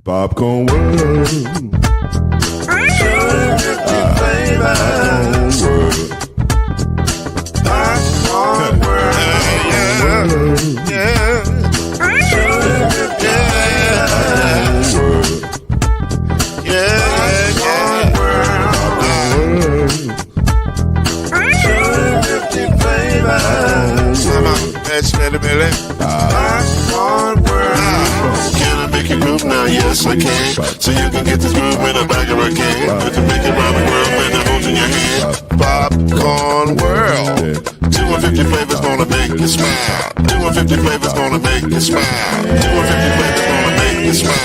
Popcorn World. Popcorn World. Yeah. Can I make you move now? Yes, I can. So you can get this move in the back of a can. You can make it around the world when it holds in your hand. Popcorn World. 250 flavors gonna make you smile. 250 flavors gonna make you smile. 250 flavors gonna make you smile.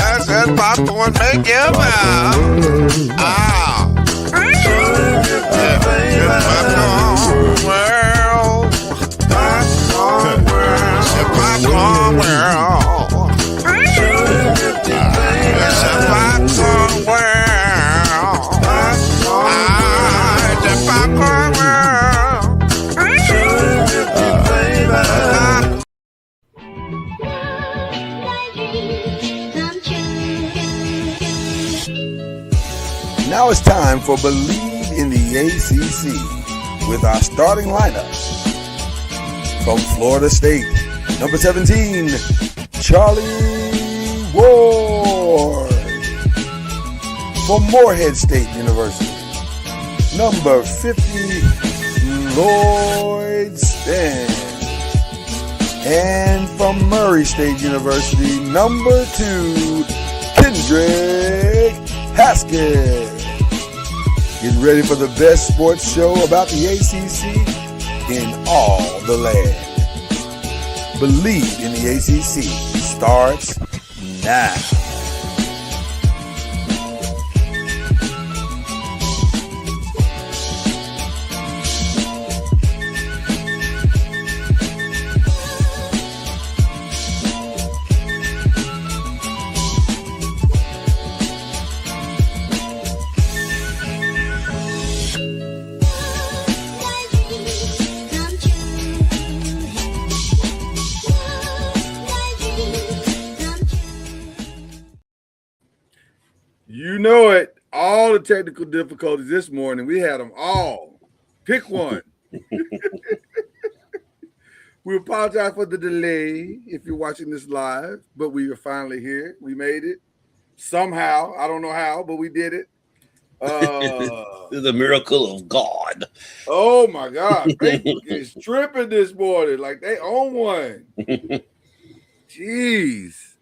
I said popcorn make you smile. Ah. 250 flavors. Popcorn World. Popcorn World. Popcorn World. It's a popcorn world. It's a popcorn world. Now it's time for Believe in the ACC with our starting lineup. From Florida State, number 17, Charlie Ward. From Morehead State University, number 50, Lloyd Stan. And from Murray State University, number 2, Kendrick Haskett. Get ready for the best sports show about the ACC in all the land. Believe in the ACC starts now. You know it. All the technical difficulties this morning, we had them all. Pick one. We apologize for the delay if you're watching this live, but we are finally here. We made it. Somehow. I don't know how, but we did it. It's a miracle of God. Oh, my God. Facebook is tripping this morning like they own one. Jeez.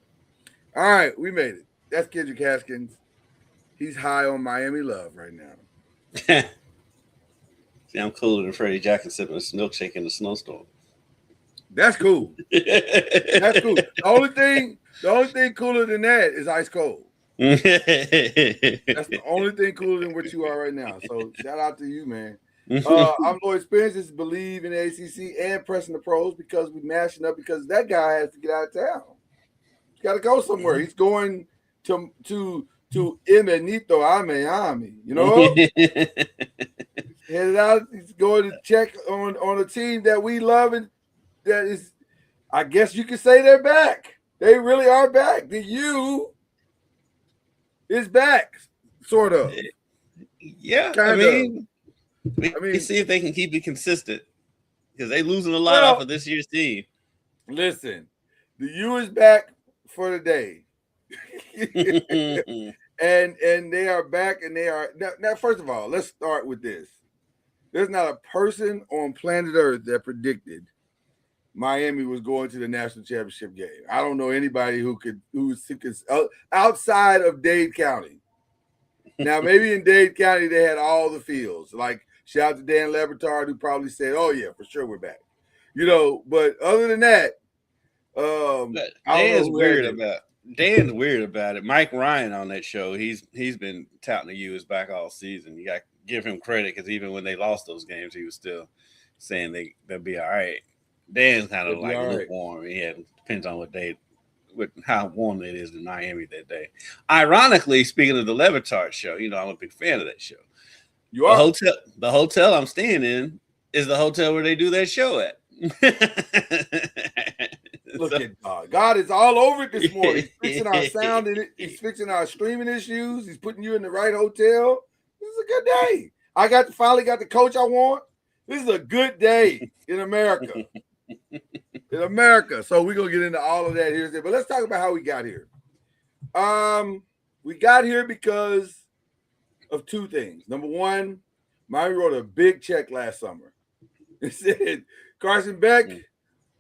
All right, we made it. That's Kendrick Haskins. He's high on Miami love right now. See, I'm cooler than Freddie Jackson sipping a milkshake in the snowstorm. That's cool. That's cool. The only thing cooler than that is ice cold. That's the only thing cooler than what you are right now. So shout out to you, man. I'm Lloyd Spence. This is Believe in the ACC and Pressing the Pros because we're mashing up because that guy has to get out of town. He's got to go somewhere. He's going to Emenito Miami, you know? Headed out, he's going to check on a team that we love and that is, I guess you could say they're back. They really are back. The U is back, sort of. Yeah, I mean, see if they can keep it consistent because they're losing a lot off of this year's team. Listen, the U is back for the day. and they are back, and they are now. First of all, let's start with this. There's not a person on planet Earth that predicted Miami was going to the national championship game. I don't know anybody who's outside of Dade County. Now, maybe in Dade County they had all the fields. Like shout out to Dan Lebertard, who probably said, "Oh yeah, for sure we're back." You know, but other than that, Dan's weird about it. Mike Ryan on that show, he's been touting the U is back all season. You got to give him credit because even when they lost those games, he was still saying they'll be all right. Dan's kind of like lukewarm. Yeah, depends on how warm it is in Miami that day. Ironically, speaking of the Levitard show, you know I'm a big fan of that show. You are the hotel I'm staying in is the hotel where they do that show at. Look at God. God is all over it this morning. He's fixing our sound in it. He's fixing our streaming issues. He's putting you in the right hotel. This is a good day. I finally got the coach I want. This is a good day in America. In America. So we're gonna get into all of that here. But let's talk about how we got here. We got here because of two things. Number one, Miami wrote a big check last summer. It said, Carson Beck,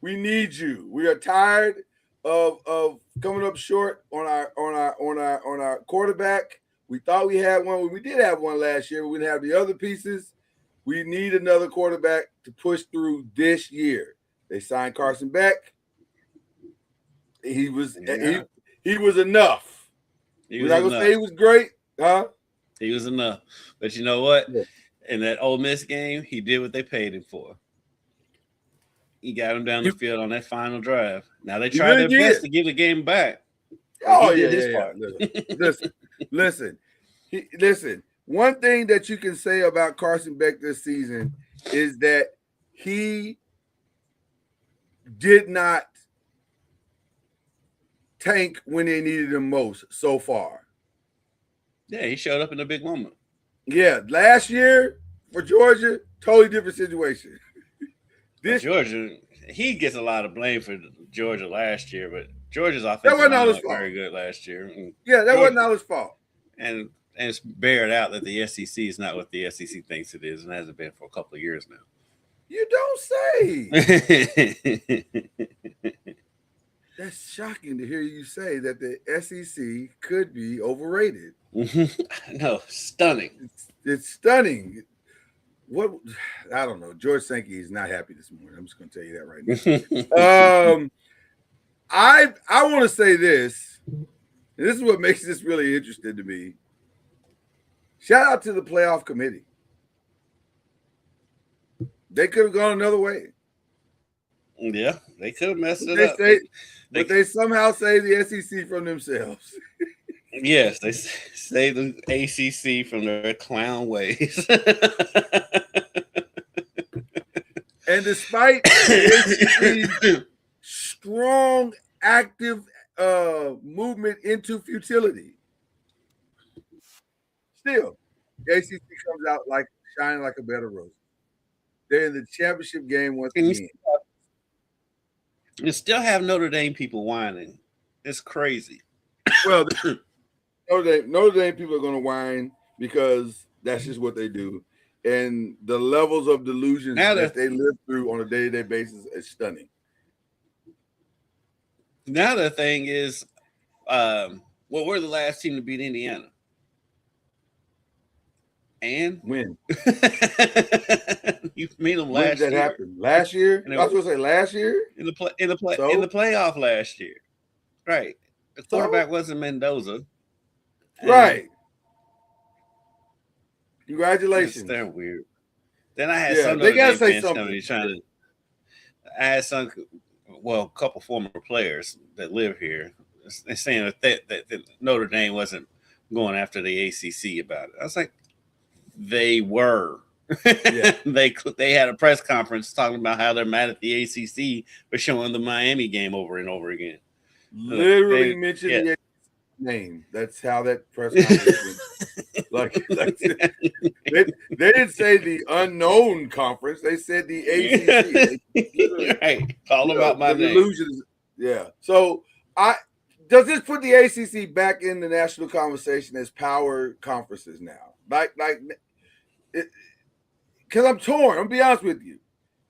we need you. We are tired of coming up short on our quarterback. We thought we had one. We did have one last year, but we didn't have the other pieces. We need another quarterback to push through this year. They signed Carson Beck. He was enough. We're not gonna say he was great, huh? He was enough. But you know what? Yeah. In that Ole Miss game, he did what they paid him for. He got him down the field on that final drive. Now they tried their best to give the game back. Oh, yeah. Listen. One thing that you can say about Carson Beck this season is that he did not tank when they needed him most so far. Yeah, he showed up in a big moment. Yeah, last year for Georgia, totally different situation. Georgia, he gets a lot of blame for Georgia last year, but Georgia's offense was very good last year. Yeah, that wasn't all his fault. And it's bared out that the SEC is not what the SEC thinks it is and hasn't been for a couple of years now. You don't say. That's shocking to hear you say that the SEC could be overrated. No, stunning. It's stunning. What I don't know. George Sankey is not happy this morning. I'm just going to tell you that right now. I want to say this, and this is what makes this really interesting to me. Shout out to the playoff committee. They could have gone another way. Yeah, they could have messed it up. But they somehow saved the SEC from themselves. Yes, they saved the ACC from their clown ways. And despite the ACC's strong, active movement into futility, still, the ACC comes out like shining like a bed of roses. They're in the championship game once again. You still have Notre Dame people whining. It's crazy. Well, Notre Dame people are going to whine because that's just what they do. And the levels of delusion that they live through on a day-to-day basis is stunning. Now the thing is, we're the last team to beat Indiana. And when you meet them when last did that year. Happen? Last year? I was going to say last year in the playoff last year, right? The quarterback wasn't Mendoza, right? Congratulations. They're weird. Then I had some they gotta say fans something. coming trying to. I had a couple former players that live here saying that Notre Dame wasn't going after the ACC about it. I was like, they were. Yeah. They had a press conference talking about how they're mad at the ACC for showing the Miami game over and over again. Literally mentioned the ACC name. That's how that press conference went. They didn't say the unknown conference. They said the ACC. Right. All about my name. Delusions. Yeah. So does this put the ACC back in the national conversation as power conferences now? Because I'm torn. I'm gonna be honest with you.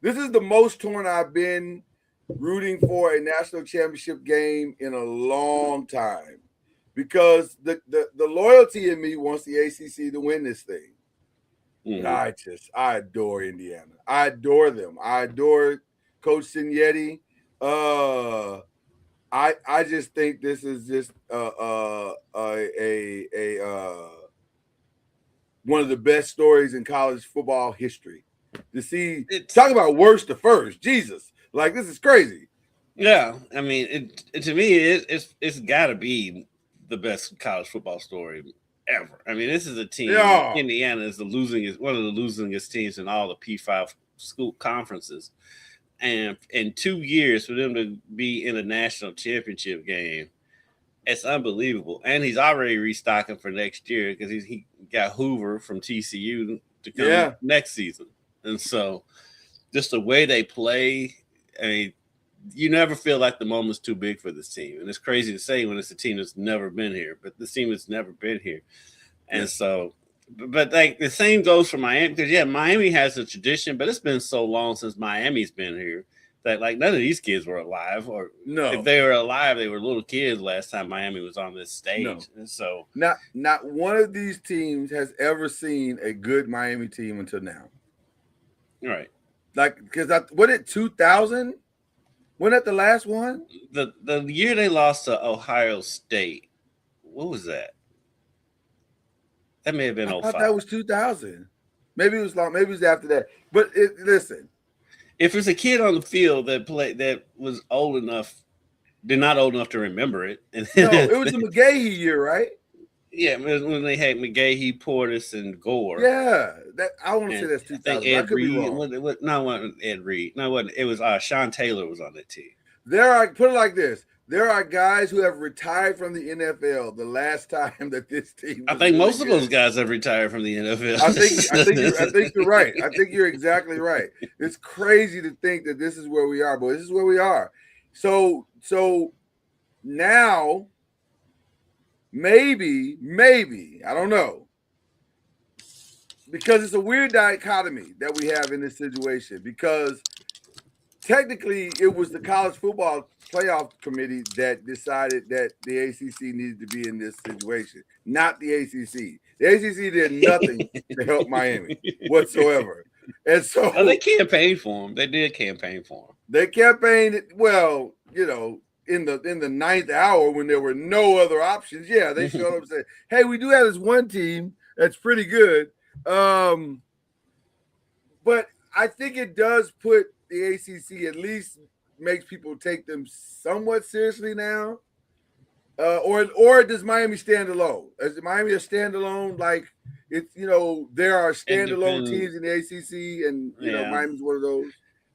This is the most torn I've been rooting for a national championship game in a long time. Because the loyalty in me wants the ACC to win this thing. Mm-hmm. I adore Indiana. I adore them. I adore Coach Signetti. I just think this is just one of the best stories in college football history. To see, talk about worst to first, Jesus, like this is crazy. Yeah, I mean, to me, it's got to be the best college football story ever. I mean, this is a team. Yeah. Indiana is one of the losingest teams in all the P5 school conferences. And in 2 years for them to be in a national championship game, it's unbelievable. And he's already restocking for next year because he got Hoover from TCU to come next season. And so just the way they play, I mean, you never feel like the moment's too big for this team. And it's crazy to say when it's a team that's never been here, but this team has never been here. And so, but like the same goes for Miami, because Miami has a tradition, but it's been so long since Miami's been here that like none of these kids were alive, or if they were alive, they were little kids last time Miami was on this stage. No. And so not one of these teams has ever seen a good Miami team until now. Right. Like, because what it 2000? Wasn't that the last one? The year they lost to Ohio State. What was that? That may have been 05. I thought that was 2000. Maybe it was long. Maybe it was after that. But listen, if it's a kid on the field that was old enough, they're not old enough to remember it. No, it was the McGahee year, right? Yeah, when they had McGahee, Portis, and Gore. Yeah, that I want to say that's 2000. I think Ed Reed. No, it wasn't Ed Reed. No, it wasn't. It was Sean Taylor was on that team. Put it like this. There are guys who have retired from the NFL the last time that this team. I think most of those guys have retired from the NFL. I think you're right. I think you're exactly right. It's crazy to think that this is where we are, but this is where we are. So now, maybe I don't know, because it's a weird dichotomy that we have in this situation, because technically it was the college football playoff committee that decided that the ACC needed to be in this situation, not the ACC. The ACC did nothing to help Miami whatsoever. And so they campaigned for him. They did campaign for him. They campaigned, well, in the ninth hour when there were no other options. Yeah, they showed up and said, hey, we do have this one team that's pretty good. But I think it does put the ACC, at least makes people take them somewhat seriously now. Or does Miami stand alone? Is Miami a standalone? Like, it's, there are standalone teams in the ACC, and Miami's one of those.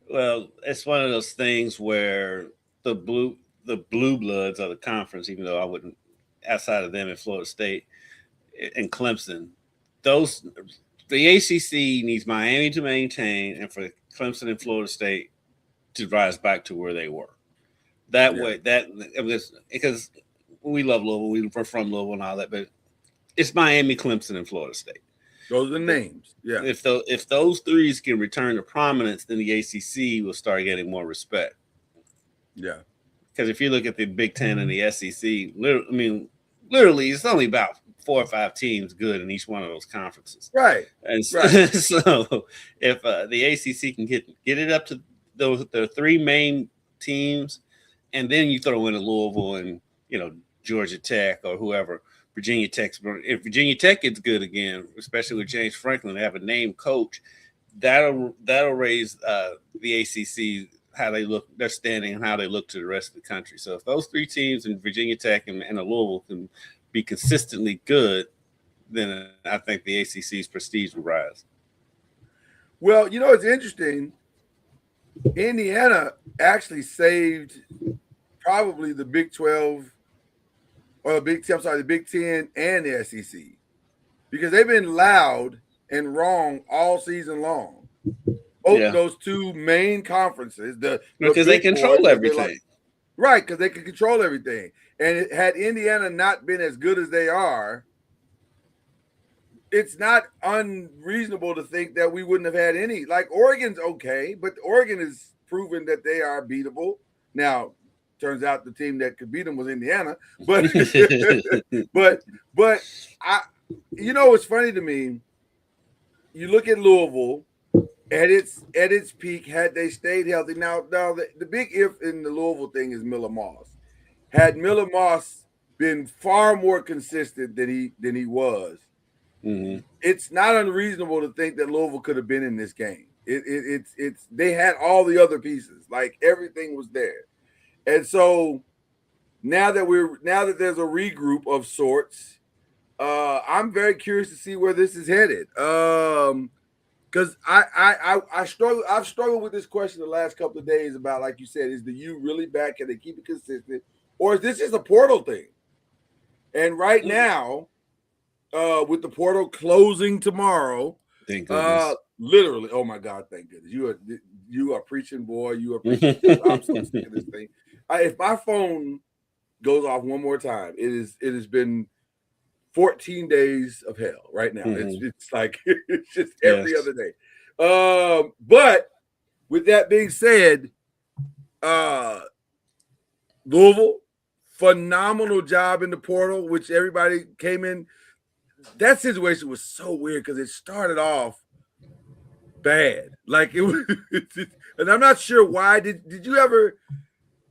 Well, it's one of those things where the blue bloods of the conference, even though I wouldn't, outside of them in Florida State and Clemson, the ACC needs Miami to maintain, and for Clemson and Florida State to rise back to where they were. Way, because we love Louisville, we're from Louisville and all that, but it's Miami, Clemson, and Florida State. Those are the names. Yeah. If those threes can return to prominence, then the ACC will start getting more respect. Yeah. Because if you look at the Big Ten and the SEC, literally, it's only about 4 or 5 teams good in each one of those conferences. Right. And so, so if the ACC can get it up to the 3 main teams, and then you throw in a Louisville and Georgia Tech or whoever, Virginia Tech. If Virginia Tech gets good again, especially with James Franklin, they have a named coach, that'll raise the ACC, how they look, their standing, and how they look to the rest of the country. So if those 3 teams in Virginia Tech and Louisville can be consistently good, then I think the ACC's prestige will rise. Well, it's interesting. Indiana actually saved probably the Big 12 or the Big 10 and the SEC, because they've been loud and wrong all season long. Those 2 main conferences, because they control everything. Right, because they can control everything. And had Indiana not been as good as they are, it's not unreasonable to think that we wouldn't have had any. Like, Oregon's okay, but Oregon has proven that they are beatable. Now, turns out the team that could beat them was Indiana. But but what's funny to me, you look at Louisville at its peak, had they stayed healthy. Now the big if in the Louisville thing is Miller Moss. Had Miller Moss been far more consistent than he was, it's not unreasonable to think that Louisville could have been in this game. It's they had all the other pieces, like everything was there. And so now that there's a regroup of sorts, I'm very curious to see where this is headed. because I struggle. I've struggled with this question the last couple of days about, like you said, is the U really back? Can they keep it consistent, or is this just a portal thing? And right now, with the portal closing tomorrow, thank goodness. Literally, oh my God, thank goodness. You are preaching, boy. You are preaching. I'm so sick of this thing. If my phone goes off one more time, it has been 14 days of hell right now. It's like it's just every other day. But with that being said, Louisville, phenomenal job in the portal, which everybody came in. That situation was so weird because it started off bad. Like it was, and I'm not sure why. Did you ever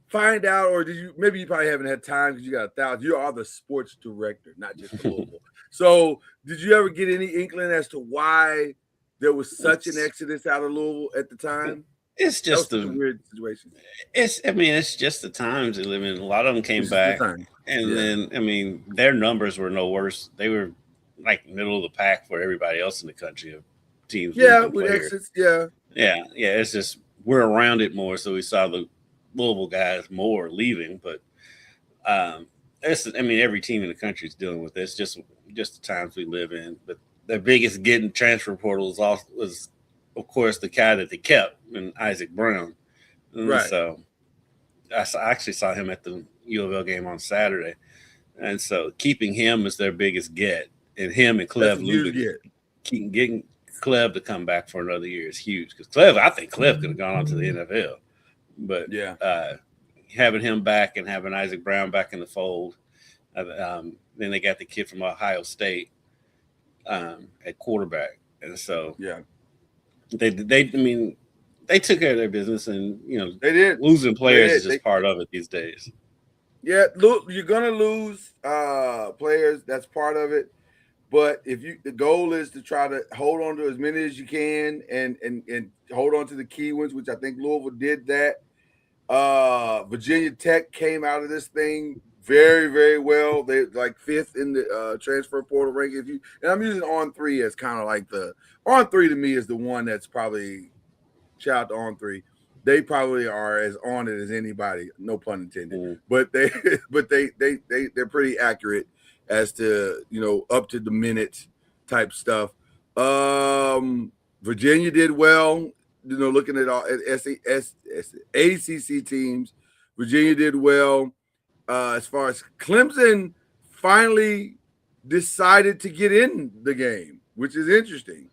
find out, or did you? Maybe you probably haven't had time because you got 1,000. You are the sports director, not just for Louisville. So, did you ever get any inkling as to why there was such an exodus out of Louisville at the time? It's just a weird situation. It's just the times they live in. A lot of them came back, and then their numbers were no worse. They were like middle of the pack for everybody else in the country of teams. Yeah, with exits. Yeah. It's just we're around it more, so we saw the Louisville guys more leaving. But every team in the country is dealing with this. Just the times we live in. But the biggest getting transfer portals was, of course, the guy that they kept, and Isaac Brown. Right. So I actually saw him at the U of L game on Saturday, and so keeping him is their biggest get. And him and Clev Lubick getting Clev to come back for another year is huge, because I think Clev could have gone on to the NFL, but having him back and having Isaac Brown back in the fold, then they got the kid from Ohio State at quarterback, and so they took care of their business, and they did. Losing players is just part of it these days. Yeah, look, you're gonna lose players. That's part of it. But the goal is to try to hold on to as many as you can and hold on to the key ones, which I think Louisville did that. Virginia Tech came out of this thing very, very well. They like 5th in the transfer portal ranking. And I'm using On3 as kind of like the On3 to me is the one that's probably, shout out to On3. They probably are as on it as anybody, no pun intended. But they're pretty accurate as to, up to the minute type stuff. Virginia did well, looking at all ACC teams. Virginia did well. As far as Clemson finally decided to get in the game, which is interesting.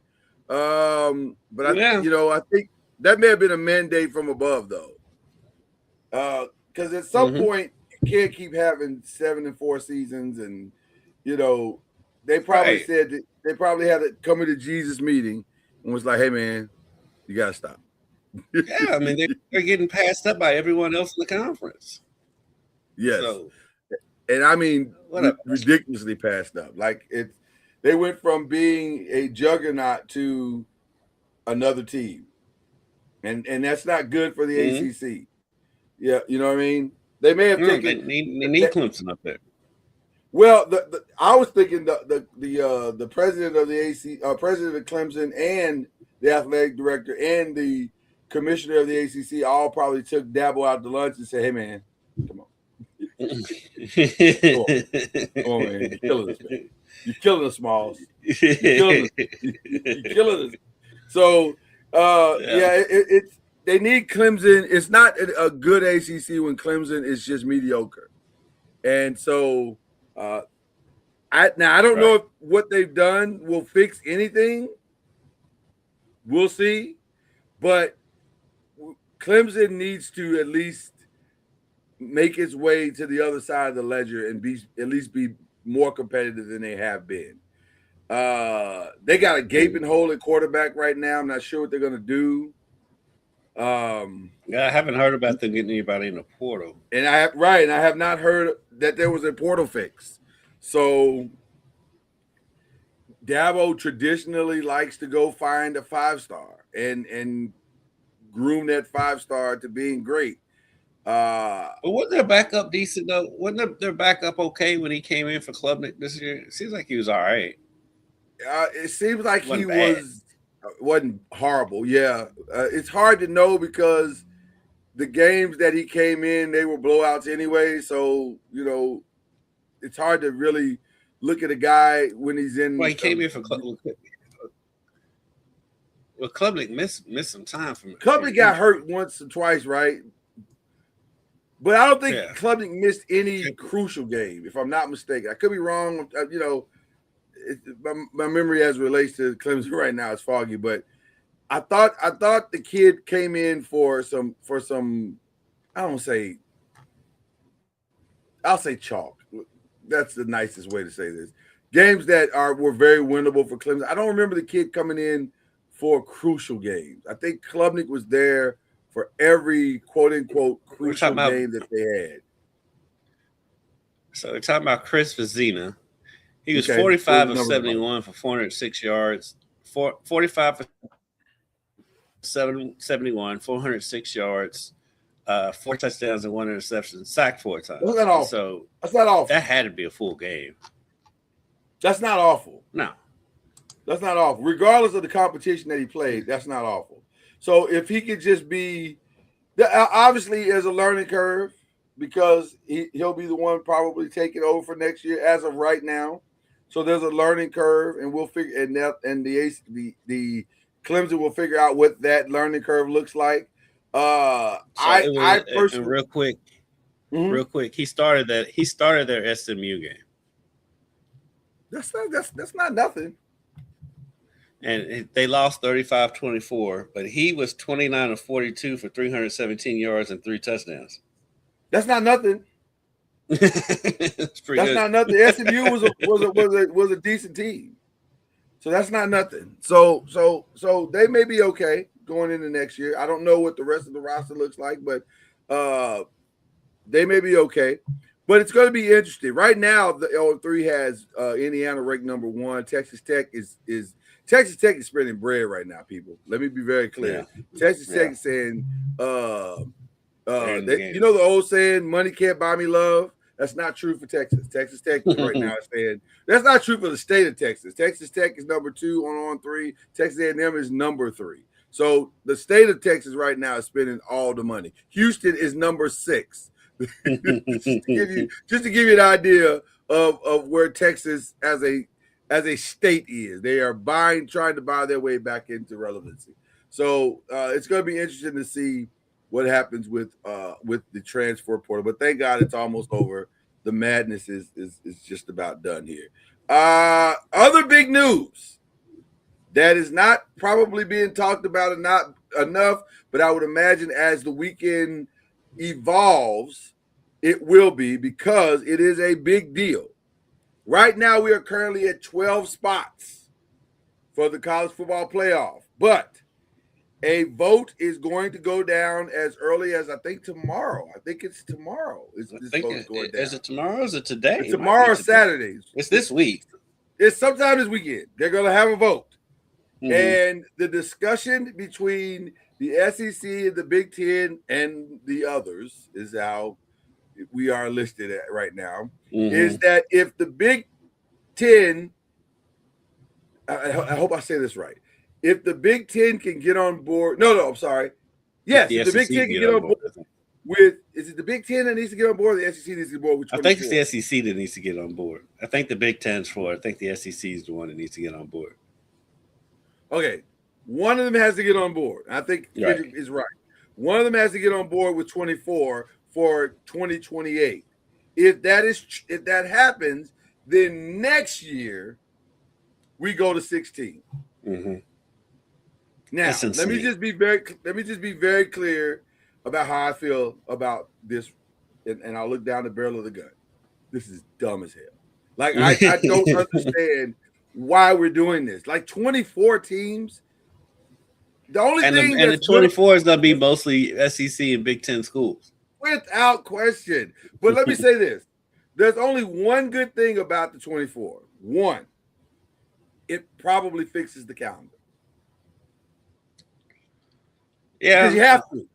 But I think that may have been a mandate from above, though. Because at some point, you can't keep having 7-4 seasons, and they probably said that they probably had a coming to Jesus meeting and was like, "Hey, man, you gotta stop." Yeah, they're getting passed up by everyone else in the conference. Yes, and ridiculously passed up. Like they went from being a juggernaut to another team, and that's not good for the ACC. Yeah, you know what I mean. They may have taken. They need Clemson up there. Well, I was thinking the president of the president of Clemson, and the athletic director and the commissioner of the ACC all probably took Dabo out to lunch and said, "Hey, man, come on, come on, man, you're killing us, man. You're killing us, Smalls. You're killing us." So, they need Clemson. It's not a good ACC when Clemson is just mediocre, and so. I don't know if what they've done will fix anything. We'll see, but Clemson needs to at least make its way to the other side of the ledger and at least be more competitive than they have been. They got a gaping hole at quarterback right now. I'm not sure what they're going to do. I haven't heard about them getting anybody in the portal. And I have not heard that there was a portal fix. So Dabo traditionally likes to go find a 5-star and groom that 5-star to being great. But wasn't their backup decent though? Wasn't their backup okay when he came in for Klubnik this year? It seems like he was all right. It seems like he bad. was wasn't horrible. Yeah, it's hard to know because the games that he came in, they were blowouts anyway. So it's hard to really look at a guy when he's in. Well, he came in for Klubnik missed some time from Klubnik got hurt once or twice, right? But I don't think Klubnik missed any crucial game, if I'm not mistaken. I could be wrong. My memory as it relates to Clemson right now is foggy, but I thought the kid came in for some. I'll say chalk. That's the nicest way to say this. Games that were very winnable for Clemson. I don't remember the kid coming in for crucial games. I think Klubnik was there for every quote unquote crucial game that they had. So we're talking about Chris Vizina. He was 45 of 71 for 406 yards. 45 for 71, 406 yards, 4 touchdowns and 1 interception, sacked 4 times. That's not awful. So that's not awful. That had to be a full game. That's not awful. No. That's not awful. Regardless of the competition that he played, that's not awful. So if he could just be – obviously there's a learning curve because he'll be the one probably taking over for next year as of right now. So there's a learning curve, and we'll figure – and the Clemson will figure out what that learning curve looks like. I personally real quick, he started their SMU game. That's not nothing. And they lost 35-24, but he was 29 of 42 for 317 yards and 3 touchdowns. That's not nothing. That's good. Not nothing. SMU was a decent team. So that's not nothing. So they may be okay going into next year. I don't know what the rest of the roster looks like, but they may be okay. But it's going to be interesting. Right now, the L3 has Indiana ranked number 1. Texas Tech is spending bread right now, people. Let me be very clear. Yeah. Texas Tech is saying, you know the old saying, money can't buy me love? That's not true for Texas. Texas Tech right now is saying that's not true for the state of Texas. Texas Tech is number 2 on 3. Texas A&M is number 3. So the state of Texas right now is spending all the money. Houston is number 6. just to give you an idea of where Texas as a state is. They are trying to buy their way back into relevancy. So it's going to be interesting to see what happens with the transfer portal. But thank God it's almost over. The madness is just about done here. Other big news that is not probably being talked about and not enough, but I would imagine as the weekend evolves, it will be because it is a big deal. Right now, we are currently at 12 spots for the college football playoff, but a vote is going to go down as early as I think tomorrow. I think it's tomorrow. Is it tomorrow? Is it today? It's tomorrow or Saturdays. It's this week. It's sometime this weekend. They're going to have a vote. Mm-hmm. And the discussion between the SEC and the Big Ten and the others is how we are listed at right now, is that if the Big Ten, I hope I say this right, if the Big Ten can get on board, I'm sorry. Yes, if the Big Ten can get on board is it the Big Ten that needs to get on board or the SEC needs to get on board with 24? I think it's the SEC that needs to get on board. I think the Big Ten's for it. I think the SEC is the one that needs to get on board. Okay, one of them has to get on board. I think Kendrick is right. One of them has to get on board with 24 for 2028. If that happens, then next year we go to 16. Mm-hmm. Now, let me just be very clear about how I feel about this, and I'll look down the barrel of the gun. This is dumb as hell. Like I don't understand why we're doing this. Like 24 teams. The only thing the 24 is going to be mostly SEC and Big Ten schools. Without question. But let me say this. There's only one good thing about the 24. One, it probably fixes the calendar. Yeah. Because you have to.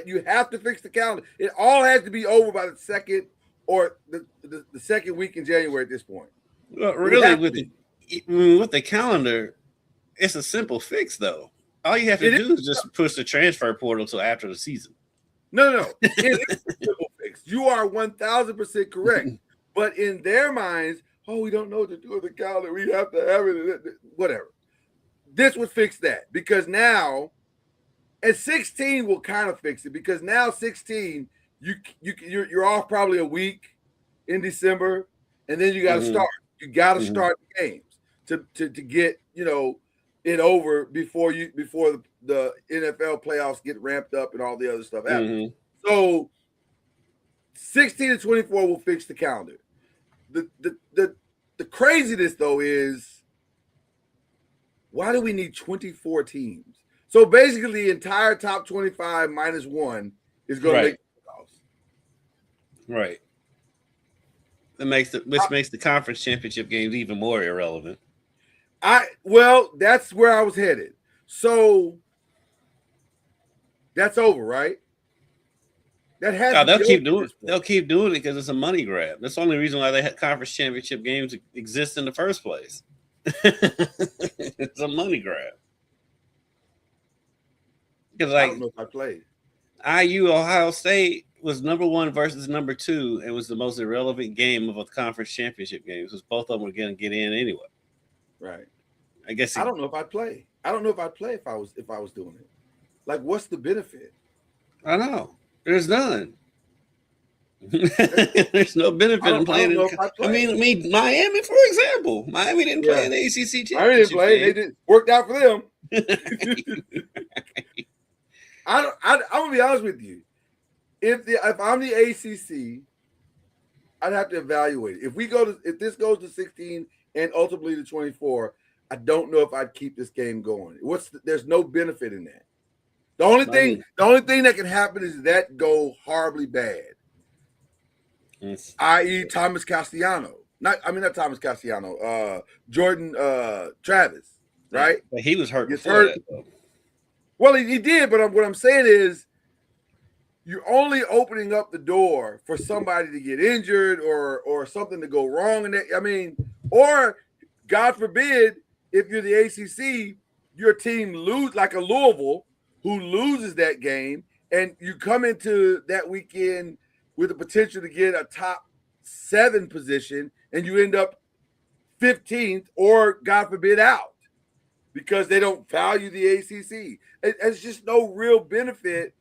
You have to fix the calendar. It all has to be over by the second or the second week in January at this point. Well, really, with the calendar, it's a simple fix, though. All you have to do is just push the transfer portal till after the season. No. It is a simple fix. You are 1,000% correct. But in their minds, we don't know what to do with the calendar. We have to have it. Whatever. This would fix that because now, and 16 will kind of fix it because now 16, you're off probably a week in December, and then you got to start. You got to start games to get it over before the NFL playoffs get ramped up and all the other stuff happens. So 16 and 24 will fix the calendar. The craziness though is, why do we need 24 teams? So basically the entire top 25 minus one is going to make the playoffs. Right. Which makes the conference championship games even more irrelevant. That's where I was headed. So that's over, right? That has they'll keep doing it. They'll keep doing it because it's a money grab. That's the only reason why they had conference championship games exist in the first place. It's a money grab. Because I don't know if I played. IU Ohio State was number 1 versus number 2. It was the most irrelevant game of a conference championship game because both of them were going to get in anyway. Right. I guess I don't know if I'd play. I don't know if I'd play if I was doing it. Like, what's the benefit? I know. There's none. There's no benefit in playing. I mean, Miami, for example. Miami didn't play in the ACC championship. Miami didn't play. They didn't worked out for them. I'm gonna be honest with you. If I'm the ACC, I'd have to evaluate it. If this goes to 16 and ultimately to 24, I don't know if I'd keep this game going. There's no benefit in that. The only thing that can happen is that go horribly bad. I.e. Thomas Castellanos. Not Thomas Castellanos. Jordan Travis, right? But he was hurt before that, though. Well, he did, but what I'm saying is you're only opening up the door for somebody to get injured or something to go wrong in that. Or God forbid, if you're the ACC, your team lose like a Louisville who loses that game, and you come into that weekend with the potential to get a top 7 position, and you end up 15th or, God forbid, out because they don't value the ACC. It's just no real benefit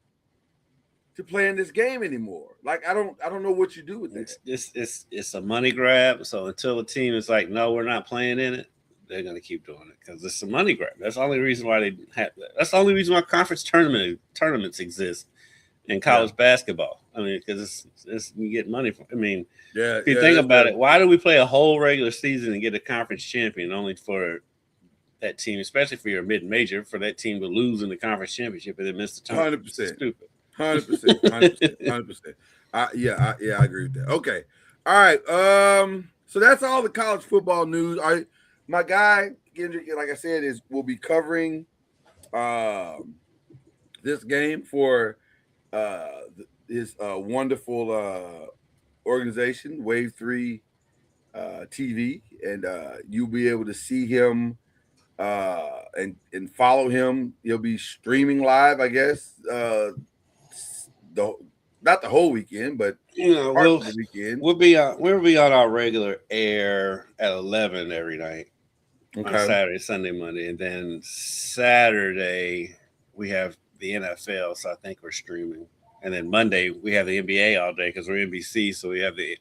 to playing this game anymore. Like, I don't know what you do with this. It's a money grab. So until a team is like, no, we're not playing in it, they're going to keep doing it because it's a money grab. That's the only reason why they have that. That's the only reason why conference tournaments exist in college basketball. Because you get money from. If you think about it, why do we play a whole regular season and get a conference champion only for that team, especially for your mid-major, for that team to lose in the conference championship and then miss the tournament? 100%. Stupid. 100%. I agree with that. Okay. All right. So that's all the college football news. My guy, Kendrick, like I said, will be covering this game for his wonderful organization, Wave 3 TV, and you'll be able to see him and follow him. He'll be streaming live, I guess. Not the whole weekend, but part of the weekend. We'll be on our regular air at 11 every night. Okay. On Saturday, Sunday, Monday, and then Saturday we have the NFL, so I think we're streaming. And then Monday we have the NBA all day because we're NBC, so we have the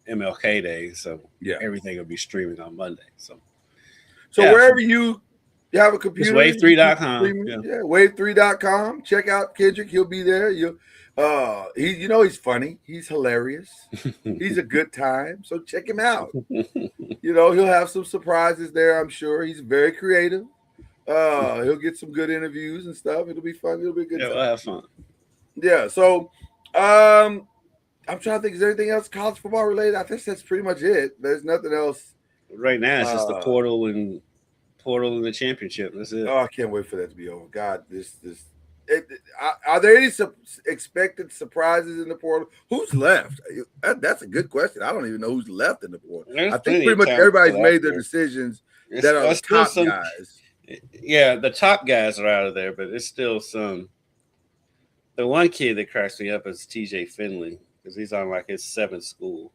MLK Day. So everything will be streaming on Monday. So wherever you have a computer, wave3.com. wave3.com. Check out Kendrick. He'll be there. He's funny. He's hilarious. He's a good time. So check him out. He'll have some surprises there, I'm sure. He's very creative. He'll get some good interviews and stuff. It'll be fun. It'll be a good time. We'll have fun. Yeah. So I'm trying to think, is there anything else college football related? I think that's pretty much it. There's nothing else. Right now it's just the portal and the championship. That's it. Oh, I can't wait for that to be over. God, are there any expected surprises in the portal? Who's left? That's a good question. I don't even know who's left in the portal. I think pretty much everybody's made their decisions that are the top guys. Yeah, the top guys are out of there, but it's still some. The one kid that cracks me up is TJ Finley because he's on like his 7th school.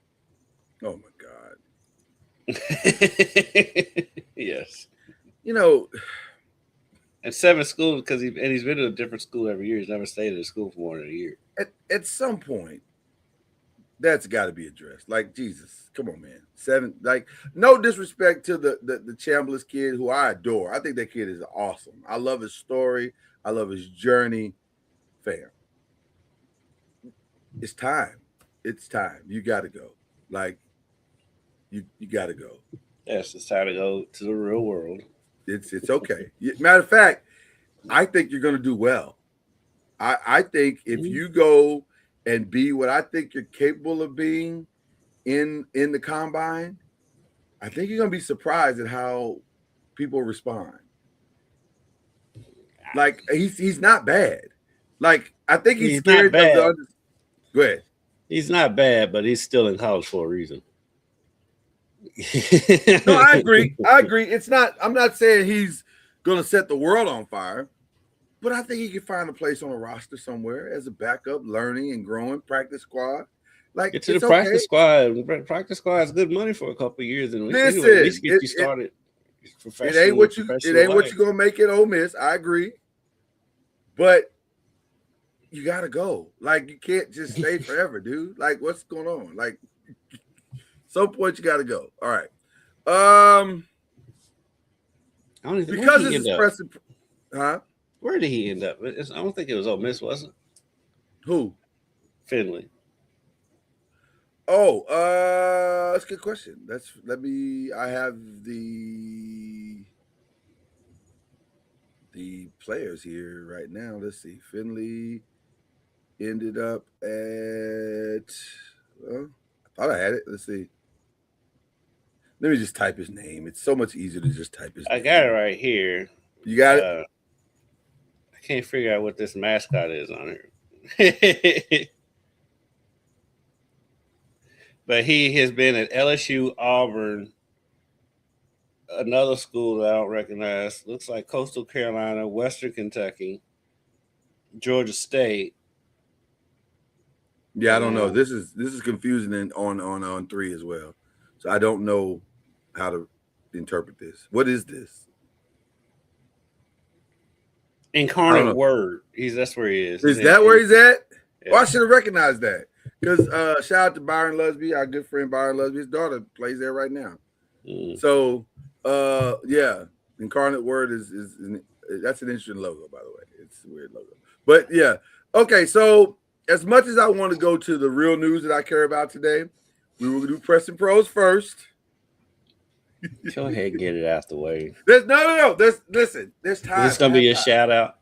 Oh my God. Yes. You know, and 7th school because he's been to a different school every year. He's never stayed at a school for more than a year. at some point, that's got to be addressed. Like, Jesus, come on, man. 7, like, no disrespect to the Chambliss kid, who I adore. I think that kid is awesome. I love his story. I love his journey. Fam, it's time. It's time. You got to go. Like, you got to go. Yes, it's time to go to the real world. It's okay. Matter of fact, I think you're going to do well. I think if you go and be what I think you're capable of being in the combine, I think you're going to be surprised at how people respond. Like, he's not bad. Like, I think he's scared of the other. Go ahead. He's not bad, but he's still in college for a reason. No, I agree. It's not. I'm not saying he's going to set the world on fire, but I think he can find a place on a roster somewhere as a backup, learning and growing. Practice squad, like, get to the practice squad. Practice squad is good money for a couple of years, and listen, at least get you started. It ain't what you're gonna make it. Ole Miss, I agree, but you got to go. Like, you can't just stay forever, dude. Like, what's going on? Like, some point you got to go. All right. Because it's expressive, huh? Where did he end up? I don't think it was Ole Miss, was it? Who? Finley. Oh, that's a good question. I have the players here right now. Let's see. Finley ended up at, well, I thought I had it. Let's see. Let me just type his name. It's so much easier to just type his name. I got it right here. You got it? I can't figure out what this mascot is on here. But he has been at LSU, Auburn, another school that I don't recognize. Looks like Coastal Carolina, Western Kentucky, Georgia State. Yeah, I don't know. This is confusing on 3 as well. So I don't know how to interpret this. What is this? Incarnate Word. That's where he is. Is that where he's at? Yeah. Well, I should have recognized that. Because shout out to Byron Lusby, our good friend Byron Lusby. His daughter plays there right now. So yeah, Incarnate Word is that's an interesting logo, by the way. It's a weird logo. But yeah. Okay, so as much as I want to go to the real news that I care about today, we will do Press and Pros first. Go ahead and get it out the way. There's no. There's time. Is this gonna be a shout out?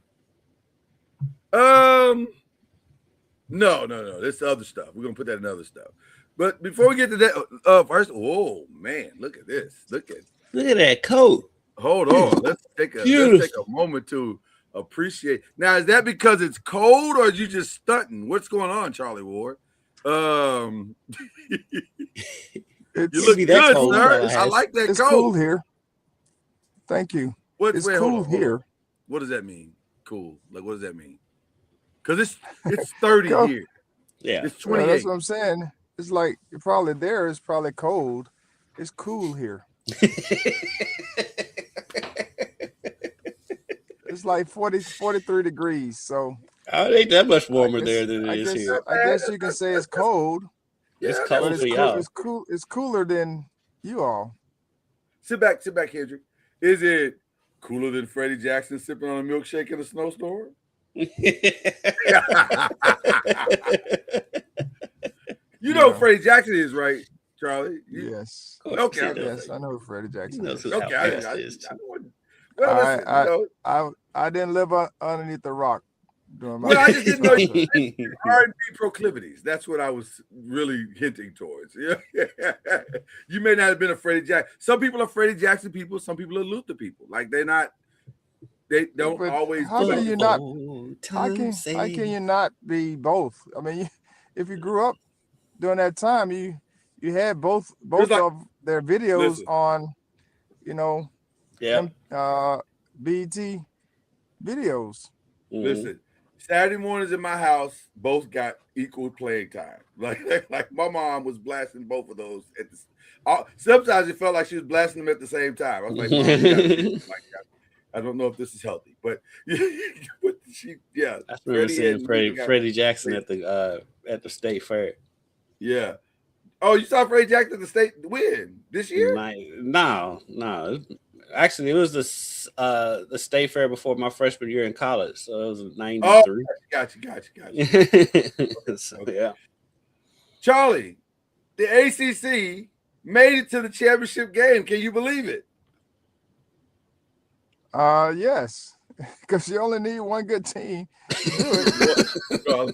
No. There's other stuff. We're gonna put that in other stuff. But before we get to that, first, oh man, look at this. Look at that coat. Hold on. Let's take a moment to appreciate. Now, is that because it's cold or are you just stunting? What's going on, Charlie Ward? You look good, cold, sir. I like that it's coat. It's cool here. Thank you. It's cool here. What does that mean? Cool. Like, what does that mean? Because it's 30 here. Yeah. It's 28. Well, that's what I'm saying. It's like you're probably there. It's probably cold. It's cool here. It's like 43 degrees. So it ain't that much warmer there than it is here. I guess you can say it's cold. It's cold for y'all. It's cool. It's cooler than you all. Sit back, Kendrick. Is it cooler than Freddie Jackson sipping on a milkshake in a snowstorm? You know who Freddie Jackson is, right, Charlie? Yes. Okay. Yes, I know who Freddie Jackson is. Okay. I didn't live underneath the rock. I just didn't know you R&B proclivities. That's what I was really hinting towards. Yeah. You may not have been a Freddie Jackson. Some people are Freddie Jackson people. Some people are Luther people. Like they don't always. How can you not? How can you not be both? I mean, if you grew up during that time, you had both of their videos on, BT videos. Listen, Saturday mornings in my house both got equal playing time. Like my mom was blasting both of those at the. Sometimes it felt like she was blasting them at the same time. I was like, Mom, you gotta see this. Like, I don't know if this is healthy, but yeah. I remember seeing Freddie Jackson at the state fair. Yeah. Oh, you saw Freddie Jackson at the state win this year? No. Actually, it was the state fair before my freshman year in college, so it was 93. Oh, gotcha. So, Okay. yeah. Charlie, the ACC made it to the championship game. Can you believe it? Yes, because you only need one good team to do it. You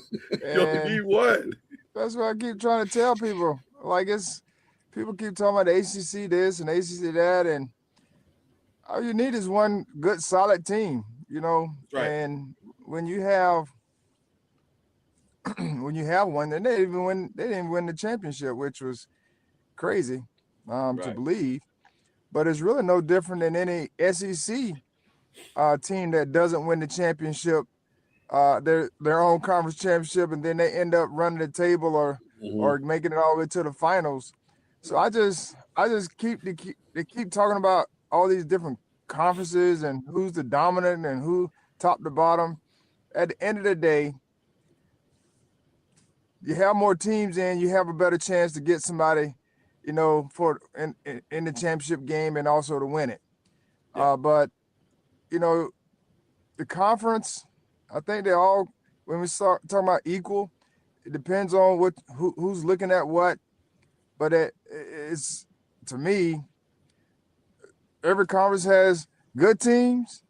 only need one. That's what I keep trying to tell people. Like, people keep talking about the ACC this and ACC that, and all you need is one good, solid team, Right. And when you have one, then they didn't win the championship, which was crazy to believe. But it's really no different than any SEC team that doesn't win the championship, their own conference championship, and then they end up running the table or making it all the way to the finals. So I just keep talking about all these different conferences and who's the dominant and who top to bottom. At the end of the day, you have more teams in, you have a better chance to get somebody, for in the championship game and also to win it. Yeah. But the conference, I think they all, when we start talking about equal, it depends on who's looking at what. But it's, to me, every conference has good teams,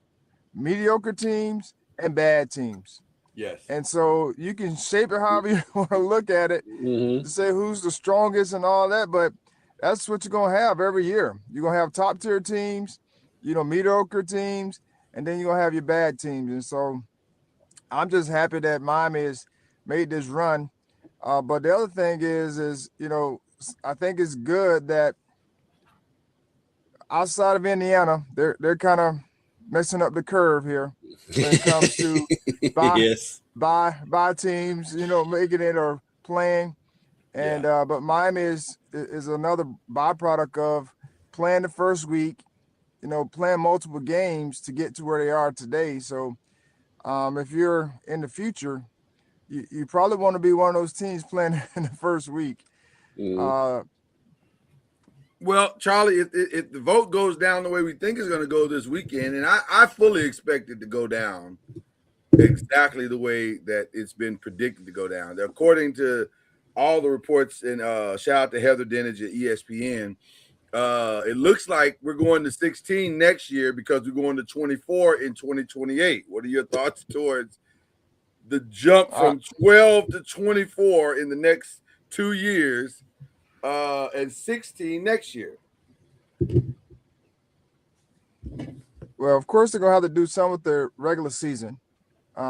mediocre teams, and bad teams. Yes. And so you can shape it however you want to look at it to say who's the strongest and all that. But that's what you're going to have every year. You're going to have top tier teams, mediocre teams, and then you're going to have your bad teams. And so I'm just happy that Miami has made this run. But the other thing is, I think it's good that outside of Indiana, they're kind of messing up the curve here when it comes to buy teams, making it or playing. And but Miami is another byproduct of playing the first week, playing multiple games to get to where they are today. So if you're in the future, you probably want to be one of those teams playing in the first week. Well, Charlie, if the vote goes down the way we think it's going to go this weekend, and I fully expect it to go down exactly the way that it's been predicted to go down. According to all the reports, and shout out to Heather Dinich at ESPN, it looks like we're going to 16 next year because we're going to 24 in 2028. What are your thoughts towards the jump from 12 to 24 in the next 2 years? And 16 next year? Well, of course, they're going to have to do some with their regular season. We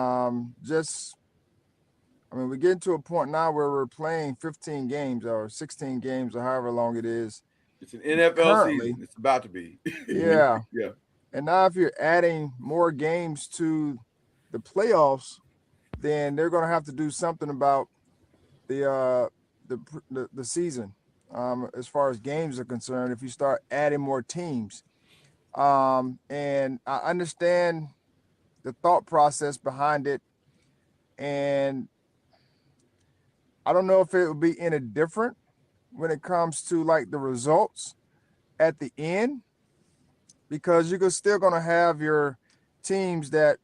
get to a point now where we're playing 15 games or 16 games or however long it is. It's an NFL season. It's about to be. Yeah. And now if you're adding more games to the playoffs, then they're going to have to do something about the season. As far as games are concerned, if you start adding more teams. And I understand the thought process behind it. And I don't know if it would be any different when it comes to like the results at the end, because you're still going to have your teams that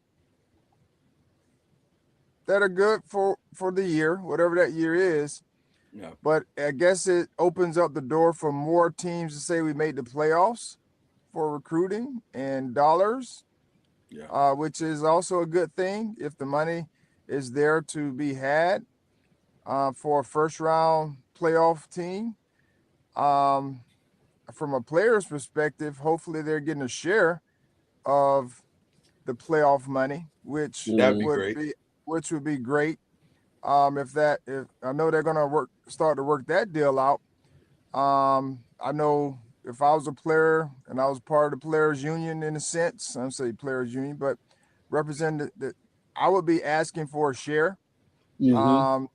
are good for the year, whatever that year is. Yeah. But I guess it opens up the door for more teams to say we made the playoffs for recruiting and dollars, which is also a good thing if the money is there to be had for a first-round playoff team. From a player's perspective, hopefully they're getting a share of the playoff money, which would be great. If I know they're gonna start to work that deal out. I know if I was a player and I was part of the players union in a sense, I'm say players union, but represent that I would be asking for a share of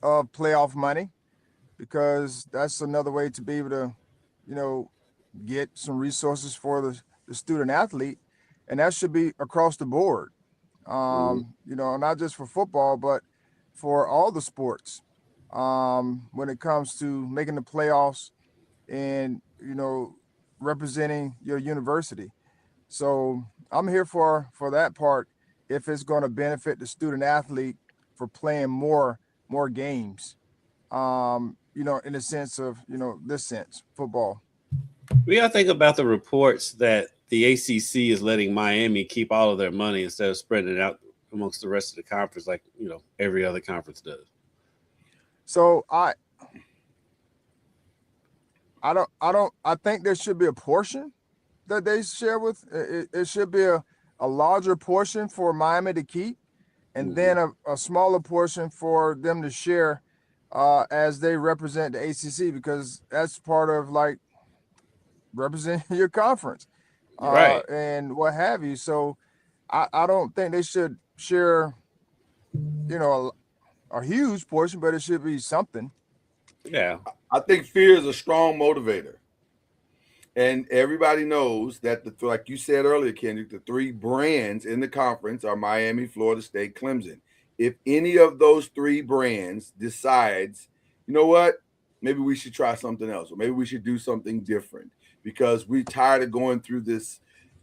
playoff money, because that's another way to be able to, get some resources for the student athlete. And that should be across the board, not just for football, but for all the sports. When it comes to making the playoffs and, representing your university. So I'm here for that part, if it's going to benefit the student athlete for playing more games, in the sense of, this sense, football. We got to think about the reports that the ACC is letting Miami keep all of their money instead of spreading it out amongst the rest of the conference like, every other conference does. So I think there should be a portion that they share with. It should be a larger portion for Miami to keep, and then a smaller portion for them to share as they represent the ACC, because that's part of like representing your conference, right, and what have you. So I don't think they should share, a huge portion, but it should be something. Yeah. I think fear is a strong motivator. And everybody knows that, like you said earlier, Kendrick, the three brands in the conference are Miami, Florida State, Clemson. If any of those three brands decides, you know what, maybe we should try something else, or maybe we should do something different, because we're tired of going through this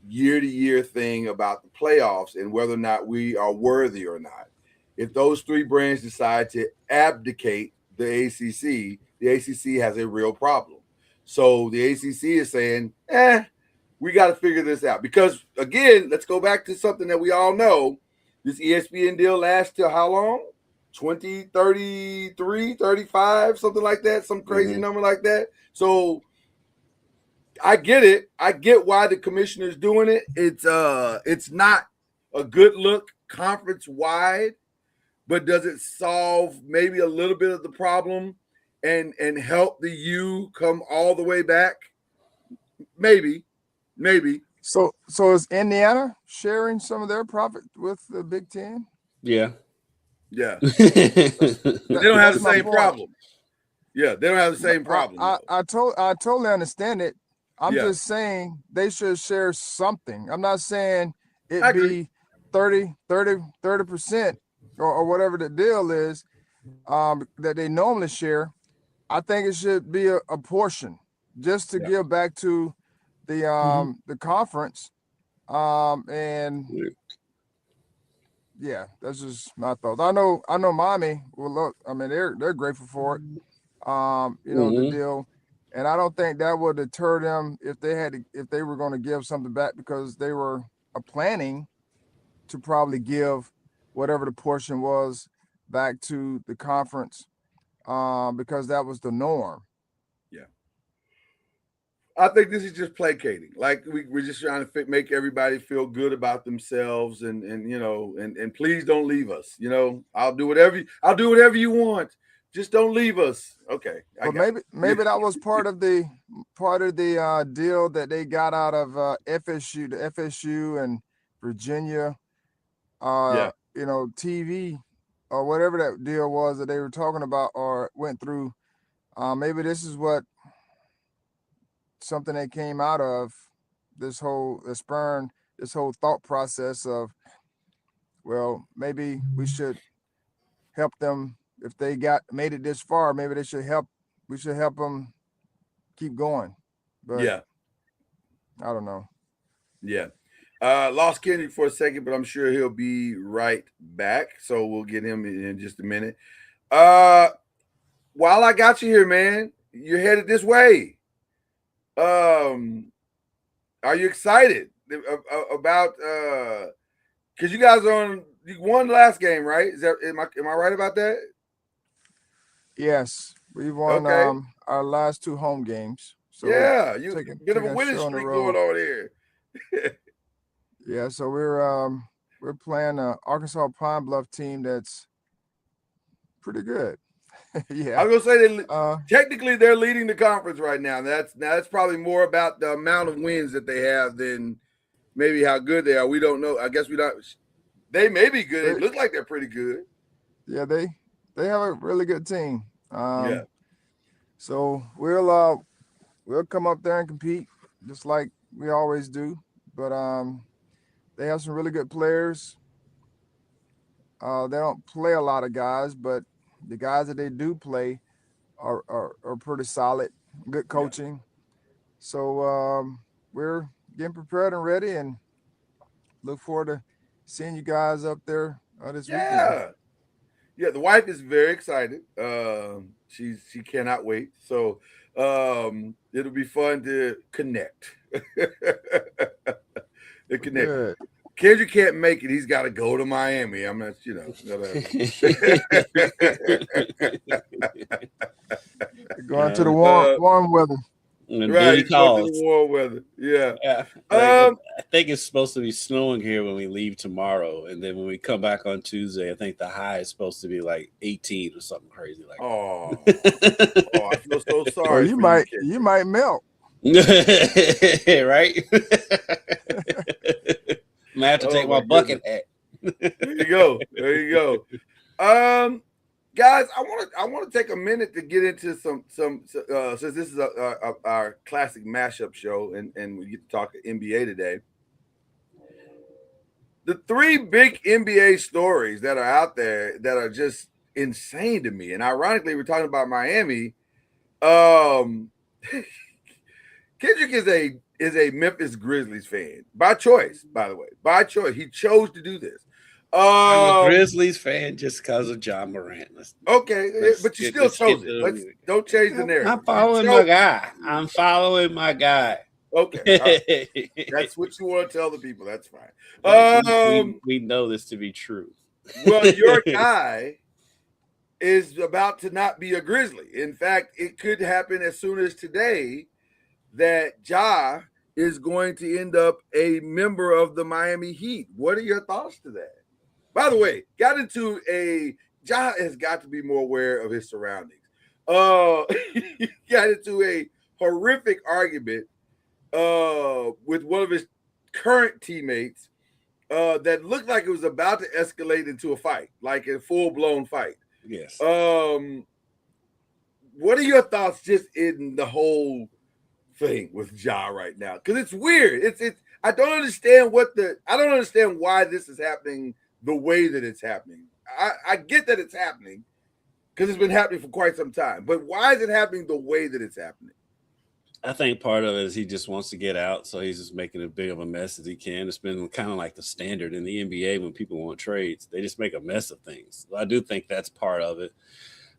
year-to-year thing about the playoffs and whether or not we are worthy or not. If those three brands decide to abdicate the ACC has a real problem. So the ACC is saying, we got to figure this out. Because, again, let's go back to something that we all know. This ESPN deal lasts till how long? 2033, 35, something like that, some crazy number like that. So I get it. I get why the commissioner's doing it. It's not a good look conference-wide, but does it solve maybe a little bit of the problem and help the U come all the way back? Maybe. So is Indiana sharing some of their profit with the Big Ten? Yeah. Yeah. They don't have the same point. problem. Yeah, they don't have the same problem. I totally understand it. I'm just saying they should share something. I'm not saying it be 30% or whatever the deal is that they normally share. I think it should be a portion just to give back to the conference. And yeah, that's just my thoughts. I know Miami will look. I mean, they're grateful for it. The deal, and I don't think that would deter them if they were going to give something back, because they were planning to probably give whatever the portion was back to the conference, because that was the norm. Yeah. I think this is just placating. Like we're just trying to make everybody feel good about themselves, and please don't leave us. I'll do whatever you want. Just don't leave us. Okay. But maybe that was part of the deal that they got out of FSU, the FSU and Virginia, TV or whatever that deal was that they were talking about or went through. Maybe this is something that came out of this whole thought process of, well, maybe we should help them. If they made it this far, maybe we should help them keep going. But yeah, I don't know. Yeah. Lost Kendrick for a second, but I'm sure he'll be right back. So we'll get him in just a minute. While I got you here, man, you're headed this way. Are you excited about because you guys you won the last game, right? Am I right about that? Yes, we won our last two home games. So yeah, you bit of a winning streak going on here. Yeah, so we're playing an Arkansas Pine Bluff team that's pretty good. I was gonna say technically they're leading the conference right now. That's probably more about the amount of wins that they have than maybe how good they are. We don't know. I guess we don't. They may be good. It looks like they're pretty good. Yeah, they have a really good team. Yeah. So we'll come up there and compete just like we always do. But they have some really good players. They don't play a lot of guys, but the guys that they do play are pretty solid. Good coaching. Yeah. So we're getting prepared and ready, and look forward to seeing you guys up there this weekend. Yeah, the wife is very excited. She cannot wait. So it'll be fun to connect. Good. Kendrick can't make it. He's got to go to Miami. I'm not, going to the warm weather. Right, he's going to the warm weather. Yeah. I think it's supposed to be snowing here when we leave tomorrow, and then when we come back on Tuesday, I think the high is supposed to be like 18 or something crazy like that. I feel so sorry. Well, you might melt. Right? I have to take my bucket hat. There you go. Guys, I want to take a minute to get into some since this is our classic mashup show and we get to talk NBA today. The 3 big NBA stories that are out there that are just insane to me, and ironically, we're talking about Miami. Kendrick is a Memphis Grizzlies fan by choice, by the way. By choice. He chose to do this. I'm a Grizzlies fan just because of John Morant. But you still chose it. Don't change the narrative. I'm following my guy. Okay. Right. That's what you want to tell the people. That's fine. We know this to be true. Well, your guy is about to not be a Grizzly. In fact, it could happen as soon as today that Ja is going to end up a member of the Miami Heat. What are your thoughts to that? By the way, Ja has got to be more aware of his surroundings. He got into a horrific argument with one of his current teammates that looked like it was about to escalate into a fight, like a full-blown fight. Yes. What are your thoughts just in the whole thing with Ja right now? Because it's weird. I don't understand why this is happening the way that it's happening. I get that it's happening because it's been happening for quite some time, but why is it happening the way that it's happening? I think part of it is he just wants to get out, so he's just making as big of a mess as he can. It's been kind of like the standard in the NBA when people want trades. They just make a mess of things. So I do think that's part of it.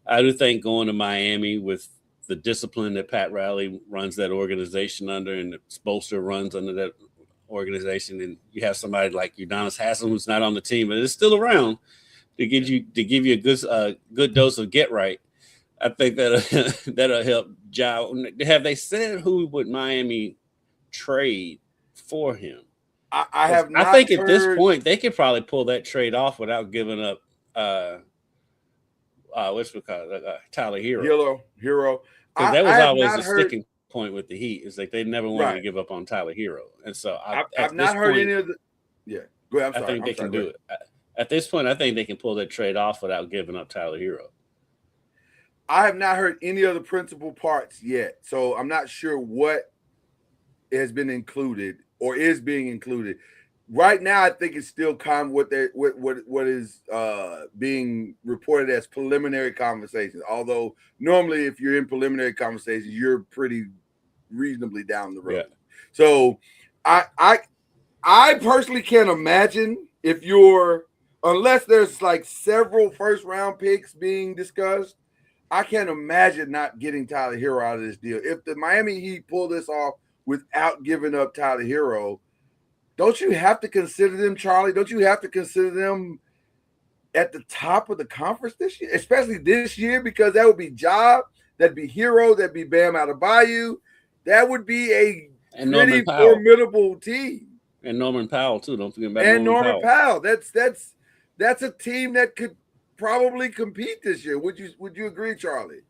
I do think going to Miami with the discipline that Pat Riley runs that organization under and that Spoelstra runs under that organization, and you have somebody like Udonis Haslem who's not on the team but is still around to give you a good dose of get right. I think that'll help Ja. Have they said who would Miami trade for him? I think at this point they could probably pull that trade off without giving up what's we call it, Tyler Hero. Because that was always the sticking point with the Heat. It's like they never wanted to give up on Tyler Hero, and so I've not heard any of the. Yeah, go ahead. I think they can do it. At this point, I think they can pull that trade off without giving up Tyler Hero. I have not heard any of the principal parts yet, so I'm not sure what has been included or is being included. Right now, I think it's still what is being reported as preliminary conversations. Although normally, if you're in preliminary conversations, you're pretty reasonably down the road. Yeah. So, I personally can't imagine unless there's like several first round picks being discussed. I can't imagine not getting Tyler Hero out of this deal. If the Miami Heat pull this off without giving up Tyler Hero, don't you have to consider them, Charlie? Don't you have to consider them at the top of the conference this year, especially this year? Because that would be Ja, that'd be Hero, that'd be Bam Adebayo. That would be a pretty formidable team. And Norman Powell too. Don't forget about Norman Powell. That's a team that could probably compete this year. Would you agree, Charlie?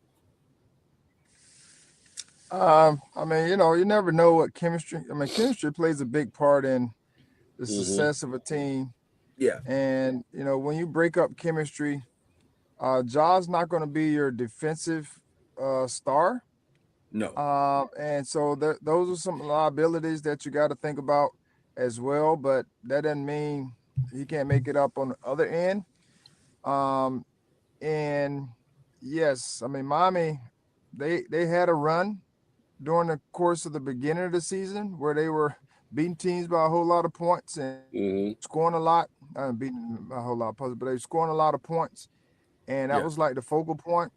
I mean, you never know what chemistry. I mean, chemistry plays a big part in the success of a team. Yeah. And when you break up chemistry, Ja's not going to be your defensive star. No. And so those are some liabilities that you got to think about as well. But that doesn't mean he can't make it up on the other end. And yes, I mean, Miami, they had a run during the course of the beginning of the season where they were beating teams by a whole lot of points and scoring a lot. Beating by a whole lot of points, but they were scoring a lot of points. And that was like the focal point.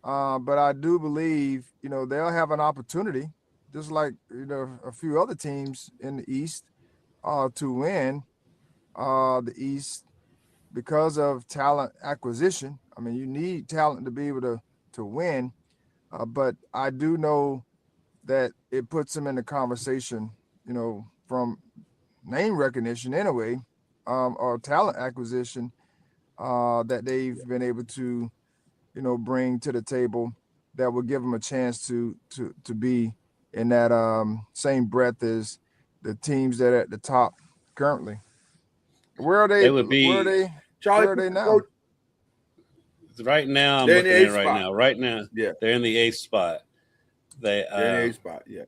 But I do believe, they'll have an opportunity, just like, a few other teams in the East, to win the East because of talent acquisition. I mean, you need talent to be able to win. But I do know that it puts them in the conversation, from name recognition anyway, or talent acquisition that they've been able to, bring to the table that will give them a chance to be in that same breadth as the teams that are at the top currently. Where are they? They would be. Where are they? Charlie, where are they now? Right now, I'm they're in looking the at it right now. Right now, they're in the 8th spot. They're in the 8th spot. Yeah.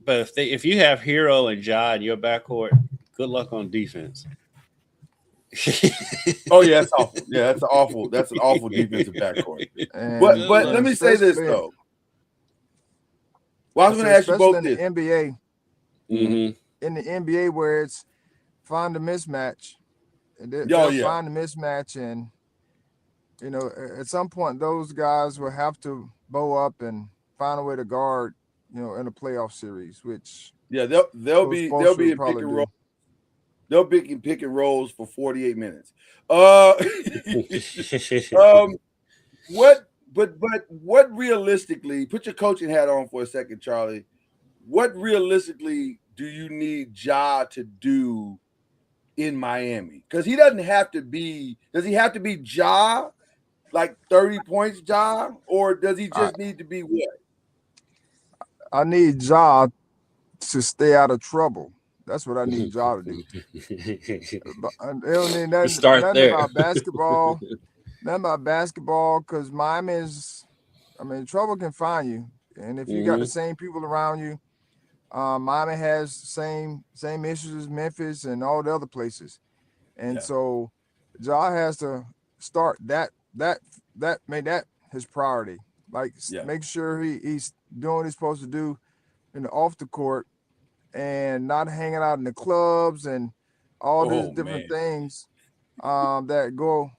But if you have Hero and Ja in your backcourt, good luck on defense. Oh yeah, that's awful. Yeah, that's awful. That's an awful defensive backcourt. But let me say this though. Well, I was going to ask you both this. In the NBA, in the NBA, where it's find a mismatch, and they'll find a mismatch, and at some point those guys will have to bow up and find a way to guard, in a playoff series. Which they'll be in pick and roll. They'll be in pick and rolls for 48 minutes. What realistically, put your coaching hat on for a second, Charlie. What realistically do you need Ja to do in Miami? Because he doesn't have to be, does he have to be Ja, like 30 points Ja, or does he just need to be what? I need Ja to stay out of trouble. That's what I need Ja to do. They don't need nothing about basketball. Nothing about basketball, because Miami is, trouble can find you. And if you got the same people around you, Miami has same issues as Memphis and all the other places. And so Ja has to start make that his priority. Make sure he's doing what he's supposed to do off the court, and not hanging out in the clubs and all these different things that go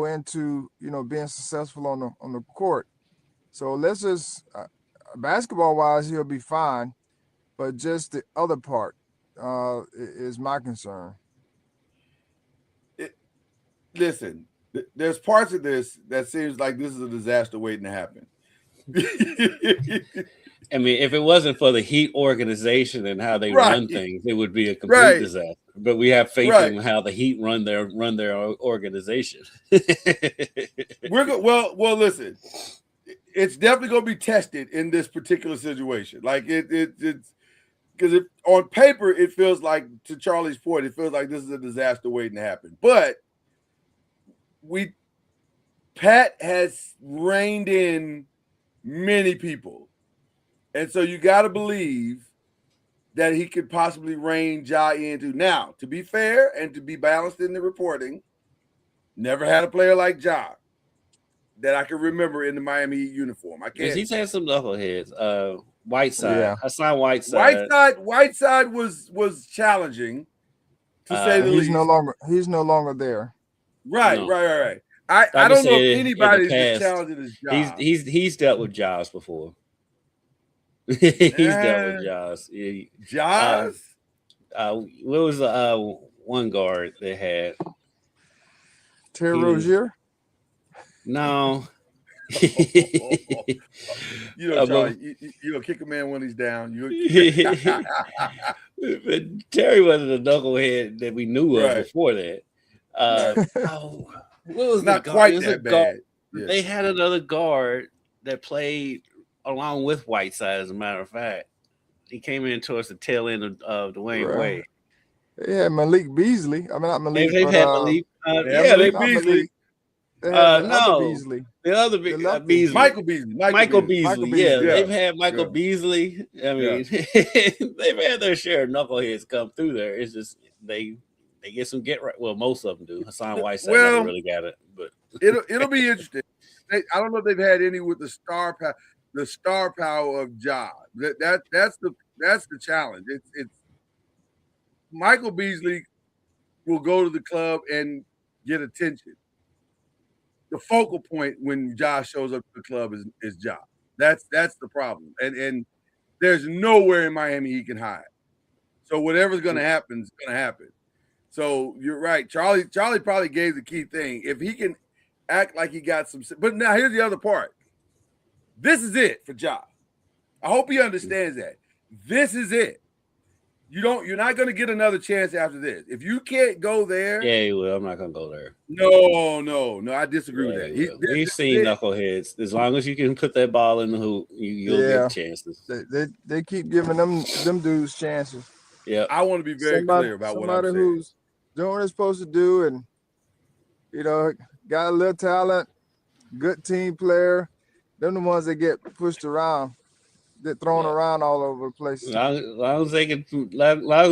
into being successful on the court. So let's just basketball wise, he'll be fine, but just the other part is my concern. Listen, there's parts of this that seems like this is a disaster waiting to happen. I mean, if it wasn't for the Heat organization and how they run things, it would be a complete disaster. But we have faith in how the Heat run their organization. Well, listen, it's definitely going to be tested in this particular situation. Like it's because on paper it feels like, to Charlie's point, it feels like this is a disaster waiting to happen. But Pat has reined in many people. And so you got to believe that he could possibly rein Ja into. Now, to be fair and to be balanced in the reporting, never had a player like Ja that I can remember in the Miami Heat uniform. I can't. He's had some knuckleheads. Whiteside. Hassan Whiteside. Whiteside was challenging, to say the least. He's no longer there. Right. I don't know if anybody's as challenging as Ja. He's dealt with Jaws before. He's dealt with Jaws. Jaws? What was the one guard they had? Terry Rozier? No. Charlie, you'll kick a man when he's down. But Terry wasn't a knucklehead that we knew of before that. What was not the quite guard? that bad. Yeah. They had another guard that played along with Whiteside. As a matter of fact, he came in towards the tail end of Dwayne Right. Wade. They had Malik Beasley. I mean, not Malik, They've but had Malik. Malik not Beasley. Malik. They had the other No, Beasley. the other The big lefty. Beasley. Michael Beasley. Michael Beasley. Yeah, Beasley. they've had Michael Yeah. Beasley. I mean, they've had their share of knuckleheads come through there. It's just they get some get right. Well, most of them do. Hassan Whiteside never really got it, but It'll be interesting. I don't know if they've had any with the star power of Ja. That's the challenge. It's Michael Beasley will go to the club and get attention. The focal point when Ja shows up to the club is Ja. That's the problem. And there's nowhere in Miami he can hide. So whatever's gonna happen is gonna happen. So you're right. Charlie probably gave the key thing. If he can act like he got some, but now here's the other part. This is it for Ja. I hope he understands that. This is it. You're not going to get another chance after this. If you can't go there, yeah, well, I'm not gonna go there. No, I disagree with that. We've seen knuckleheads. As long as you can put that ball in the hoop, you'll get chances. They keep giving them dudes chances. Yeah, I want to be very clear about what I'm saying. Somebody who's doing what they're supposed to do, and got a little talent, good team player. They're the ones that get pushed around, get thrown around all over the place. As long as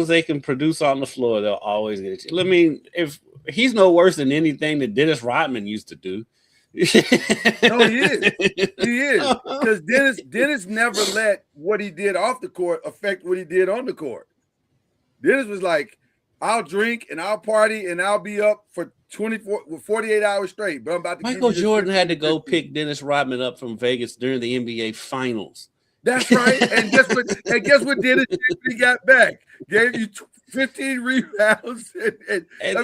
they can produce on the floor, they'll always get a chance. I mean, if he's no worse than anything that Dennis Rodman used to do. No, he is. He is. Because Dennis never let what he did off the court affect what he did on the court. Dennis was like, I'll drink and I'll party and I'll be up for 48 hours straight. But I'm about to Michael Jordan had to go pick Dennis Rodman up from Vegas during the NBA Finals. That's right. And guess what Dennis did when he got back? Gave you 15 rebounds. That's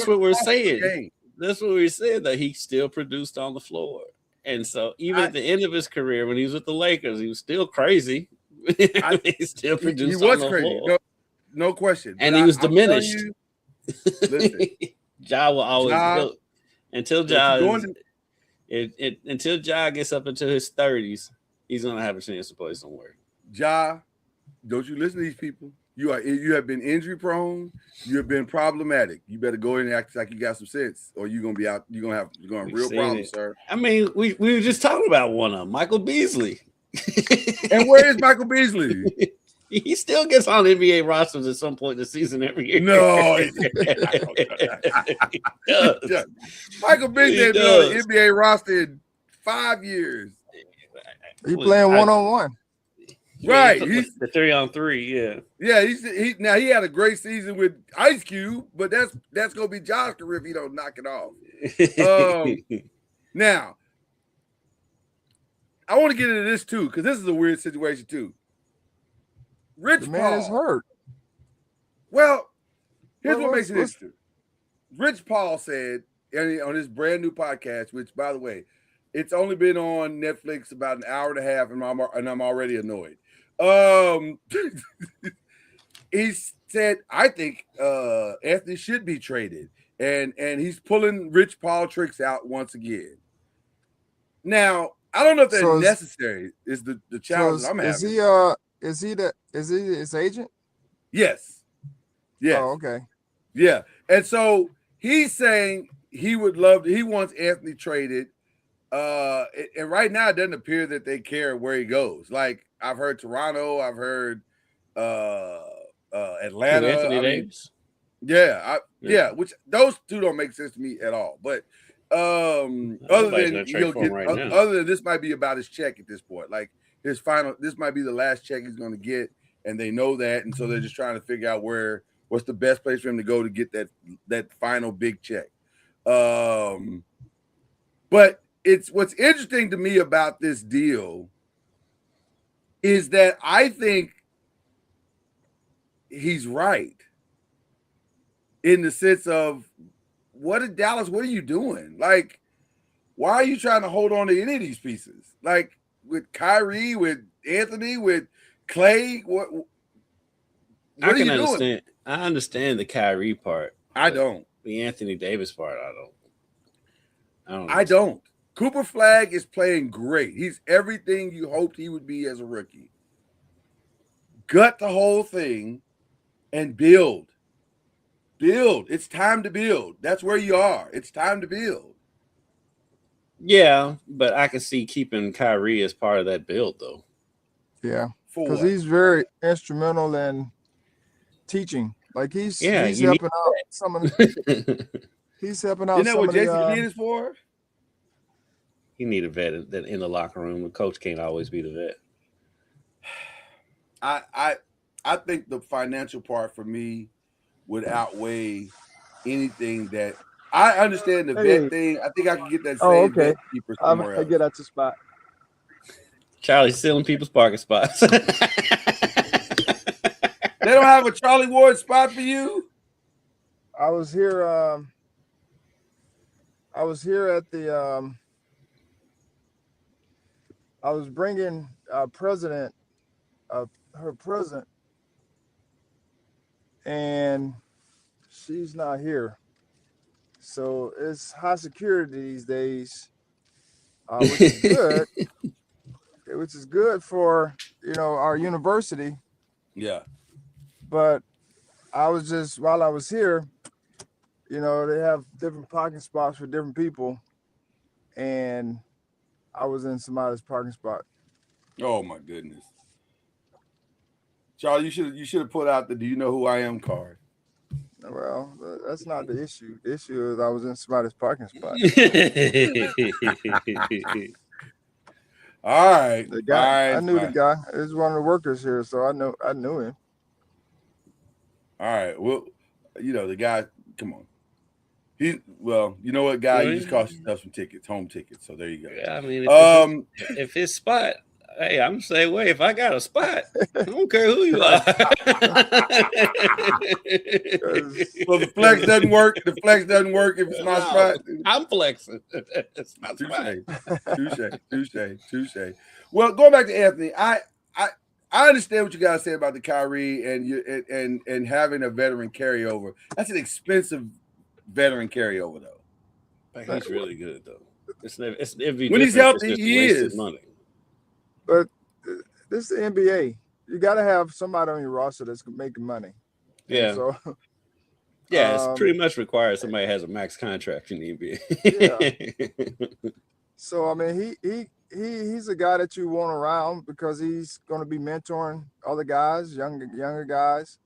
what we're saying. That's what we're saying, that he still produced on the floor. And so even at the end of his career, when he was with the Lakers, he was still crazy. He still produced. He was crazy. No question. And he was diminished. Listen, Ja will always until Ja gets up into his 30s, he's gonna have a chance to play somewhere. Ja, don't you listen to these people? You have been injury prone. You have been problematic. You better go in and act like you got some sense, or you're gonna be out. You're gonna have real problems, sir. I mean, we were just talking about one of them, Michael Beasley. And where is Michael Beasley? He still gets on NBA rosters at some point in the season every year. No, Michael Beasley has been on the NBA roster in 5 years. He playing 1-on-1. Right, he's the 3-on-3. Yeah. He had a great season with Ice Cube, but that's gonna be Josh's career if he don't knock it off. Now, I want to get into this too, because this is a weird situation too. Rich Paul man is hurt. Well, here's what makes it interesting. Rich Paul said on his brand new podcast, which, by the way, it's only been on Netflix about an hour and a half, and I'm already annoyed. He said, I think Anthony should be traded, and he's pulling Rich Paul tricks out once again. Now, I don't know if that's necessary. Is the challenge I'm having? Is he his agent? Yes. Yes. Oh, okay. Yeah. And so he's saying he wants Anthony traded. And right now it doesn't appear that they care where he goes. Like, I've heard Toronto, I've heard Atlanta. Anthony Davis. Yeah, which those two don't make sense to me at all. But other than this might be about his check at this point. Like, this might be the last check he's going to get, and they know that, and so they're just trying to figure out what's the best place for him to go to get that final big check. But what's interesting to me about this deal is that I think he's right in the sense of, what are you doing? Like, why are you trying to hold on to any of these pieces? Like, with Kyrie, with Anthony, with Clay, what are you doing? I understand the Kyrie part. I don't. The Anthony Davis part, I don't. Cooper Flag is playing great. He's everything you hoped he would be as a rookie. Gut the whole thing and build. Build. It's time to build. That's where you are. It's time to build. Yeah, but I can see keeping Kyrie as part of that build, though. Yeah, because he's very instrumental in teaching. Like he's helping out some of the, he's helping out. Isn't that what Jason Kidd is for? You need a vet that in the locker room. The coach can't always be the vet. I think the financial part for me would outweigh anything that I understand the vet thing. I think I can get that same vet keeper somewhere else. I get out your spot. Charlie's stealing people's parking spots. They don't have a Charlie Ward spot for you? I was here at the I was bringing president of her present, and she's not here. So it's high security these days, which is good. Which is good for our university. Yeah. But I was just while I was here, they have different parking spots for different people, and I was in somebody's parking spot. Oh my goodness. Charlie, you should have put out the "Do you know who I am" card. Well, that's not the issue. The issue is I was in somebody's parking spot. All right. The guy, I knew the guy. He was one of the workers here, so I knew him. All right. Well, the guy, come on. You know what, guy? You just cost yourself some tickets, home tickets. So there you go. Yeah, I mean, if his spot, hey, I'm the same way. If I got a spot, I don't care who you are. Well, the flex doesn't work. The flex doesn't work if it's my spot. I'm flexing. It's my spot. Touche. Well, going back to Anthony, I understand what you guys say about the Kyrie and having a veteran carryover. That's an expensive veteran carryover, though. But he's really good, though. When he's healthy, he is. Money. But this is the NBA. You got to have somebody on your roster that's making money. Yeah. So, it's pretty much required somebody has a max contract in the NBA. Yeah. So I mean, he's a guy that you want around because he's going to be mentoring other guys, younger guys.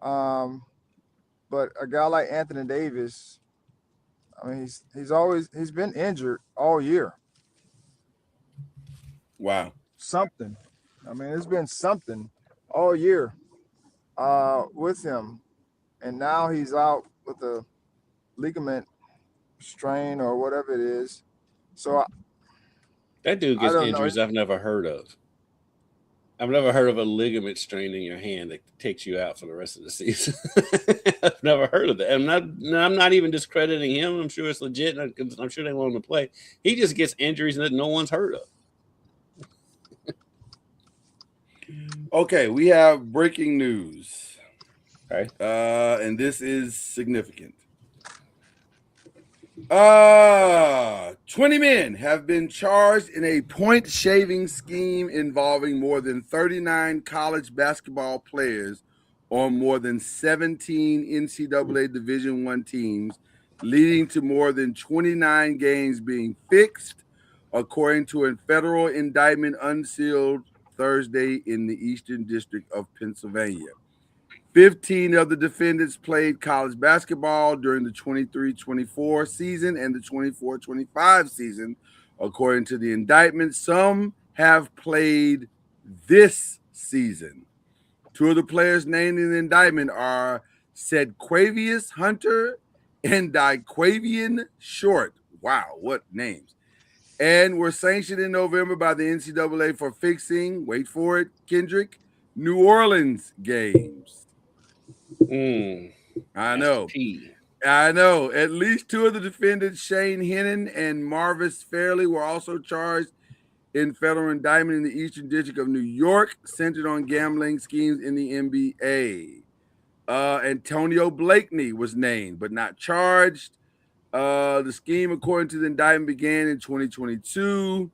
But a guy like Anthony Davis, I mean, he's been injured all year. Wow. Something. I mean, it's been something all year with him. And now he's out with a ligament strain or whatever it is. So that dude gets injuries I've never heard of. I've never heard of a ligament strain in your hand that takes you out for the rest of the season. I've never heard of that. I'm not even discrediting him. I'm sure it's legit. I'm sure they want him to play. He just gets injuries that no one's heard of. Okay, we have breaking news. Okay. And this is significant. 20 men have been charged in a point shaving scheme involving more than 39 college basketball players on more than 17 NCAA Division I teams, leading to more than 29 games being fixed, according to a federal indictment unsealed Thursday in the Eastern District of Pennsylvania. 15 of the defendants played college basketball during the 23-24 season and the 24-25 season, according to the indictment. Some have played this season. Two of the players named in the indictment are Sedquavius Hunter and Diquavian Short. Wow, what names. And were sanctioned in November by the NCAA for fixing, wait for it, Kendrick, New Orleans games. I know. At least two of the defendants, Shane Hennon and Marvis Fairley, were also charged in federal indictment in the Eastern District of New York, centered on gambling schemes in the NBA. Antonio Blakeney was named but not charged. The scheme, according to the indictment, began in 2022.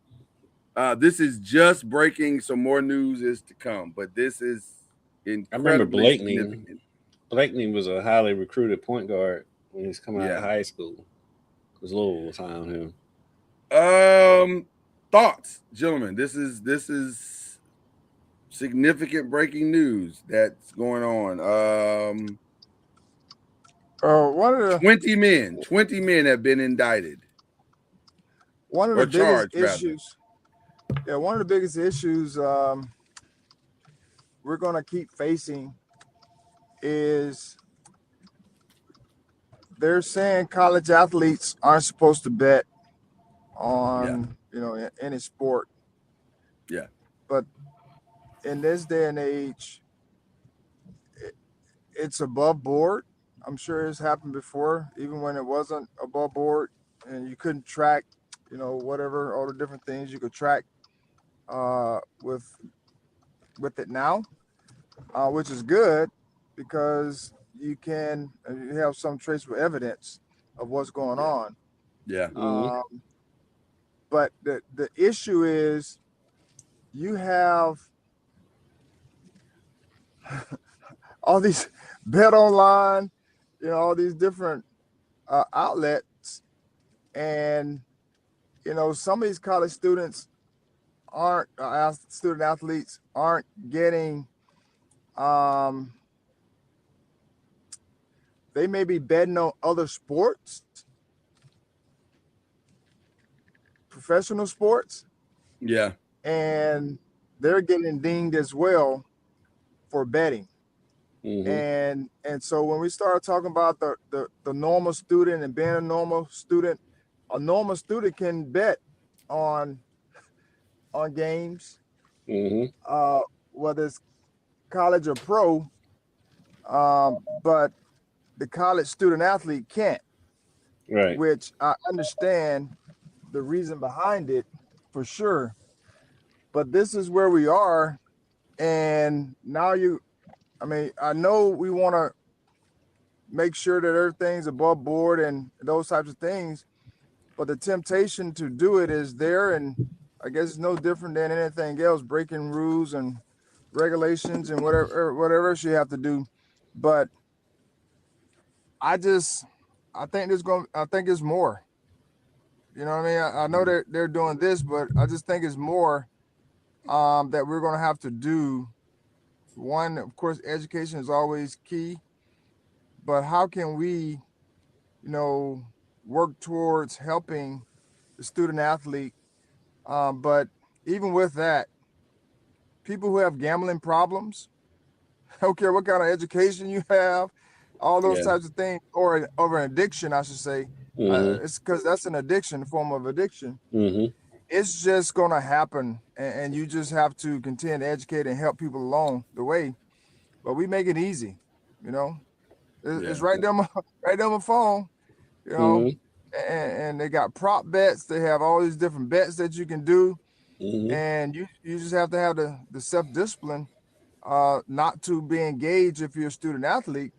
This is just breaking. Some more news is to come, but this is I remember incredibly significant. Blakeney was a highly recruited point guard when he was coming out of Yeah. high school. Because Louisville was high on him. Thoughts, gentlemen? This is significant breaking news that's going on. One of the 20 men have been indicted. one of Or the biggest charged, rather. issues. Yeah, one of the biggest issues we're going to keep facing is they're saying college athletes aren't supposed to bet on any sport. Yeah. But in this day and age, it's above board. I'm sure it's happened before, even when it wasn't above board and you couldn't track, whatever, all the different things you could track with it now, which is good because you have some traceable evidence of what's going on. Yeah. But the issue is you have all these bet online, all these different outlets, and some of these college students student athletes aren't getting. They may be betting on other sports, professional sports. Yeah. And they're getting dinged as well for betting. And so when we start talking about the normal student and being a normal student can bet on games, whether it's college or pro, but the college student athlete can't. Right. Which I understand the reason behind it for sure. But this is where we are. And now I know we want to make sure that everything's above board and those types of things, but the temptation to do it is there. And I guess it's no different than anything else, breaking rules and regulations and whatever else you have to do. But I think it's more. You know what I mean? I know they're doing this, but I just think it's more that we're going to have to do. One, of course, education is always key, but how can we, work towards helping the student athlete? But even with that, people who have gambling problems, I don't care what kind of education you have, all those types of things, or an addiction, I should say. It's because that's an addiction, a form of addiction. It's just going to happen, and you just have to continue to educate and help people along the way. But we make it easy, It's right there on my phone, and they got prop bets. They have all these different bets that you can do, and you just have to have the self-discipline not to be engaged if you're a student athlete.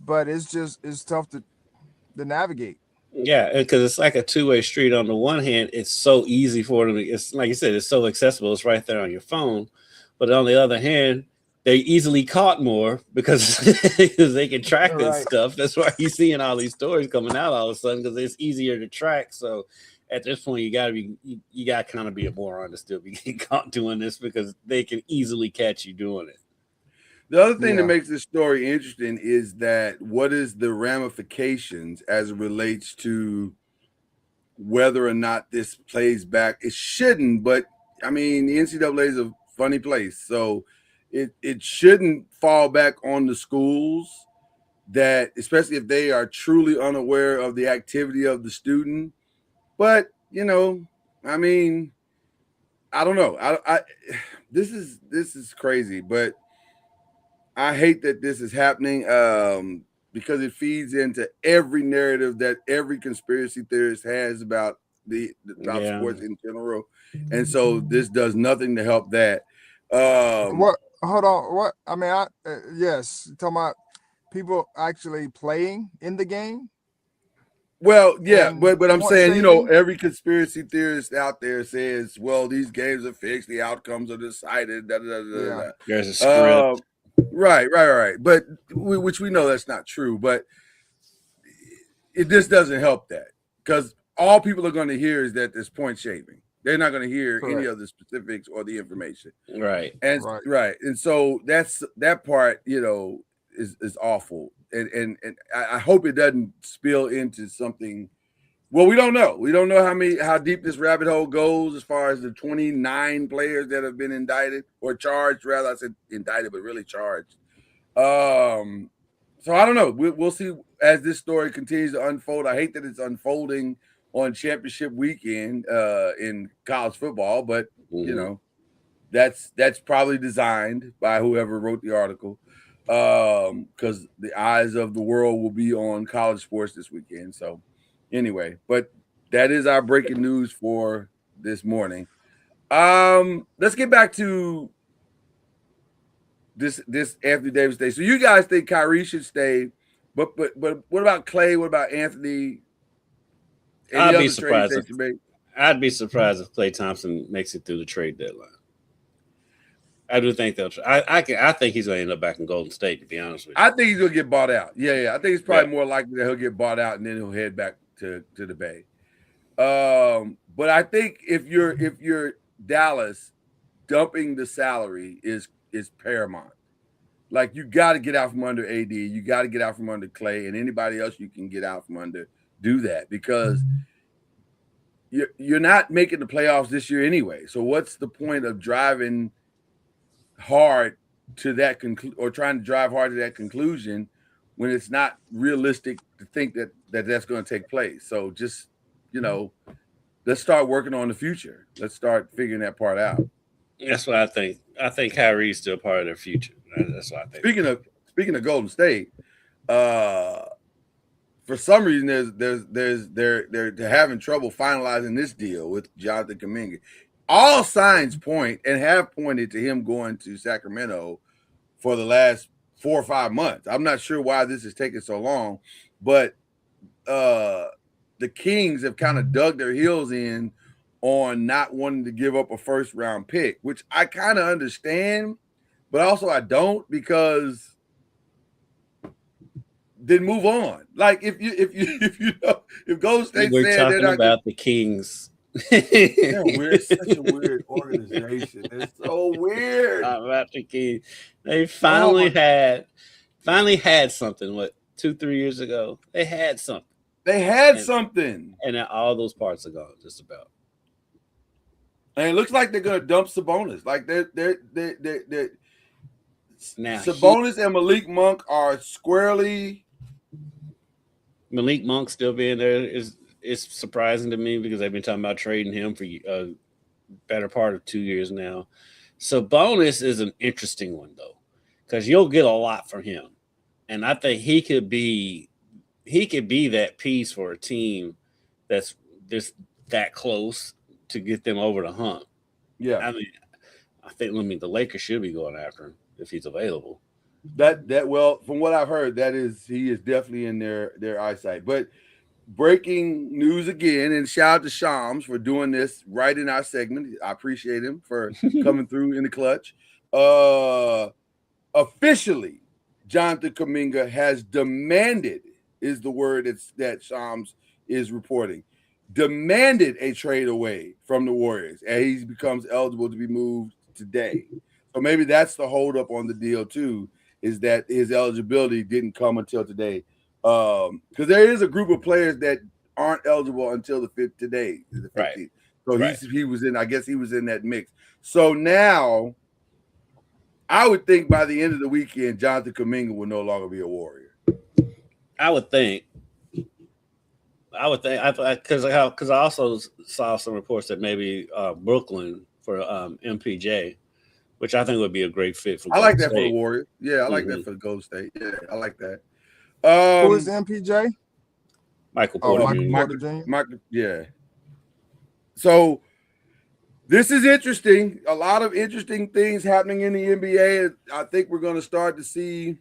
But it's tough to navigate. Yeah, because it's like a two-way street. On the one hand, it's so easy for them. It's like you said, it's so accessible. It's right there on your phone. But on the other hand, they're easily caught more because they can track this stuff. That's why you're seeing all these stories coming out all of a sudden because it's easier to track. So at this point, you got to kind of be a moron to still be getting caught doing this because they can easily catch you doing it. The other thing that makes this story interesting is that what is the ramifications as it relates to whether or not this plays back? It shouldn't, but I mean, the NCAA is a funny place. So it shouldn't fall back on the schools that, especially if they are truly unaware of the activity of the student. But, I mean, I don't know. This is crazy, but I hate that this is happening because it feeds into every narrative that every conspiracy theorist has about sports in general, and so this does nothing to help that. What? Hold on. What? I mean, yes. Talking about people actually playing in the game. Well, yeah, And but I'm point saying, saving? every conspiracy theorist out there says, well, these games are fixed, the outcomes are decided, da, da, da, da, Yeah. da. There's a script. Right. But which we know that's not true, but this doesn't help that, because all people are going to hear is that there's point shaving. They're not going to hear any Correct. of the specifics or the information. Right. And Right. And so that part, is awful. And I hope it doesn't spill into something. Well, we don't know. We don't know how deep this rabbit hole goes as far as the 29 players that have been indicted or charged. Rather, I said indicted, but really charged. So I don't know. We'll see as this story continues to unfold. I hate that it's unfolding on championship weekend in college football, but that's probably designed by whoever wrote the article, because the eyes of the world will be on college sports this weekend. So anyway, but that is our breaking news for this morning. Let's get back to this Anthony Davis stay. So you guys think Kyrie should stay, but what about Clay? What about Anthony? I'd be surprised if Klay Thompson makes it through the trade deadline. I do think they'll try. I think he's going to end up back in Golden State, to be honest with you. I think he's going to get bought out. Yeah. I think it's probably more likely that he'll get bought out and then he'll head back to the Bay. But I think if you're Dallas, dumping the salary is paramount. Like, you got to get out from under AD. You got to get out from under Clay, and anybody else you can get out from under, do that, because you're not making the playoffs this year anyway. So what's the point of driving hard to that or trying to drive hard to that conclusion when it's not realistic to think that's going to take place? So just, let's start working on the future. Let's start figuring that part out. That's what I think. I think Kyrie's still part of their future. That's what I think. Speaking of Golden State, for some reason they're having trouble finalizing this deal with Jonathan Kuminga. All signs point and have pointed to him going to Sacramento for the last 4 or 5 months. I'm not sure why this is taking so long, but the Kings have kind of dug their heels in on not wanting to give up a first-round pick, which I kind of understand, but also I don't, because then move on. Like, if Golden State we're said talking they're not about the Kings. They're weird, such a weird organization. It's so weird. About the Kings, they finally had something. What, 2-3 years ago? They had something. And now all those parts are gone, just about. And it looks like they're gonna dump Sabonis. Like they're now Sabonis and Malik Monk are squarely. Malik Monk still being there is surprising to me, because they've been talking about trading him for a better part of 2 years now. Sabonis is an interesting one though, because you'll get a lot from him, and I think he could be that piece for a team that's just that close to get them over the hump. Yeah, I think the Lakers should be going after him if he's available. Well, from what I've heard, he is definitely in their eyesight. But breaking news again, and shout out to Shams for doing this right in our segment. I appreciate him for coming through in the clutch. Officially, Jonathan Kuminga has demanded, is the word that Shams is reporting, demanded a trade away from the Warriors, and he becomes eligible to be moved today. So maybe that's the holdup on the deal too, is that his eligibility didn't come until today. Because there is a group of players that aren't eligible until the 15th today. Right. So he was in. I guess he was in that mix. So now, I would think by the end of the weekend, Jonathan Kuminga will no longer be a Warrior. I would think, because I also saw some reports that maybe Brooklyn for MPJ, which I think would be a great fit for. I like that for the Warriors. Yeah, I like that for the Golden State. Yeah, I like that. Who is the MPJ? Michael Porter Jr. Michael, yeah. So this is interesting. A lot of interesting things happening in the NBA. I think we're going to start to see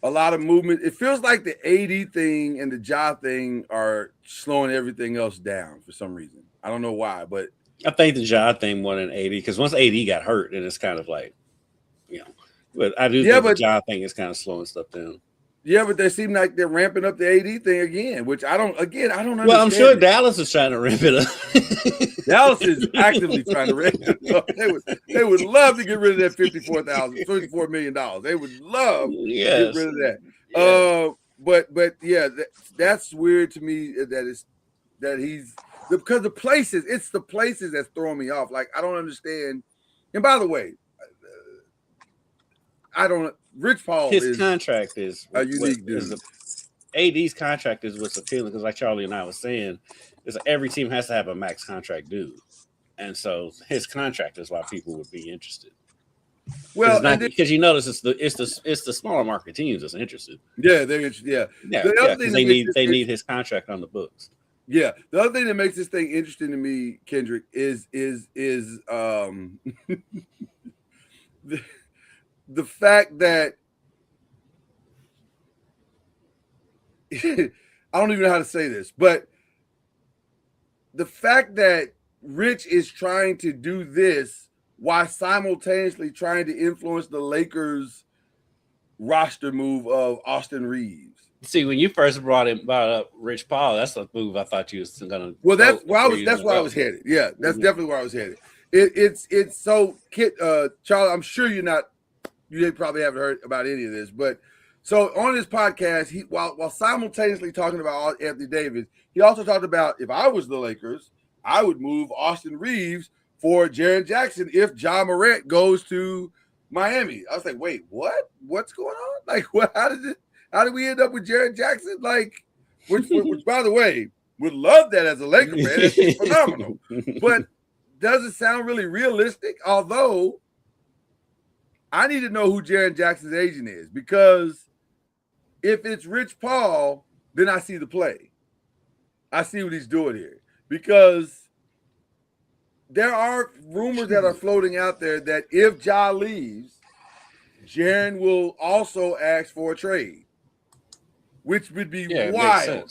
a lot of movement. It feels like the AD thing and the Ja thing are slowing everything else down for some reason. I don't know why, but I think the Ja thing more than AD, because once AD got hurt, then it's kind of like, but I do think the Ja thing is kind of slowing stuff down. Yeah, but they seem like they're ramping up the AD thing again, which I don't understand. Well, I'm sure Dallas is trying to ramp it up. Dallas is actively trying to ramp it up. They would love to get rid of that $54 million. They would love to get rid of that. Yeah. But yeah, that's weird to me that he's because the places, it's the places that's throwing me off. Like, I don't understand. And by the way, Rich Paul, his contract is a unique dude. AD's contract is what's appealing, because like Charlie and I was saying, is every team has to have a max contract dude, and so his contract is why people would be interested. Well, because you notice it's the smaller market teams that's interested. Yeah, they're interested. Yeah, the other thing they need his contract on the books. Yeah, the other thing that makes this thing interesting to me, Kendrick, is the fact that I don't even know how to say this, but the fact that Rich is trying to do this while simultaneously trying to influence the Lakers roster move of Austin Reeves. See, when you first brought up Rich Paul, that's a move I thought you was gonna. Well, that's where I was headed. Yeah, that's definitely where I was headed. It's so, Charlie, I'm sure you probably haven't heard about any of this, but so on this podcast, he while simultaneously talking about Anthony Davis, he also talked about, if I was the Lakers, I would move Austin Reeves for Jaren Jackson if Ja Morant goes to Miami. I was like, wait, what? What's going on? Like, what? How did we end up with Jaren Jackson? Like, which by the way, would love that as a Laker fan. It's phenomenal, but doesn't sound really realistic. Although I need to know who Jaren Jackson's agent is, because if it's Rich Paul, then I see the play. I see what he's doing here, because there are rumors that are floating out there that if Ja leaves, Jaren will also ask for a trade, which would be wild.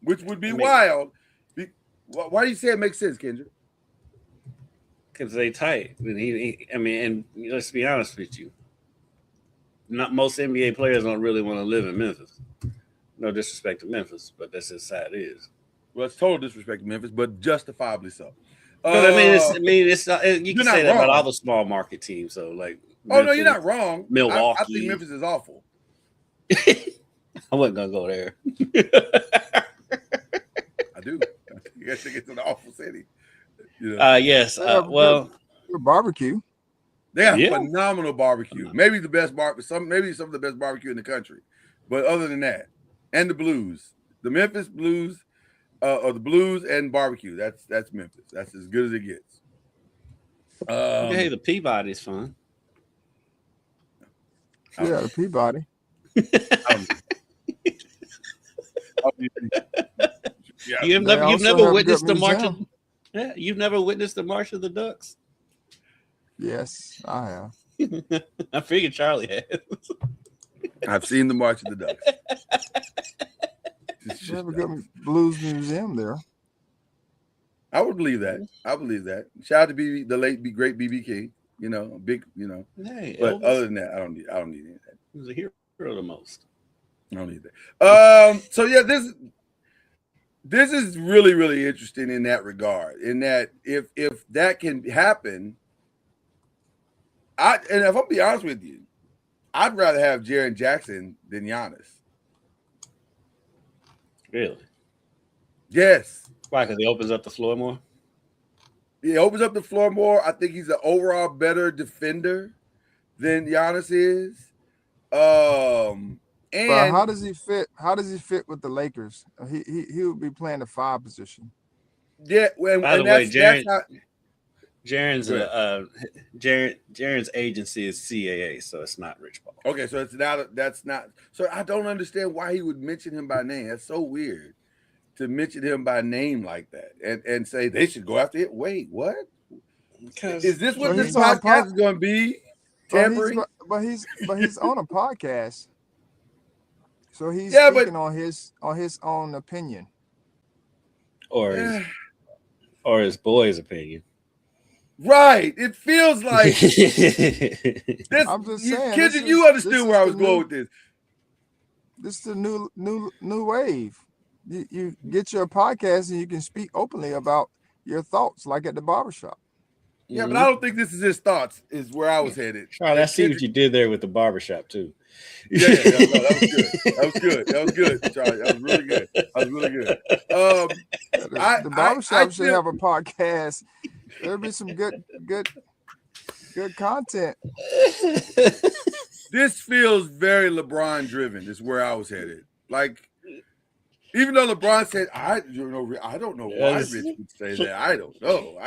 Which would be wild. Why do you say it makes sense, Kendrick? Because they tight. And let's be honest with you. Not most NBA players don't really want to live in Memphis. No disrespect to Memphis, but that's just how it is. Well, it's total disrespect to Memphis, but justifiably so. It's you can say that about all the small market teams. So, like, Memphis, no, you're not wrong. Milwaukee. I think Memphis is awful. I wasn't gonna go there. I do. I think it's an awful city. Yes. Well, barbecue. They have phenomenal barbecue. Maybe the best maybe some of the best barbecue in the country. But other than that, and the Blues, the Memphis Blues, or the Blues and barbecue. That's Memphis. That's as good as it gets. Hey, the Peabody's fun. Yeah, the Peabody. You've never witnessed the march of, you've never witnessed the March of the Ducks? Yes, I have. I figured Charlie has. I've seen the March of the Ducks. They have a good blues museum there. I would believe that. Shout out to the late great BB King. Big. Hey, but Elvis, other than that, I don't need any of that. He was a hero the most. I don't need that. So yeah, this is really, really interesting in that regard. In that, if that can happen, and if I'm be honest with you, I'd rather have Jaren Jackson than Giannis. Really? Yes. Why? Because he opens up the floor more? He opens up the floor more. I think he's an overall better defender than Giannis is. And but how does he fit? How does he fit with the Lakers? He would be playing the 5 position. Yeah. By the way, Jaren's agency is CAA, so it's not Rich Paul. Okay, so that's not. So I don't understand why he would mention him by name. That's so weird to mention him by name like that and say they should go after it. Wait, what? Is this what this podcast is going to be? Tampering? But he's on a podcast. So he's Yeah, speaking on his own opinion. Or his boy's opinion. Right. It feels like this. I'm just saying, Kendrick, you understood where I was going with this. This is the new wave. You get your podcast and you can speak openly about your thoughts, like at the barbershop. Yeah, but I don't think this is his thoughts. Is where I was headed. Charlie, I see what you did there with the barbershop too. Yeah, no, that was good. That was good, Charlie. That was really good. The barbershop should have a podcast. There'll be some good content. This feels very LeBron driven. Is where I was headed. Like, even though LeBron said, I don't know why Rich would say that. I don't know.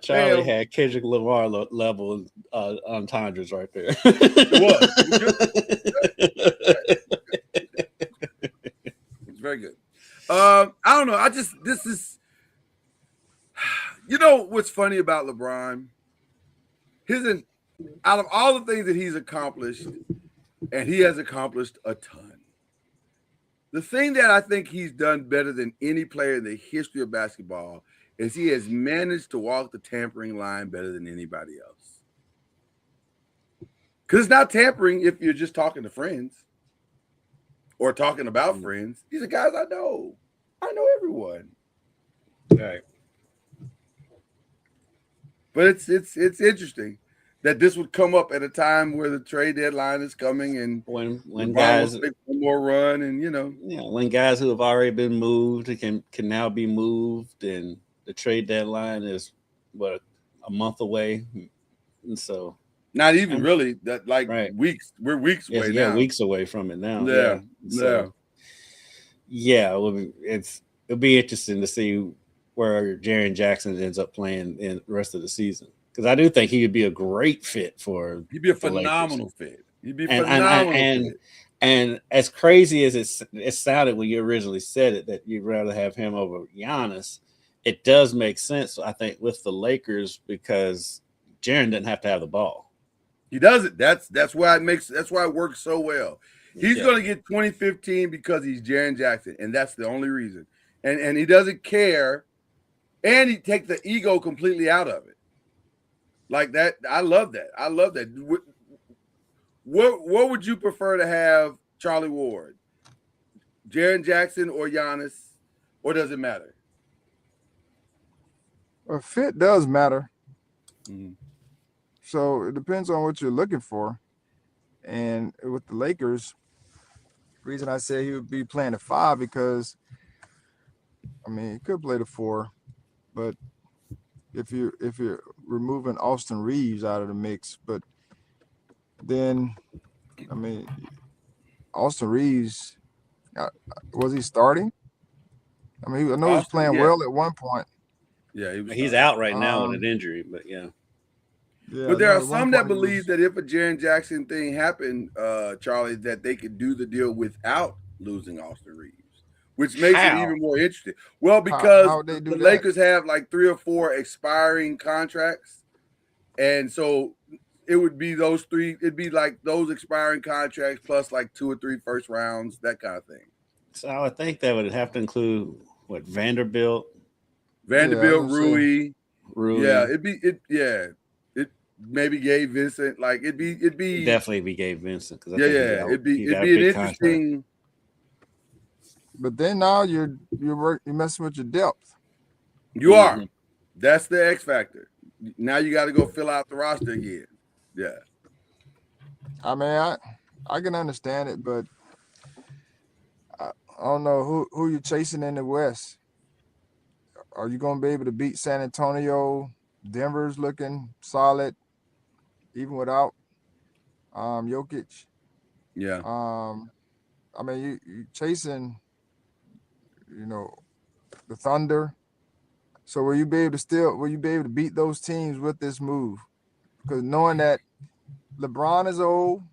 Charlie had Kendrick Lamar level entendres right there. It was. It's very good. I don't know. This is, you know, what's funny about LeBron? Out of all the things that he's accomplished, and he has accomplished a ton, the thing that I think he's done better than any player in the history of basketball is he has managed to walk the tampering line better than anybody else. Because it's not tampering if you're just talking to friends or talking about friends. These are guys I know. I know everyone. Right. But it's interesting that this would come up at a time where the trade deadline is coming, and when guys make one more run, and when guys who have already been moved can now be moved, and the trade deadline is a month away, and so not even really that weeks. We're weeks away now. Yeah, weeks away from it now. Yeah. It'll be interesting to see where Jaren Jackson ends up playing in the rest of the season. Because I do think he would be a great fit for. He'd be a phenomenal fit. He'd be phenomenal. And as crazy as it sounded when you originally said it, that you'd rather have him over Giannis, it does make sense, I think, with the Lakers, because Jaren doesn't have to have the ball. He doesn't. That's why it works so well. He's going to get 2015 because he's Jaren Jackson, and that's the only reason. And he doesn't care, and he takes the ego completely out of it. Like that, I love that. What would you prefer to have, Charlie Ward? Jaren Jackson or Giannis, or does it matter? Well, fit does matter. Mm-hmm. So it depends on what you're looking for. And with the Lakers, the reason I said he would be playing the 5 because, he could play the 4, but if you're removing Austin Reeves out of the mix, but then Austin Reeves, was he starting? I know he's playing well at one point. Yeah, he's out right now with an injury, but yeah. But there are some that believe that if a Jaren Jackson thing happened, Charlie, that they could do the deal without losing Austin Reeves, which makes it even more interesting. Well, because the Lakers have like 3 or 4 expiring contracts, and so it would be those 3. It'd be like those expiring contracts plus like 2 or 3 first rounds, that kind of thing. So I would think that would have to include Vanderbilt, Rui. Yeah, it maybe Gabe Vincent. Like it'd be definitely be Gabe Vincent. It'd be an interesting. Contract. But then now you're messing with your depth. You are. That's the X factor. Now you got to go fill out the roster again. Yeah. I can understand it, but I don't know who you're chasing in the West. Are you going to be able to beat San Antonio? Denver's looking solid, even without Jokic. Yeah. You chasing, the Thunder. So will you be able to beat those teams with this move? Because knowing that LeBron is old,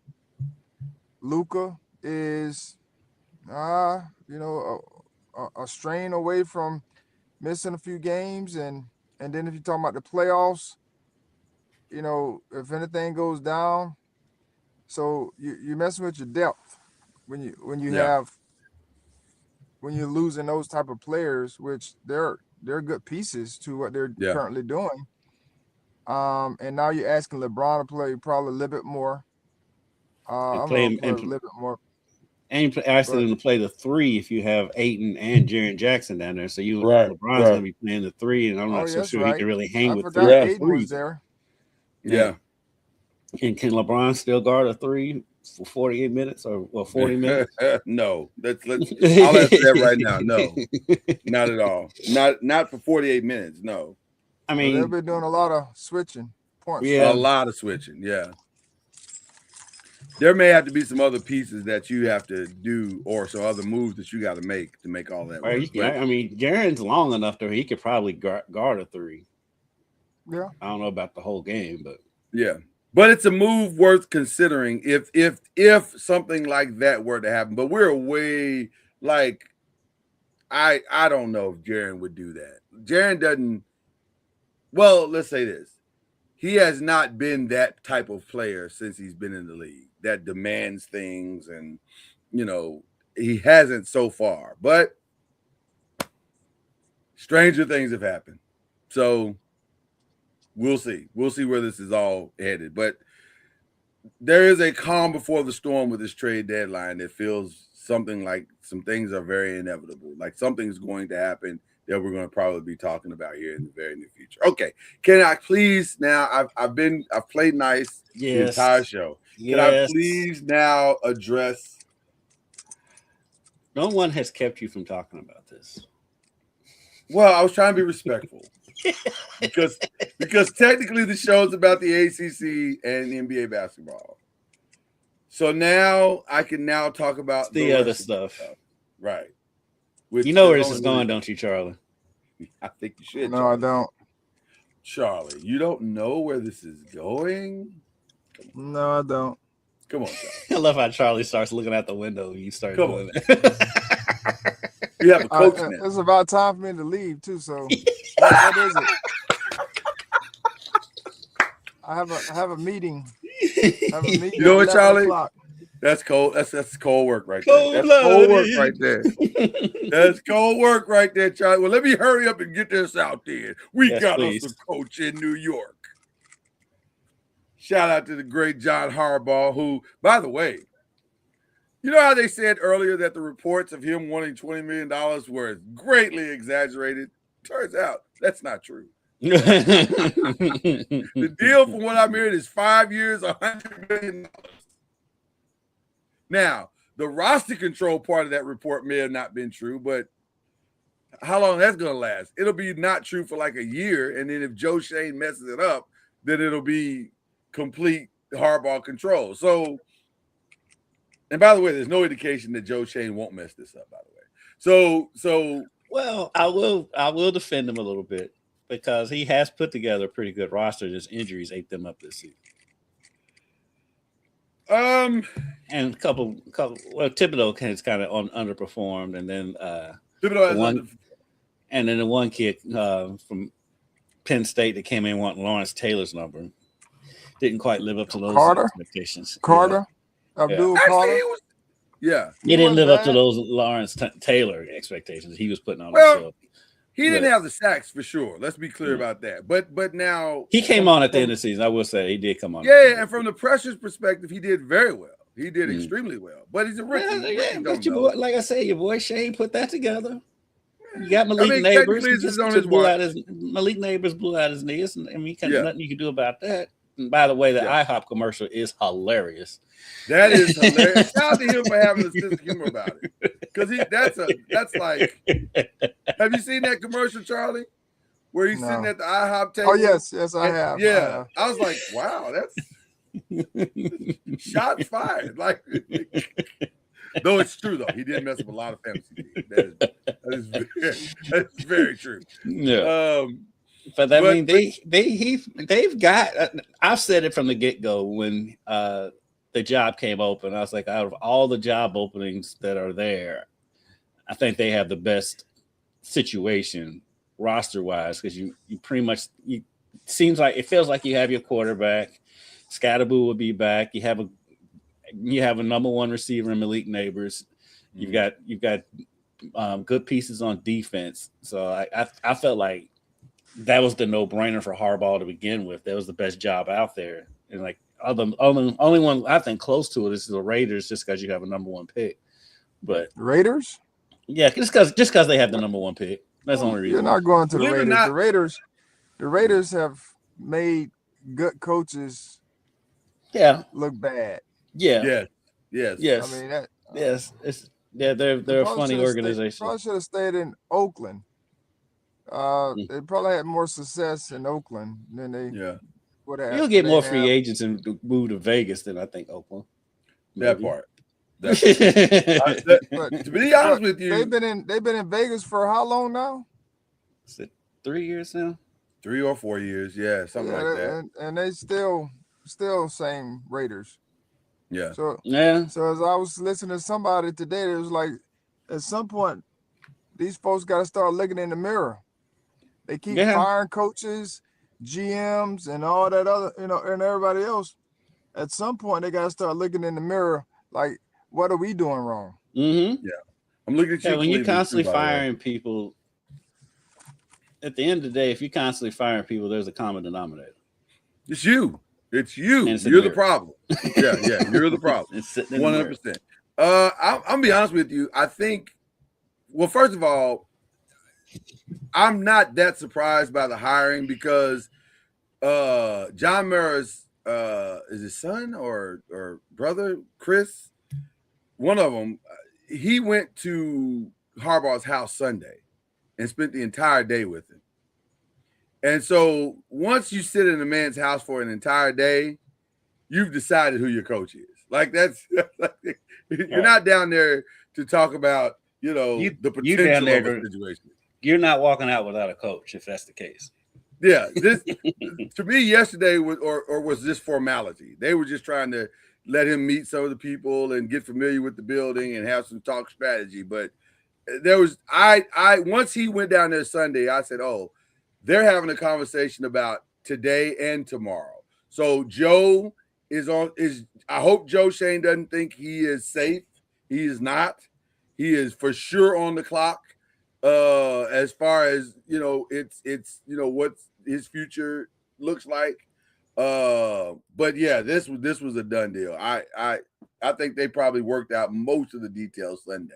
Luka is, a strain away from missing a few games, and then if you're talking about the playoffs, if anything goes down, so you're messing with your depth. when you Yeah. have when you're losing those type of players, which they're good pieces to what they're Yeah. currently doing. And now you're asking LeBron to play probably a little bit more. I'm play gonna him play a and little bit more. asking But him to play the 3 if you have Ayton and Jaren Jackson down there. So Right, LeBron's right. gonna be playing the 3, and I'm oh, not so yes, sure he right. can really hang I with forgot Yeah. Aiden was threes. there. Yeah. And can LeBron still guard a 3 for 48 minutes or 40 minutes? No. Let's I'll answer that right now. No, not at all. Not for 48 minutes. No. I So they'll mean, be doing a lot of switching, point Yeah. A lot of switching. Yeah. There may have to be some other pieces that you have to do, or some other moves that you got to make all that or work. But I mean, Jaren's long enough to he could probably guard a 3. Yeah. I don't know about the whole game, but yeah. But it's a move worth considering if something like that were to happen. But we're way like I don't know if Jaren would do that. Jaren doesn't. Well, let's say this. He has not been that type of player since he's been in the league that demands things, and he hasn't so far. But stranger things have happened. So we'll see. We'll see where this is all headed. But there is a calm before the storm with this trade deadline that feels something like some things are very inevitable. Like something's going to happen that we're going to probably be talking about here in the very near future. Okay. Can I please now I've played nice the entire show. Can I please now address? No one has kept you from talking about this. Well, I was trying to be respectful. because technically the show is about the ACC and NBA basketball. So now I can now talk about the other stuff. Right. You know where this is going, don't you, Charlie? I think you should. No, Charlie. I don't. Charlie, you don't know where this is going? No, I don't. Come on, Charlie. I love how Charlie starts looking out the window when you start Come doing on. that. You have a coach now. It's about time for me to leave too. So what is it? I have a meeting. You know what, Charlie? O'clock. That's cold. That's cold work right there. That's cold work right there. That's cold work right there, Charlie. Well, let me hurry up and get this out there. We got us a coach in New York. Shout out to the great John Harbaugh, who, by the way, you know how they said earlier that the reports of him wanting $20 million were greatly exaggerated? Turns out that's not true. The deal, from what I'm hearing, is 5 years, $100 million. Now, the roster control part of that report may have not been true, but how long that's going to last? It'll be not true for like a year, and then if Joe Shane messes it up, then it'll be complete Harbaugh control. So, and by the way, there's no indication that Joe Shane won't mess this up, by the way. So well, I will defend him a little bit because he has put together a pretty good roster. Just injuries ate them up this season. And a couple. Well, Thibodeau has kind of underperformed, and then and then the one kid from Penn State that came in wanting Lawrence Taylor's number didn't quite live up to those expectations. Carter, Abdul Carter. He didn't live up to those Lawrence Taylor expectations he was putting on himself. He didn't have the sacks for sure. Let's be clear about that. But now he came on at the end of the season. I will say he did come on. Yeah, and from the pressures perspective, he did very well. He did extremely well. But he's a rookie. But your boy, like I said, your boy Shane put that together. You got Malik Neighbors. Malik Neighbors blew out his knees, and nothing you can do about that. And by the way, the IHOP commercial is hilarious. That is hilarious. Shout out to him for having a sense of humor about it. Because that's like, have you seen that commercial, Charlie? Where he's sitting at the IHOP table? Oh, yes, I have. Yeah. I was like, wow, that's shots fired. Like, though it's true, though. He did mess up a lot of fantasy teams. That is very true. Yeah. But I mean, they've got. I've said it from the get-go when the job came open. I was like, out of all the job openings that are there, I think they have the best situation roster-wise because you pretty much it feels like you have your quarterback. Scatterboo will be back. You have you have a number one receiver in Malik Neighbors. You've got good pieces on defense. So I felt like that was the no-brainer for Harbaugh to begin with. That was the best job out there. And like only one I think close to it is the Raiders, just because you have a number one pick. But Raiders? Yeah, just because they have the number one pick. That's the only reason. You're not going to the Raiders. The Raiders have made good coaches look bad. Yeah. Yes. I mean they're a funny organization. Probably should have stayed in Oakland. They probably had more success in Oakland than they would have. You'll get more free agents and move to Vegas than I think Oakland. That part. To be honest with you, they've been in Vegas for how long now? Is it 3 years now? 3 or 4 years, something like that. And they still same Raiders. Yeah. So as I was listening to somebody today, it was like at some point these folks got to start looking in the mirror. They keep firing coaches, GMs, and all that other, and everybody else. At some point, they got to start looking in the mirror, like, what are we doing wrong? Mm-hmm. Yeah, I'm looking at you. When you're constantly firing people, at the end of the day, if you're constantly firing people, there's a common denominator. It's you. You're the problem. Yeah, you're the problem. 100%. I'm gonna be honest with you. I think. Well, first of all, I'm not that surprised by the hiring because John Mara's is his son or brother, Chris, one of them, he went to Harbaugh's house Sunday and spent the entire day with him. And so once you sit in a man's house for an entire day, you've decided who your coach is. Like you're not down there to talk about, the potential of a situation. You're not walking out without a coach if that's the case. Yeah, this to me yesterday was this formality. They were just trying to let him meet some of the people and get familiar with the building and have some talk strategy. But there was once he went down there Sunday, I said, "Oh, they're having a conversation about today and tomorrow." So Joe I hope Joe Shane doesn't think he is safe. He is not. He is for sure on the clock. As far as it's what his future looks like. But yeah, this was a done deal. I think they probably worked out most of the details Sunday.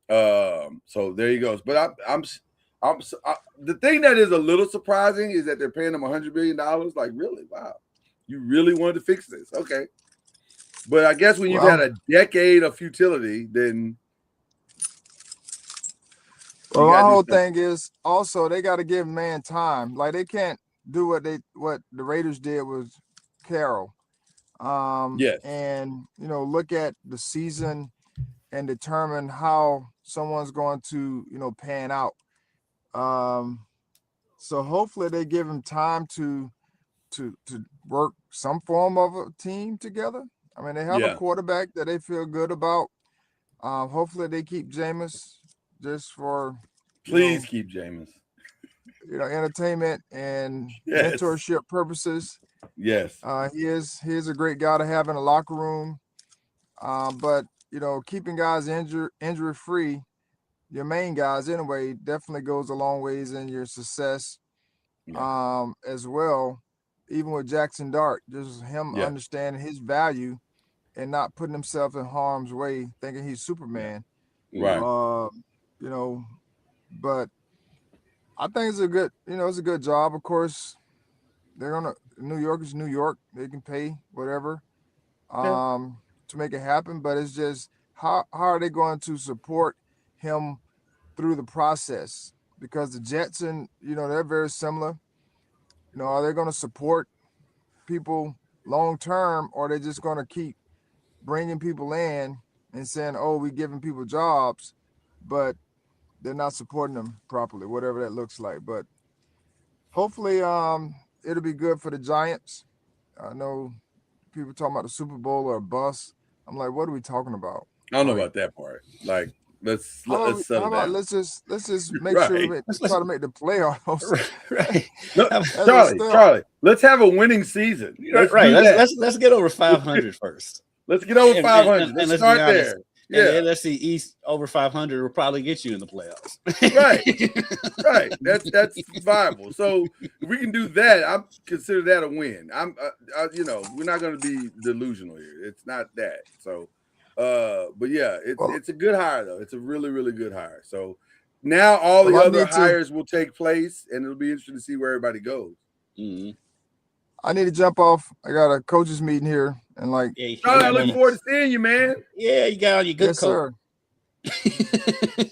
So there he goes. But I'm the thing that is a little surprising is that they're paying him $100 million. Like, really? Wow, you really wanted to fix this? Okay, but I guess when you've had a decade of futility, then. Well, my whole thing is also they got to give man time. Like they can't do what the Raiders did with Carroll. Yes. And look at the season and determine how someone's going to pan out. So hopefully they give him time to work some form of a team together. I mean, they have a quarterback that they feel good about. Hopefully they keep Jameis. Just for please keep Jameis. Entertainment and mentorship purposes. Yes. He is a great guy to have in the locker room. But keeping guys injury free, your main guys anyway, definitely goes a long ways in your success. As well, even with Jackson Dart, just him understanding his value and not putting himself in harm's way, thinking he's Superman. Right. But I think it's a good job. Of course, New York is New York. They can pay whatever to make it happen. But it's just how are they going to support him through the process? Because the Jets they're very similar. Are they going to support people long term, or are they just going to keep bringing people in and saying, "Oh, we're giving people jobs," but they're not supporting them properly, whatever that looks like. But hopefully it'll be good for the Giants. I know people talking about the Super Bowl or a bust. I'm like, what are we talking about? I don't know about that part. Like, let's settle down. Let's just make sure we try to make the playoffs. Right. Charlie, let's have a winning season. Let's get over 500 first. Let's get over 500. Let's start there. Yeah, and let's see. East over 500 will probably get you in the playoffs. Right. That's viable. So if we can do that, I consider that a win. We're not going to be delusional here. It's not that. So, but yeah, it's a good hire though. It's a really, really good hire. So now all the other hires will take place, and it'll be interesting to see where everybody goes. Mm-hmm. I need to jump off. I got a coaches meeting here, and I look forward to seeing you, man. Yeah, you got on your good coat. Sir.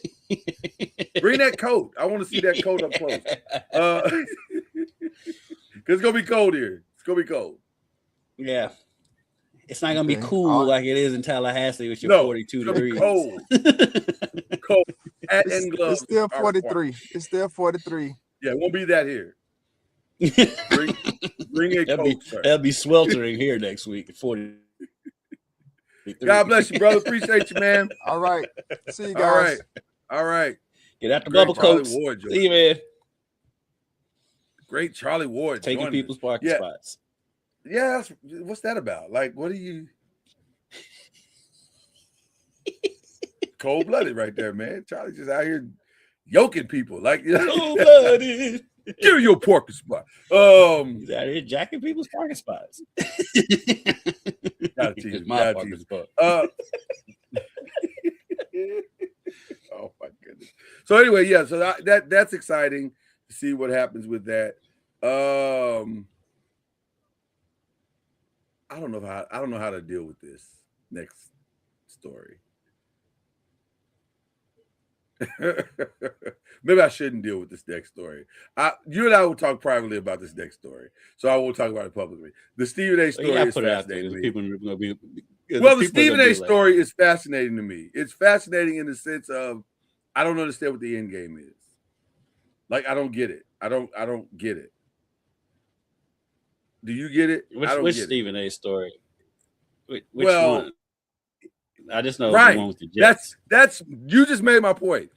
Bring that coat. I want to see that coat up close. Because it's gonna be cold here. It's gonna be cold. Yeah, it's not gonna be cool like it is in Tallahassee with your 42 degrees. Cold. Cold. And gloves. It's still 43. It's still 43. Yeah, it won't be that here. Bring a coat, sir. That'll be sweltering here next week at 40. God bless you, brother. Appreciate you, man. All right. See you guys. All right. Get out the bubble coats. See you, man. Great Charlie Ward. Taking people's parking spots. Yeah, what's that about? Like, what are you? Cold-blooded right there, man. Charlie just out here yoking people. Like, cold-blooded. Give me your parking spot. He's out here jacking people's parking spots. My parking spot. Oh my goodness. So anyway, yeah. So that's exciting to see what happens with that. I don't know how to deal with this next story. Maybe I shouldn't deal with this next story. You and I will talk privately about this next story, so I won't talk about it publicly. The Stephen A. story is fascinating. The Stephen A. story is fascinating to me. It's fascinating in the sense of I don't understand what the end game is. Like I don't get it. I don't get it. Do you get it? Which Stephen A. story? Which one? I just know the one with the Jets. That's you just made my point.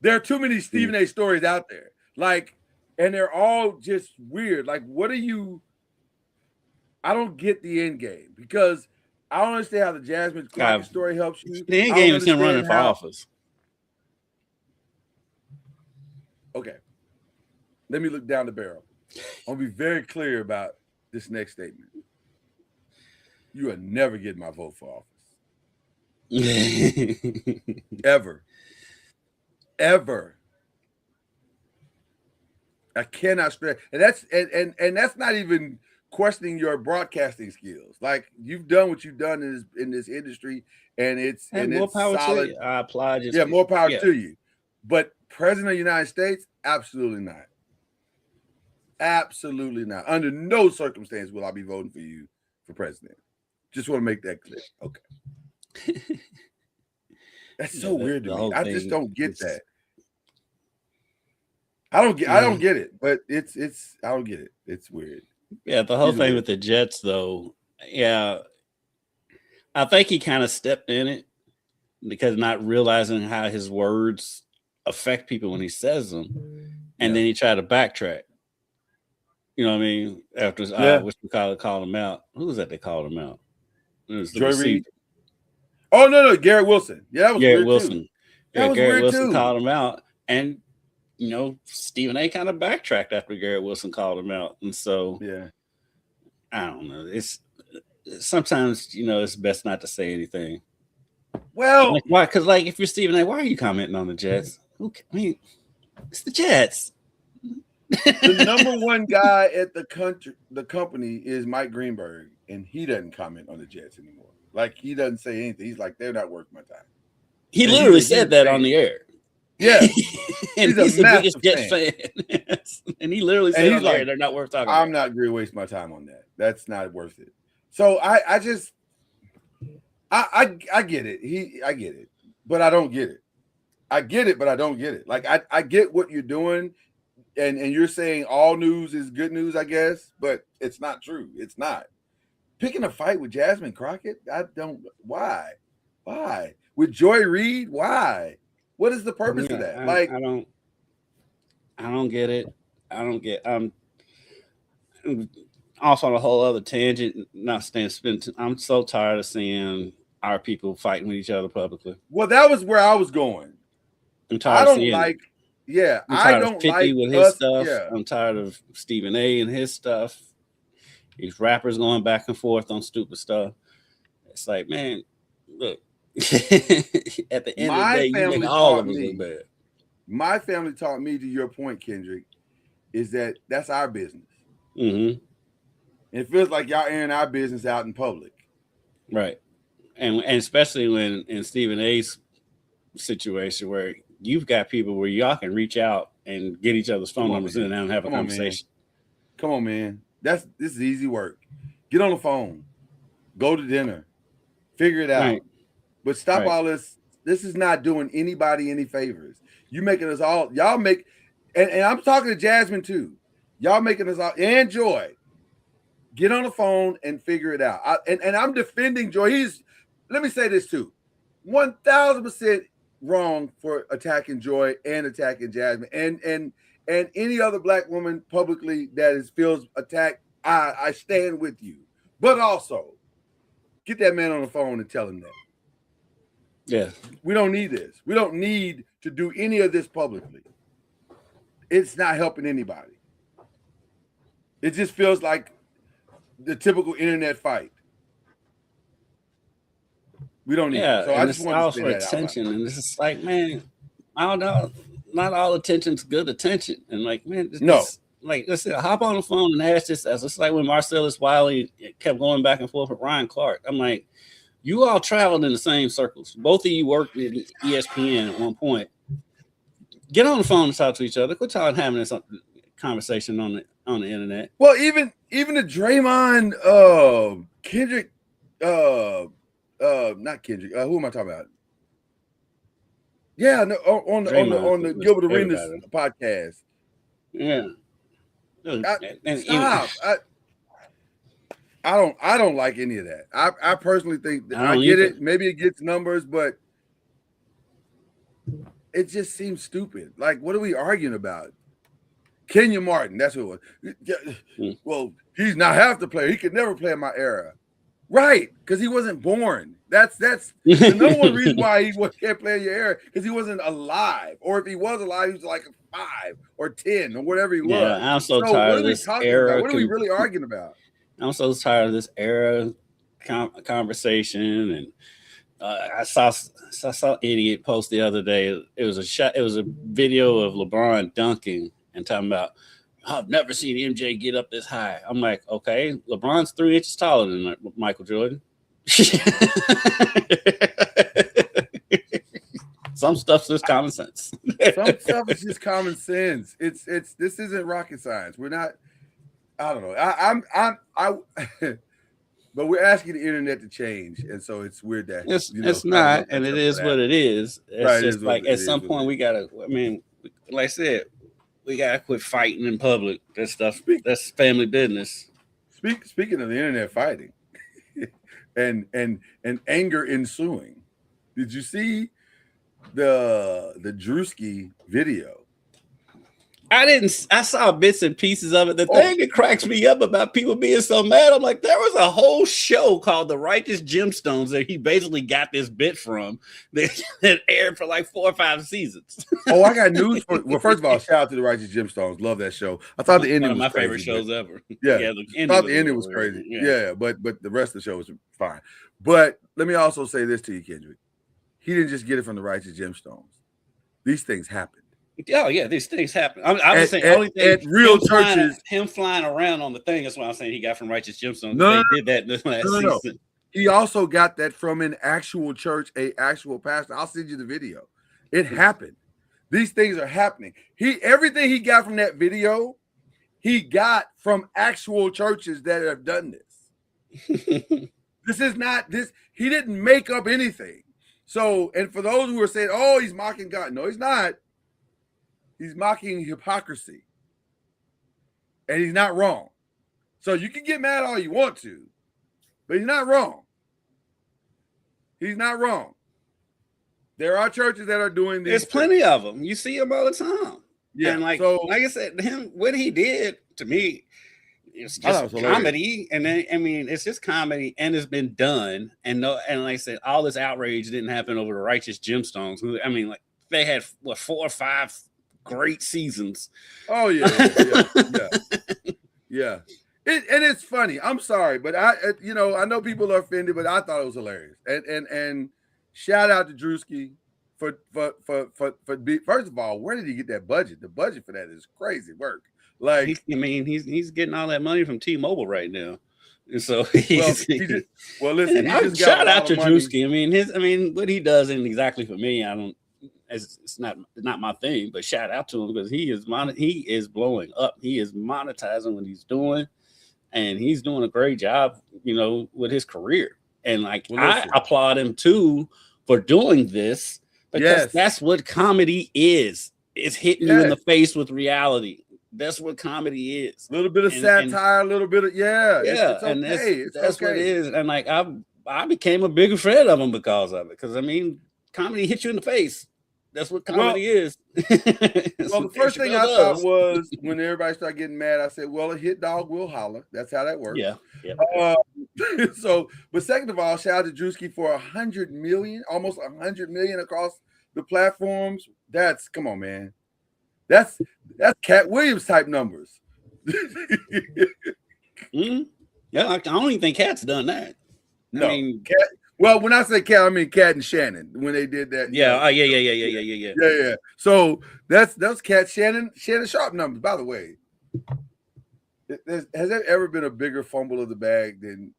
There are too many Stephen A. stories out there. Like, and they're all just weird. Like, what are you? I don't get the end game because I don't understand how the Jasmine Crockett story helps you. The end game is him running for office. Okay. Let me look down the barrel. I'll be very clear about this next statement. You are never getting my vote for office. Ever. I cannot stress, and that's not even questioning your broadcasting skills. Like you've done what you've done in this industry, and it's more power solid. To you. I applaud you. Yeah, more power to you. But President of the United States, absolutely not. Absolutely not. Under no circumstance will I be voting for you for president. Just want to make that clear. Okay. That's so weird to me. I just don't get that. I don't get it, but it's I don't get it. It's weird. Yeah, the whole thing with the Jets, though. Yeah, I think he kind of stepped in it because not realizing how his words affect people when he says them, and then he tried to backtrack. You know what I mean? After called him out. Who was that? They called him out. It was Joy Reid. Oh no, Garrett Wilson. Yeah, that was Garrett Wilson. Too. That was Garrett weird Wilson too. Called him out, and Stephen A. kind of backtracked after Garrett Wilson called him out, and so I don't know. It's sometimes it's best not to say anything. Well, why? Because if you're Stephen A., why are you commenting on the Jets? I mean, it's the Jets. The number one guy at the company is Mike Greenberg, and he doesn't comment on the Jets anymore. Like he doesn't say anything. He's like, they're not worth my time. He literally said that on the air. Yeah, and he's the biggest Jets fan. And he literally said on the air, they're not worth talking about. I'm not going to waste my time on that. That's not worth it. So I get it. I get it, but I don't get it. I get it, but I don't get it. Like I get what you're doing, and you're saying all news is good news, I guess, but it's not true. It's not. Picking a fight with Jasmine Crockett, why? With Joy Reid, why? What is the purpose of that? I don't get it. I don't get off on a whole other tangent. Not staying spent. I'm so tired of seeing our people fighting with each other publicly. Well, that was where I was going. I'm tired I of don't seeing like. it. Yeah, I'm I tired don't of 50 like with his us. stuff. Yeah, I'm tired of Stephen A. and his stuff. These rappers going back and forth on stupid stuff. It's like, man, look. At the end of the day, you make all of us look bad. My family taught me, to your point, Kendrick, is that that's our business. Mm-hmm. It feels like y'all airing our business out in public. Right. And especially when in Stephen A's situation where you've got people where y'all can reach out and get each other's phone numbers in and have a conversation. Come on, man. This is easy work. Get on the phone. Go to dinner. Figure it out. Right. But stop all this. This is not doing anybody any favors. You making us all, y'all make, and I'm talking to Jasmine too. Y'all making us all, and Joy, get on the phone and figure it out. And I'm defending Joy. Let me say this too, 1000% wrong for attacking Joy and attacking Jasmine and any other black woman publicly that feels attacked. I stand with you, but also get that man on the phone and tell him that. Yeah. We don't need this. We don't need to do any of this publicly. It's not helping anybody. It just feels like the typical internet fight. We don't need it. So I just want to say that attention. And it's just like, man, I don't know. Not all attention's good attention. And like, man, let's hop on the phone and ask this. It's like when Marcellus Wiley kept going back and forth with Ryan Clark. I'm like, you all traveled in the same circles. Both of you worked at ESPN at one point. Get on the phone and talk to each other. Quit talking, having this conversation on the internet. Well, even the Draymond, Kendrick, not Kendrick. Who am I talking about? Yeah, no, on the Gilbert Arenas podcast. Yeah. Stop. I don't like any of that. I personally think that I get it. Maybe it gets numbers, but it just seems stupid. Like, what are we arguing about? Kenya Martin, that's who it was. Well, he's not half the player. He could never play in my era. Right, because he wasn't born. That's the number one reason why he can't play in your era, because he wasn't alive. Or if he was alive, he was like 5 or 10 or whatever he was. Yeah, I'm so tired of this era. What are we really arguing about? I'm so tired of this era conversation. And I saw idiot post the other day. It was a video of LeBron dunking and talking about, I've never seen MJ get up this high. I'm like, okay, LeBron's 3 inches taller than Michael Jordan. Some stuff's just common sense. Some stuff is just common sense. It's this isn't rocket science. We're not. I don't know. But we're asking the internet to change, and so it's weird that it's not, and it is what it is. It's just like at some point we gotta. I mean, like I said, we gotta quit fighting in public. That stuff. That's family business. Speaking of the internet fighting, and anger ensuing, did you see the Drewski video? I saw bits and pieces of it. The thing that cracks me up about people being so mad, I'm like, there was a whole show called The Righteous Gemstones that he basically got this bit from that aired for like 4 or 5 seasons. Oh, I got news for. Well, first of all, shout out to The Righteous Gemstones. Love that show. I thought the ending was my crazy, favorite shows ever. Yeah, I thought the ending was crazy. Yeah, but the rest of the show was fine. But let me also say this to you, Kendrick. He didn't just get it from The Righteous Gemstones. These things happen. Oh yeah, these things happen. I was saying only thing at real churches, him flying around on the thing. That's what I'm saying. He got from Righteous Gemstones. No, they did that this last season. He also got that from an actual church, a actual pastor. I'll send you the video. It happened. These things are happening. Everything he got from that video, he got from actual churches that have done this. This is not this. He didn't make up anything. So, and for those who are saying, "Oh, he's mocking God," no, he's not. He's mocking hypocrisy. And he's not wrong. So you can get mad all you want to, but he's not wrong. He's not wrong. There are churches that are doing this. There's plenty of them. You see them all the time. Yeah. And like I said, what he did to me, it's I thought just it was hilarious. comedy, and then I mean, it's just comedy, and it's been done, and like I said, all this outrage didn't happen over the Righteous Gemstones. I mean, like they had 4 or 5 great seasons. Oh yeah. And it's funny. I'm sorry, but I know people are offended, but I thought it was hilarious. And shout out to Drewski for first of all, where did he get that budget? The budget for that is crazy work. Like, he's getting all that money from T-Mobile right now, and so listen. Shout out to Drewski. I mean, what he does isn't exactly for me. It's not my thing, but shout out to him because he is blowing up. He is monetizing what he's doing, and he's doing a great job, with his career. And like, I applaud him too for doing this because that's what comedy is. It's hitting you in the face with reality. That's what comedy is. A little bit of satire, a little bit of it's okay. And that's okay. what it is. And like I became a bigger fan of him because of it. Because comedy hits you in the face. That's what comedy is. Well, the first thing I thought was when everybody started getting mad, I said, well, a hit dog will holler. That's how that works. Yeah. But second of all, shout out to Drewski for almost 100 million across the platforms. Come on, man. That's Cat Williams type numbers. Mm-hmm. Yeah, I don't even think Cat's done that. No, Cat. Well, when I say Cat, I mean Cat and Shannon when they did that. Yeah. Yeah. So that's Cat Shannon Sharp numbers. By the way, has there ever been a bigger fumble of the bag than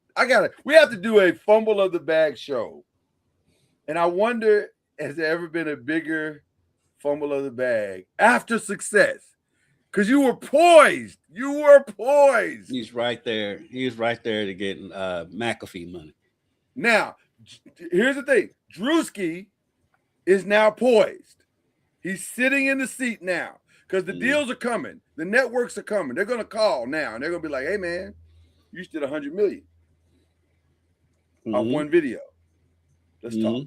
we have to do a fumble of the bag show, and I wonder, has there ever been a bigger fumble of the bag after success? Because you were poised. He's right there. He's right there to get McAfee money. Now, here's the thing. Drewski is now poised. He's sitting in the seat now because the deals are coming. The networks are coming. They're going to call now, and they're going to be like, hey, man, you just did 100 million off one video. Let's talk.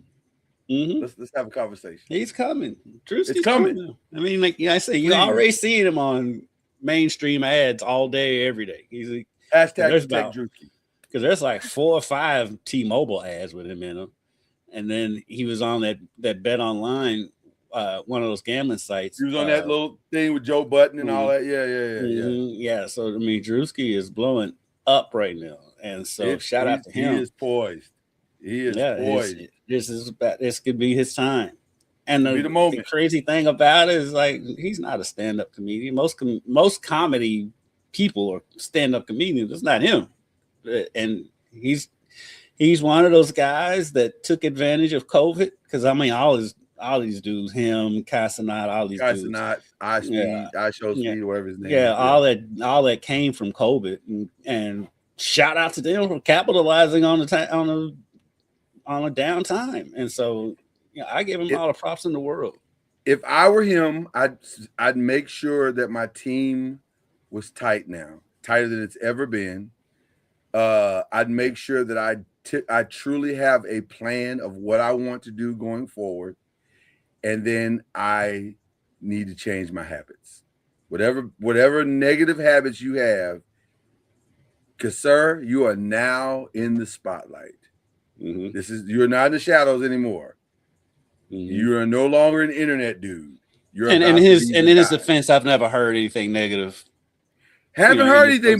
Mm-hmm. Let's have a conversation. He's coming. Drewski's coming. I mean, like I say, you already seen him on mainstream ads all day, every day. He's hashtag Drewski. Because there's like 4 or 5 T-Mobile ads with him in them, and then he was on that Bet Online, one of those gambling sites. He was on that little thing with Joe Button and all that. Yeah. So I mean, Drewski is blowing up right now, and so shout out to him. He is poised. Poised. This could be his time. And the crazy thing about it is, like, he's not a stand-up comedian. Most comedy people are stand-up comedians. It's not him. And he's one of those guys that took advantage of COVID, because I mean all these dudes, him, Casanat, all these dudes, iShowSpeed, whatever his name. Yeah, all that came from COVID, and shout out to them for capitalizing on a downtime. And so I give him all the props in the world. If I were him, I'd make sure that my team was tight now, tighter than it's ever been. I'd make sure that I truly have a plan of what I want to do going forward, and then I need to change my habits. Whatever negative habits you have, because sir, you are now in the spotlight. Mm-hmm. You're not in the shadows anymore. Mm-hmm. You are no longer an internet dude. In his defense, I've never heard anything negative. Haven't heard anything,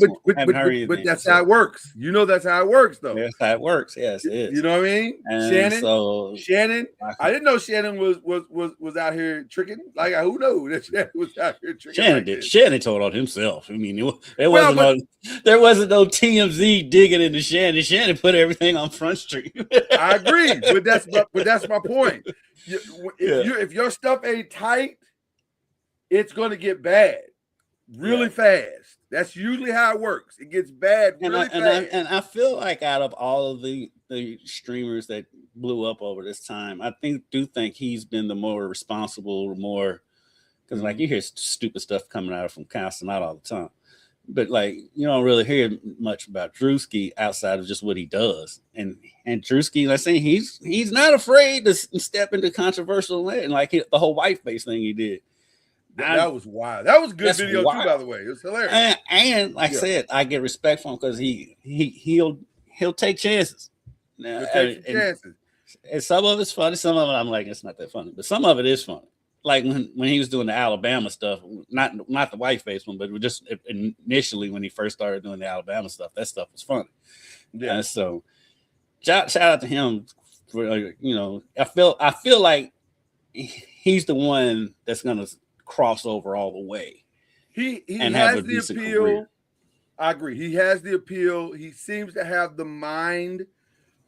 but that's how it works. That's how it works, though. That's how it works. Yes, it is. You know what I mean? And Shannon. I didn't know Shannon was out here tricking. Like, who knew that Shannon was out here tricking? Shannon did. Shannon told on himself. I mean, there wasn't no TMZ digging into Shannon. Shannon put everything on Front Street. I agree, but that's my point. If your stuff ain't tight, it's going to get bad really fast. That's usually how it works. It gets bad really fast. And I feel like out of all of the streamers that blew up over this time, I do think he's been the more responsible, because like you hear stupid stuff coming out from Casanat all the time, but like you don't really hear much about Drewski outside of just what he does. And Drewski, like saying, he's not afraid to step into controversial land, like the whole whiteface thing he did. That was wild. That was good That's video wild. too, by the way. It was hilarious. And like I said, I get respect for him because he'll take chances. Now, You'll take some chances. And some of it's funny, some of it I'm like, it's not that funny, but some of it is funny. Like when he was doing the Alabama stuff, not the white face one, but just initially when he first started doing the Alabama stuff, that stuff was funny. Yeah. So shout out to him for I feel like he's the one that's gonna cross over all the way. He and has have a the decent appeal. career. I agree. He has the appeal. He seems to have the mind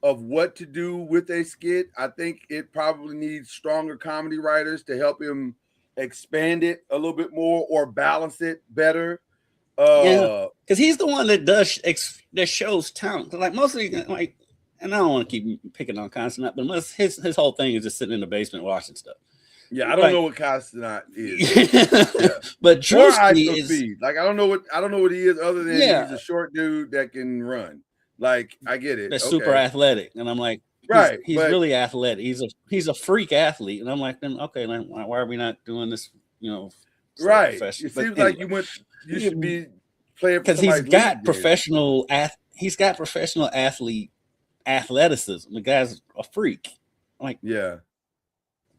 of what to do with a skit. I think it probably needs stronger comedy writers to help him expand it a little bit more or balance it better. Because he's the one that shows talent. Like mostly, like, and I don't want to keep picking on Constant, but his whole thing is just sitting in the basement watching stuff. Yeah, I don't know what Constant is. Yeah. But Drewski is speed. Like I don't know what he is other than he's a short dude that can run. Like I get it. That's super athletic, and I'm like, he's really athletic. He's a freak athlete, and I'm like, then okay, then why are we not doing this? Right. It seems like you should be playing because he's got professional athlete athleticism. The guy's a freak. Like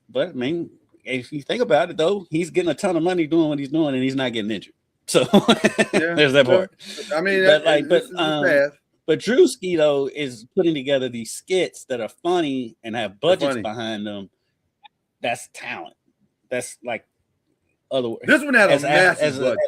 but I mean, if you think about it, though, he's getting a ton of money doing what he's doing, and he's not getting injured. So there's that part. I mean, but Drewski though is putting together these skits that are funny and have budgets behind them. That's talent. That's like this one had a massive budget.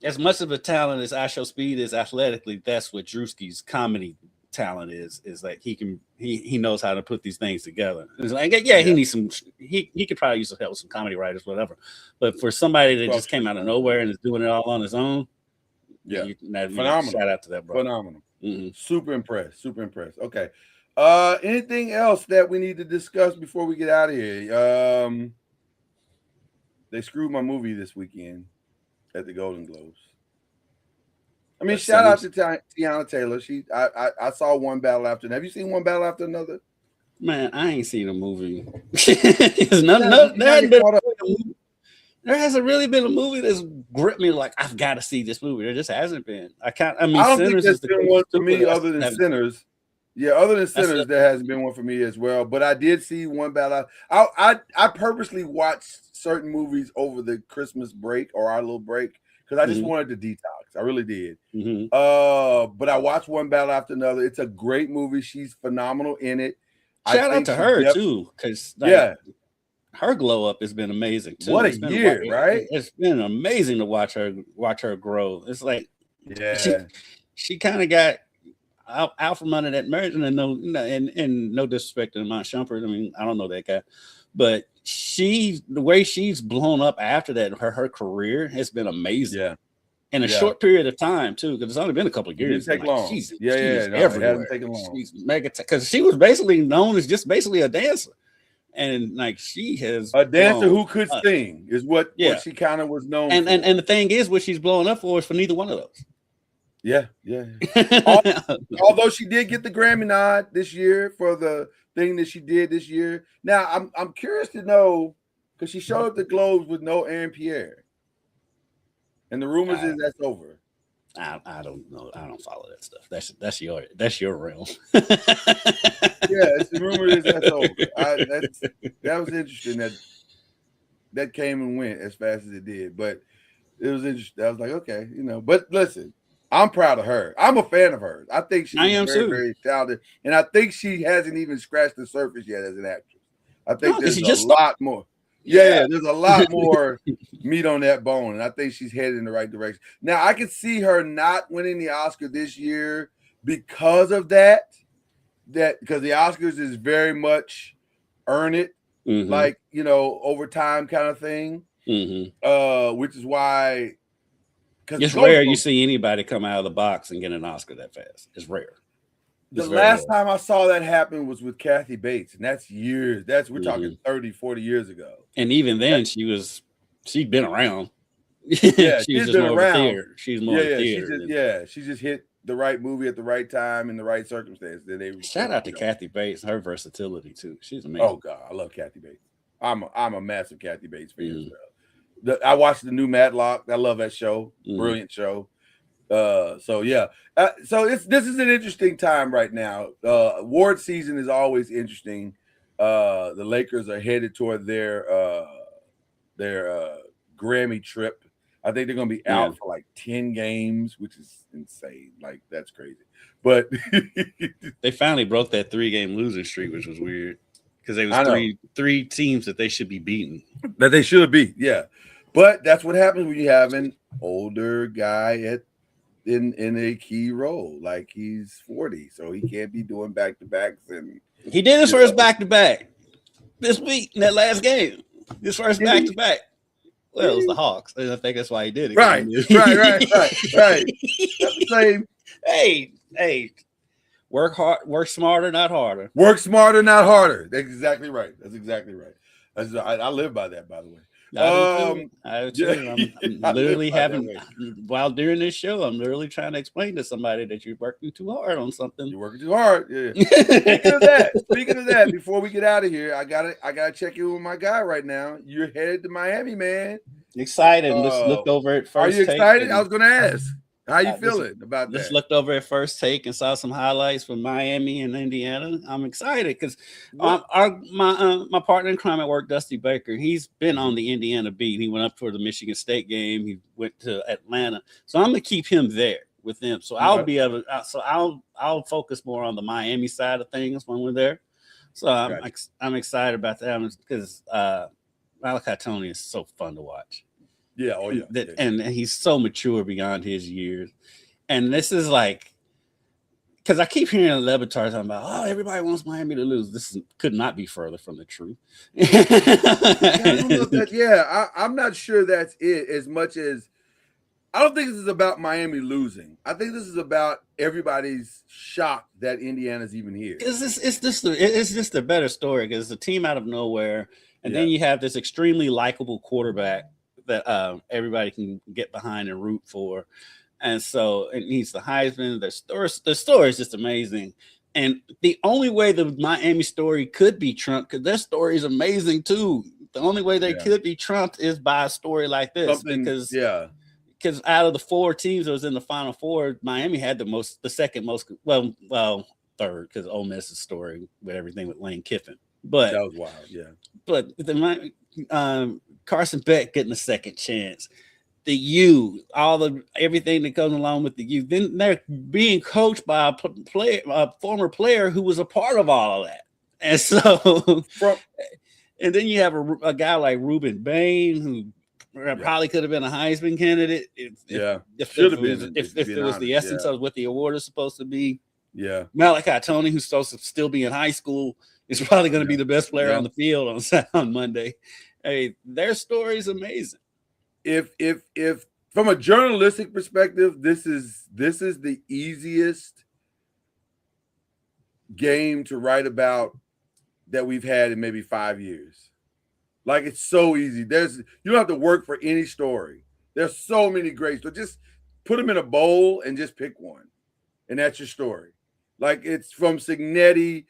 As much of a talent as I Show Speed is athletically, that's what Drewski's comedy talent is like he knows how to put these things together. It's like he needs some he could probably use some help with some comedy writers, whatever. But for somebody that just came out of nowhere and is doing it all on his own, phenomenal. Shout out to that, bro. Phenomenal. Mm-hmm. Super impressed. Okay. Anything else that we need to discuss before we get out of here? They screwed my movie this weekend at the Golden Globes. I mean, shout out to Tiana Taylor. I saw One Battle After Another. Have you seen One Battle After Another? Man, I ain't seen a movie. There hasn't really been a movie that's gripped me like I've got to see this movie. There just hasn't been. I don't think there's been one for me other than Sinners. Yeah, other than Sinners, there hasn't been one for me as well. But I did see One Battle. I purposely watched certain movies over the Christmas break or our little break because I just wanted to detox. I really did. But I watched One Battle After Another. It's a great movie. She's phenomenal in it. Shout out to her too, because her glow up has been amazing too. What a year, right? It's been amazing to watch her grow. It's like she kind of got out from under that marriage, and no disrespect to Mount Shumpert. I mean, I don't know that guy, but the way she's blown up after that, her career has been amazing. Yeah. In a short period of time too, because it's only been a couple of years. It didn't take long. She's everywhere. It hasn't taken long. She's mega because she was basically known as just basically a dancer, and like she has a dancer who could sing is what she kind of was known. And the thing is, what she's blowing up for is for neither one of those. Yeah. Although she did get the Grammy nod this year for the thing that she did this year. Now I'm curious to know because she showed up the Globes with no Aaron Pierre. And the rumors is that's over. I don't know. I don't follow that stuff. That's your realm. The rumor is that's over. That was interesting that came and went as fast as it did. But it was interesting. I was like, okay, But listen, I'm proud of her. I'm a fan of hers. I think she's very, very talented, and I think she hasn't even scratched the surface yet as an actress. I think there's a lot more. Yeah, there's a lot more meat on that bone, and I think she's headed in the right direction. Now, I could see her not winning the Oscar this year because of that because the Oscars is very much earn it, like, over time kind of thing, which is why. It's rare you see anybody come out of the box and get an Oscar that fast. It's rare. The last time I saw that happen was with Kathy Bates, and that's years. We're talking 30, 40 years ago. And even then, she'd been around. Yeah, she's been around. She's more theater. She just hit the right movie at the right time in the right circumstance. Shout out to Kathy Bates, her versatility too. She's amazing. Oh God, I love Kathy Bates. I'm a massive Kathy Bates fan as well. I watched the new Matlock. I love that show. Mm. Brilliant show. So yeah. So this is an interesting time right now. Award season is always interesting. The Lakers are headed toward their Grammy trip. I think they're gonna be out for like 10 games, which is insane. Like that's crazy. But they finally broke that 3-game losing streak, which was weird because they was three teams that they should be beating. That they should be, yeah. But that's what happens when you have an older guy in a key role. Like he's 40, so he can't be doing back-to-backs. And he did his first back-to-back this week in that last game. His first back-to-back. Well, it was the Hawks. I think that's why he did it. Right. That's the same. Hey, work hard, work smarter, not harder. Work smarter, not harder. That's exactly right. I live by that, by the way. I do. I'm literally while during this show, I'm literally trying to explain to somebody that you're working too hard on something. You're working too hard. Yeah. Speaking of that, before we get out of here, I gotta check in with my guy right now. You're headed to Miami, man. Excited. Just looked over at first. Are you excited? I was gonna ask. How you feeling about that? Just looked over at First Take and saw some highlights from Miami and Indiana. I'm excited because my partner in crime at work, Dusty Baker, he's been on the Indiana beat. He went up for the Michigan State game. He went to Atlanta, so I'm gonna keep him there with them. So I'll be able. So I'll focus more on the Miami side of things when we're there. So I'm excited about that because Malachi Tony is so fun to watch. Yeah, oh yeah. And he's so mature beyond his years. And this is like, because I keep hearing the Levitard talking about, everybody wants Miami to lose. This could not be further from the truth. I'm not sure that's it as much as I don't think this is about Miami losing. I think this is about everybody's shocked that Indiana's even here. It's just a better story because it's a team out of nowhere. And then you have this extremely likable quarterback that everybody can get behind and root for. And so it needs the Heisman. The story is just amazing. And the only way the Miami story could be trumped, because their story is amazing too. The only way they could be trumped is by a story like this. Because out of the 4 teams that was in the Final Four, Miami had the second most, third, because Ole Miss's story with everything with Lane Kiffin. But that was wild, yeah. But Carson Beck getting a second chance, everything that goes along with the U. Then they're being coached by a former player who was a part of all of that, and so and then you have a guy like Ruben Bain who probably could have been a Heisman candidate. If it was the essence of what the award is supposed to be. Yeah, Malachi Tony, who's supposed to still be in high school, is probably going to be the best player on the field on Monday. Hey, their story is amazing. If from a journalistic perspective, this is the easiest game to write about that we've had in maybe 5 years. Like it's so easy. You don't have to work for any story. There's so many great stories. Just put them in a bowl and just pick one, and that's your story. Like it's from Cignetti.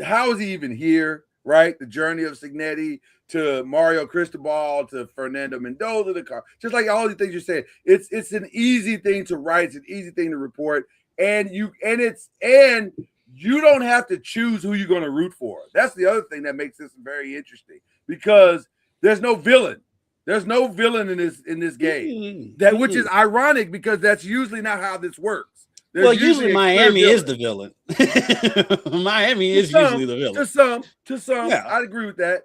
How is he even here? Right, the journey of Cignetti to Mario Cristobal to Fernando Mendoza, just like all the things you're saying. It's an easy thing to write, it's an easy thing to report, and you don't have to choose who you're going to root for. That's the other thing that makes this very interesting because there's no villain. There's no villain in this game. Which is ironic because that's usually not how this works. Usually Miami is the villain. Miami is usually the villain. To some, yeah. I'd agree with that.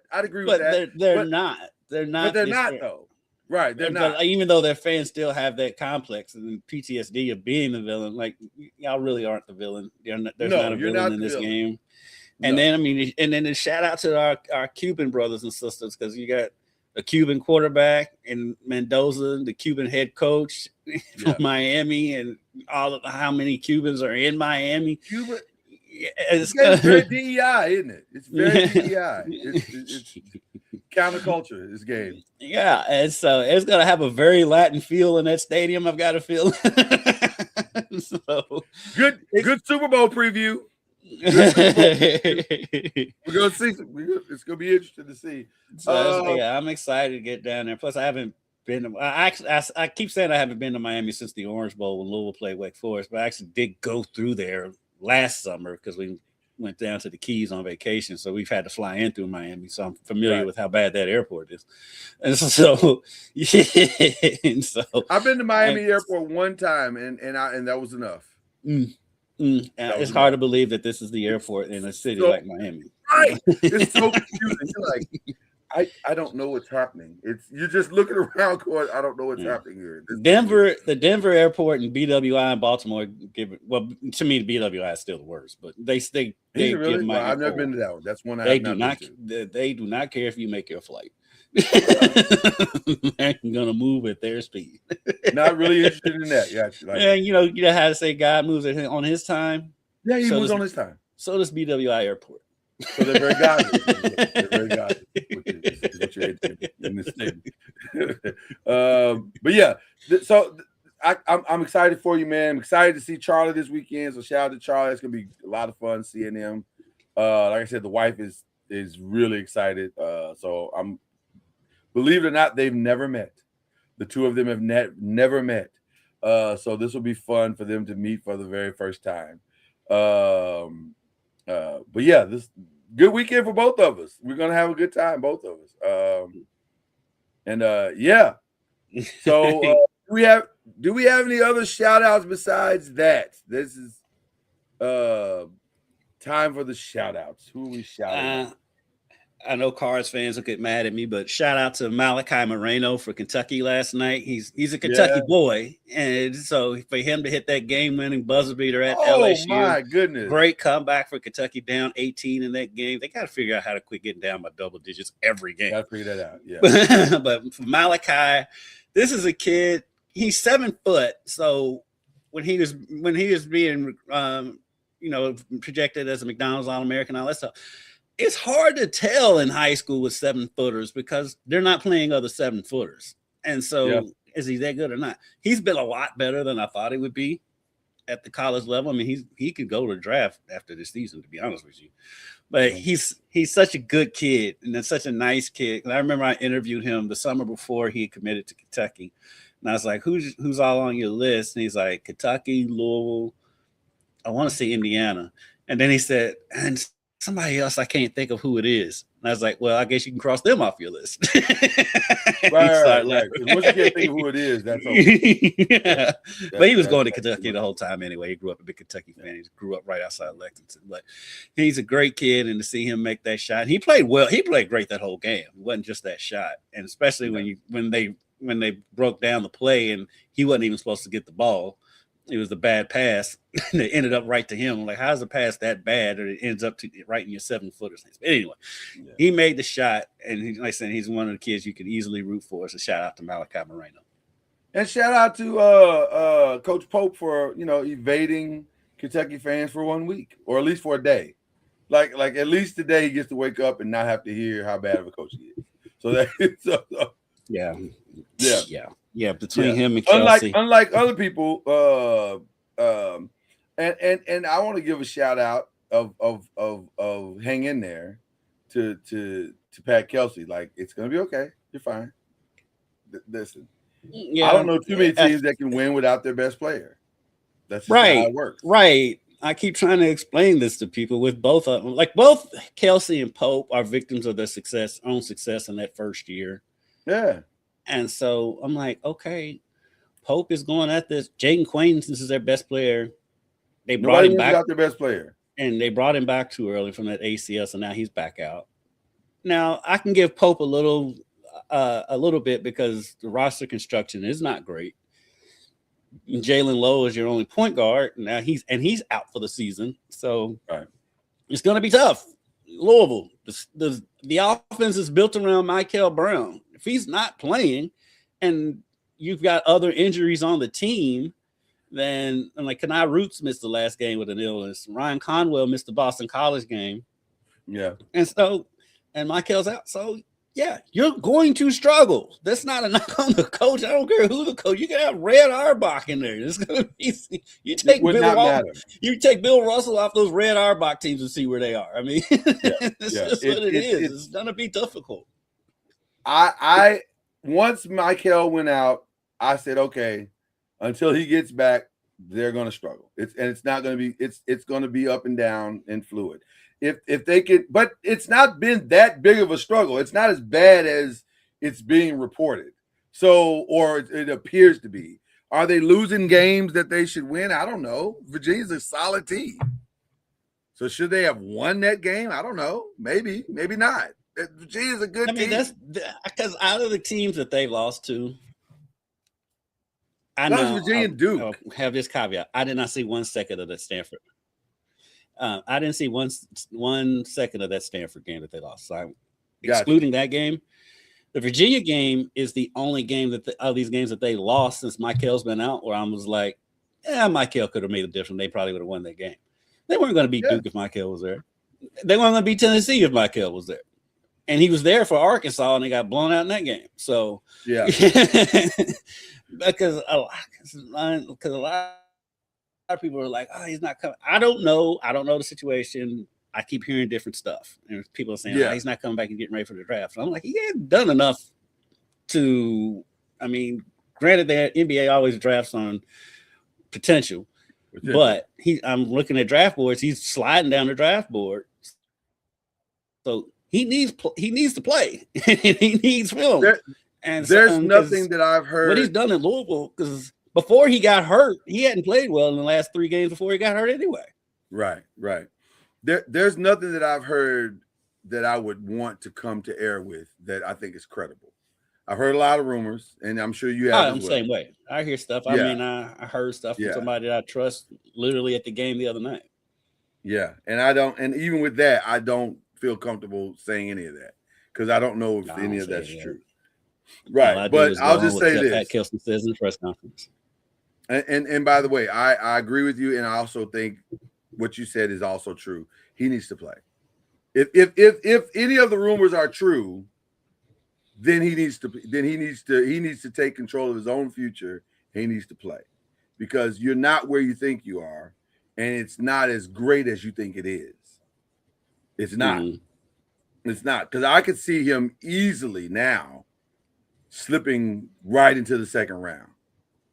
They're not. They're not. But they're not though. Right? They're not. Even though their fans still have that complex and PTSD of being the villain, like y'all really aren't the villain. There's not a villain in this game. And then a shout out to our Cuban brothers and sisters because you got a Cuban quarterback and Mendoza, the Cuban head coach from Miami, and how many Cubans are in Miami. Cuba, it's very DEI, isn't it? It's very DEI. It's counterculture, this game. Yeah, and so it's going to have a very Latin feel in that stadium, I've got a feeling. Good Super Bowl preview. We're gonna see. It's gonna be interesting to see. So yeah, I'm excited to get down there. Plus, I haven't been. I keep saying I haven't been to Miami since the Orange Bowl when Louisville played Wake Forest, but I actually did go through there last summer because we went down to the Keys on vacation, so we've had to fly in through Miami, so I'm familiar with how bad that airport is. And so, and so I've been to Miami Airport one time, and that was enough. It's hard to believe that this is the airport in a city like Miami. Right? It's so confusing. You're like, I don't know what's happening. You're just looking around going, I don't know what's happening here. The Denver airport and BWI in Baltimore to me, the BWI is still the worst, but they really? Well, I've never been to that one. That's one they do not care if you make your flight. They're gonna move at their speed. Not really interested in that. Yeah, and you know how to say God moves on his time. Yeah, he moves on his time. So does BWI Airport. So they're very godly. They're very godly, which is what you're in this statement. But yeah, so I'm excited for you, man. I'm excited to see Charlie this weekend. So shout out to Charlie. It's gonna be a lot of fun seeing him. Like I said, the wife is really excited. So I'm. Believe it or not, they've never met. The two of them have never met. So this will be fun for them to meet for the very first time. But yeah, this good weekend for both of us. We're gonna have a good time, both of us. Yeah. So do we have any other shout outs besides that? This is time for the shout outs. Who are we shouting out? I know Cards fans will get mad at me, but shout out to Malachi Moreno for Kentucky last night. He's a Kentucky boy, and so for him to hit that game-winning buzzer beater at LSU, my goodness, great comeback for Kentucky, down 18 in that game. They got to figure out how to quit getting down by double digits every game. Got to figure that out. Yeah, but for Malachi, this is a kid. He's 7 foot, so when he was being projected as a McDonald's All-American, all that stuff. It's hard to tell in high school with 7-footers because they're not playing other 7-footers. And so is he that good or not? He's been a lot better than I thought he would be at the college level. I mean, he could go to the draft after this season, to be honest with you. But he's such a good kid and that's such a nice kid. And I remember I interviewed him the summer before he committed to Kentucky. And I was like, who's all on your list? And he's like, Kentucky, Louisville, I want to say Indiana. And then he said, and somebody else, I can't think of who it is. And I was like, well, I guess you can cross them off your list. right. Once you can't think of who it is, that's okay. But he was going to Kentucky the whole time anyway. He grew up a big Kentucky fan. He grew up right outside Lexington. But he's a great kid, and to see him make that shot, he played well. He played great that whole game. It wasn't just that shot. And especially when they broke down the play and he wasn't even supposed to get the ball. It was a bad pass that ended up right to him. I'm like, how's the pass that bad? Or it ends up right in your 7-footers. But anyway, he made the shot, and like I said, he's one of the kids you could easily root for. So shout out to Malachi Moreno. And shout out to Coach Pope for evading Kentucky fans for 1 week, or at least for a day. Like at least today he gets to wake up and not have to hear how bad of a coach he is. So that Yeah, between him and Kelsey. Unlike other people, and I want to give a shout out of hang in there to Pat Kelsey. Like, it's gonna be okay. You're fine. Listen, I don't know too many teams that can win without their best player. That's just how it works. Right. I keep trying to explain this to people with both of them. Like, both Kelsey and Pope are victims of their own success in that first year. Yeah. And so I'm like, okay, Pope is going at this. Jaden Quains is their best player. They brought him back. Their best player. And they brought him back too early from that ACL, so now he's back out. Now, I can give Pope a little bit because the roster construction is not great. Jalen Lowe is your only point guard. Now he's out for the season. So it's going to be tough. Louisville, the offense is built around Michael Brown. If he's not playing and you've got other injuries on the team, then like Kenai Roots missed the last game with an illness. Ryan Conwell missed the Boston College game. Yeah. And Michael's out. So Yeah, you're going to struggle. That's not a knock on the coach. I don't care who the coach. You can have Red Auerbach in there. It's gonna be you take would not matter. You take Bill Russell off those Red Auerbach teams and see where they are. I mean, it's just what it is. It's gonna be difficult. I once Michael went out, I said, okay, until he gets back, they're gonna struggle. It's not gonna be it's gonna be up and down and fluid. If they could, but it's not been that big of a struggle. It's not as bad as it's being reported. So, or it appears to be. Are they losing games that they should win? I don't know. Virginia's a solid team. So should they have won that game? I don't know. Maybe not. Virginia's a good team. That's because out of the teams that they lost to, I know Virginia and Duke. I'll have this caveat. I did not see 1 second of that Stanford. I didn't see one second of that Stanford game that they lost. So excluding that game, the Virginia game is the only game that of these games that they lost since Michael's been out, where I was like, yeah, Michael could have made a difference. They probably would have won that game. They weren't going to beat Duke if Michael was there. They weren't going to beat Tennessee if Michael was there. And he was there for Arkansas, and they got blown out in that game. So yeah, because a lot of people are like, oh, he's not coming. I don't know the situation. I keep hearing different stuff, and people are saying, oh, he's not coming back and getting ready for the draft. So I'm like, he hadn't done enough to. I mean, granted, the NBA always drafts on potential, but I'm looking at draft boards. He's sliding down the draft board, so he needs to play. He needs film. There's nothing that I've heard. What he's done in Louisville, because before he got hurt, he hadn't played well in the last 3 games before he got hurt anyway. Right. There's nothing that I've heard that I would want to come to air with that I think is credible. I've heard a lot of rumors, and I'm sure you have. I'm the same way. I hear stuff. I mean, I heard stuff from somebody that I trust literally at the game the other night. Yeah, and even with that, I don't feel comfortable saying any of that because I don't know if any of that's true. Right, but I'll just say this: Pat Kelson says in the press conference. And by the way, I agree with you, and I also think what you said is also true. He needs to play. If any of the rumors are true, then he needs to take control of his own future. He needs to play because you're not where you think you are, and it's not as great as you think it is. It's not. It's not, because I could see him easily now slipping right into the second round.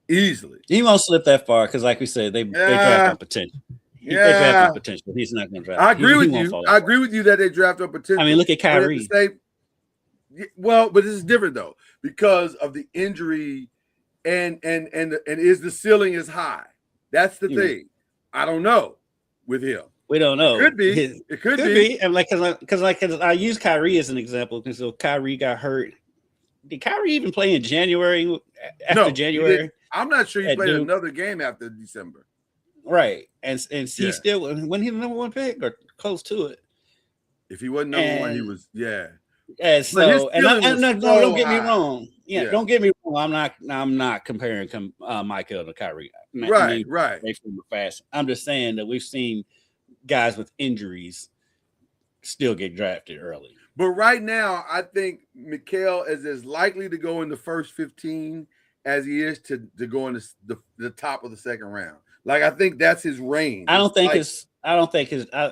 Easily. He won't slip that far because, like we said, they draft on potential. They draft on potential. He's not going to draft. I agree with you. I agree with you that they draft on potential. I mean, look at Kyrie. But this is different though because of the injury, and is the ceiling is high? That's the thing. I don't know with him. We don't know. It could be. It could be. And because I use Kyrie as an example because Kyrie got hurt. Did Kyrie even play in January? January, I'm not sure he played another game after December. Right, and he still when he the number 1 pick or close to it. If he wasn't number 1, he was And so don't get me wrong. Yeah, don't get me wrong. I'm not comparing Michael to Kyrie. Right. Fast. I'm just saying that we've seen guys with injuries still get drafted early. But right now, I think Mikal is as likely to go in the first 15 as he is to go in the top of the second round. Like, I think that's his range. I don't think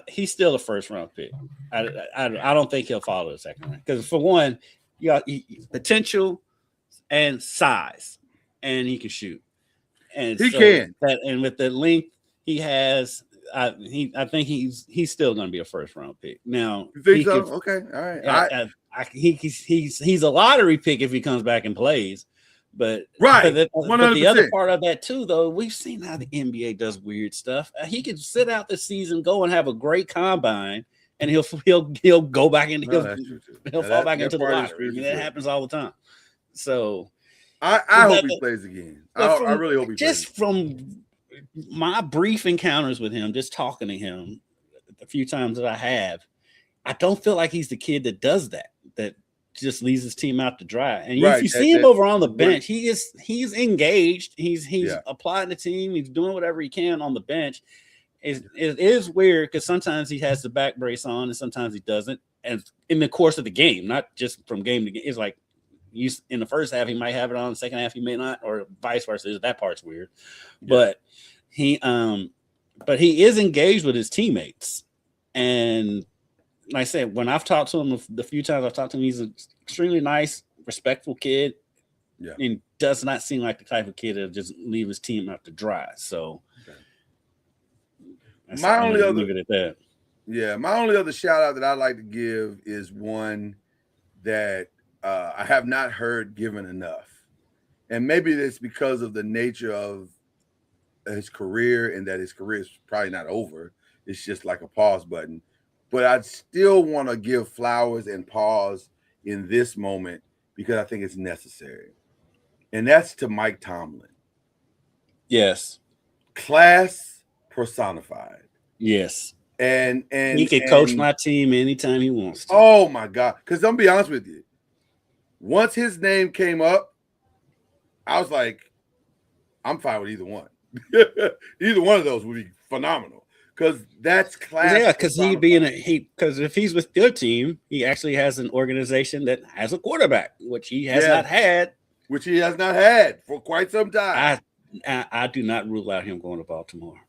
he's still a first round pick. I don't think he'll follow the second round because for one, you got potential and size, and he can shoot, and he can. And with the length he has, I think he's still going to be a first round pick. Now, you think so? Okay, all right. He's a lottery pick if he comes back and plays. But but the other part of that too, though, we've seen how the NBA does weird stuff. He could sit out the season, go and have a great combine, and he'll go back into he'll fall back into the lottery. I mean, that happens all the time. So I hope he plays again. I really hope he plays. Just from my brief encounters with him, just talking to him a few times that I don't feel like he's the kid that does that just leaves his team out to dry. And if you see him over on the bench, he's engaged. He's applying the team. He's doing whatever he can on the bench. It is weird because sometimes he has the back brace on and sometimes he doesn't. and in the course of the game, not just from game to game. It's like in the first half he might have it on, the second half he may not, or vice versa. That part's weird, but he is engaged with his teammates, and like I said, when I've talked to him the few times I've talked to him, he's an extremely nice, respectful kid. Yeah, and does not seem like the type of kid that just leave his team out to dry. So, my only other leave it at that. Yeah, my only other shout out that I'd like to give is one that I have not heard given enough, and maybe it's because of the nature of his career, and that his career is probably not over. It's just like a pause button. But I still want to give flowers and pause in this moment because I think it's necessary. And that's to Mike Tomlin. Yes. Class personified. Yes. And he can coach my team anytime he wants to. Oh my God. Because I'm gonna be honest with you. Once his name came up, I was like, I'm fine with either one. Either one of those would be phenomenal. Because that's class. Yeah, because because if he's with your team, he actually has an organization that has a quarterback, which he has not had. Which he has not had for quite some time. I do not rule out him going to Baltimore.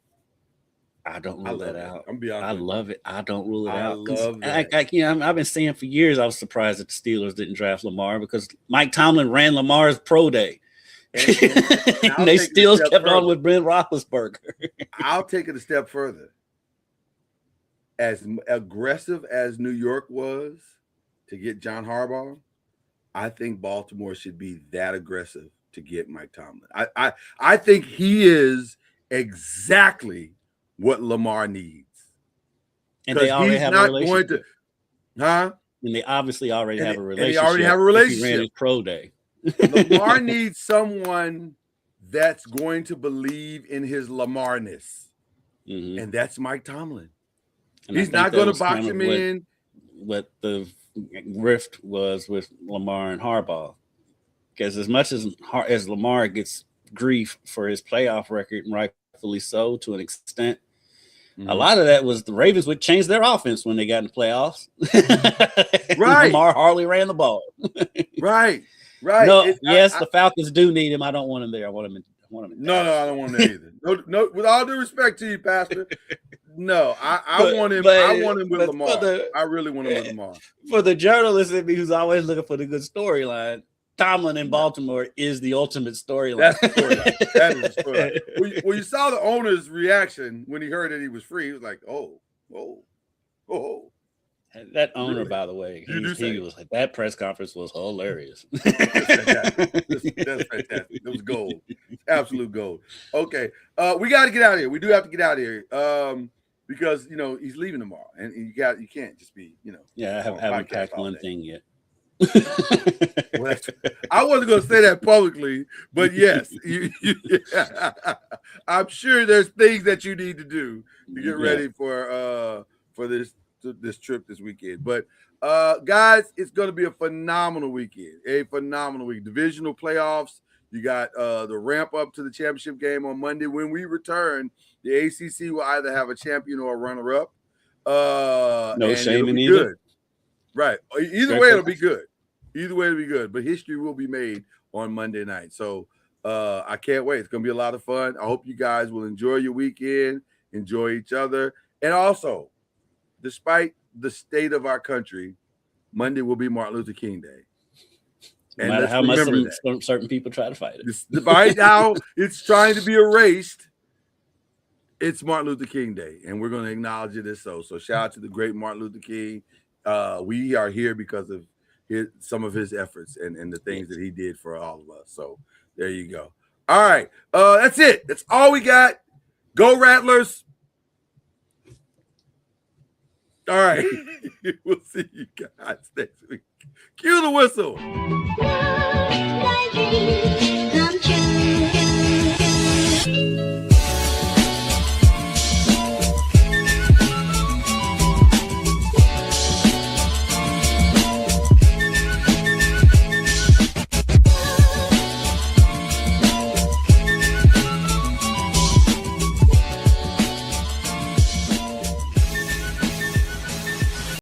I don't rule that out. I'm be honest. I love it. I don't rule it out. I love that. I've been saying for years I was surprised that the Steelers didn't draft Lamar because Mike Tomlin ran Lamar's pro day. And they still kept on with Ben Roethlisberger. I'll take it a step further. As aggressive as New York was to get John Harbaugh, I think Baltimore should be that aggressive to get Mike Tomlin. I think he is exactly what Lamar needs. And they already have a relationship. And they obviously already have a relationship. And they already have a relationship. He ran his pro day. Lamar needs someone that's going to believe in his Lamarness. Mm-hmm. And that's Mike Tomlin. And he's not going to box him in. What the rift was with Lamar and Harbaugh. Because as much as Lamar gets grief for his playoff record, and rightfully so to an extent, a lot of that was the Ravens would change their offense when they got in the playoffs. Right. Lamar hardly ran the ball. Right. No, the Falcons do need him. I don't want him there. I want him in. No, I don't want him there either. No, with all due respect to you, Pastor. No, I want him. I want him with Lamar. I really want him with Lamar. For the journalist in me, who's always looking for the good storyline, Tomlin in Baltimore is the ultimate storyline. That's the storyline. That is the storyline. When you saw the owner's reaction when he heard that he was free, he was like, "Oh." That owner, by the way, he was like, that press conference was hilarious. That's fantastic. It was gold, absolute gold. Okay, we got to get out of here. We do have to get out of here because he's leaving tomorrow, and you can't just be Yeah, I haven't packed one thing yet. Well, I wasn't going to say that publicly, but yes, I'm sure there's things that you need to do to get ready for this trip this weekend. But guys, it's going to be a phenomenal weekend. Divisional playoffs. You got the ramp up to the championship game on Monday. When we return, the ACC will either have a champion or a runner-up. No shame in either. Right. Either way, it'll be good. But history will be made on Monday night. So I can't wait. It's going to be a lot of fun. I hope you guys will enjoy your weekend, enjoy each other. And also, despite the state of our country, Monday will be Martin Luther King Day. No matter how much certain people try to fight it. Despite how it's trying to be erased, it's Martin Luther King Day, and we're going to acknowledge it as so. So shout out to the great Martin Luther King. We are here because of some of his efforts and the things that he did for all of us. So there you go. All right. That's it. That's all we got. Go Rattlers. All right. We'll see you guys next week. Cue the whistle. Come true.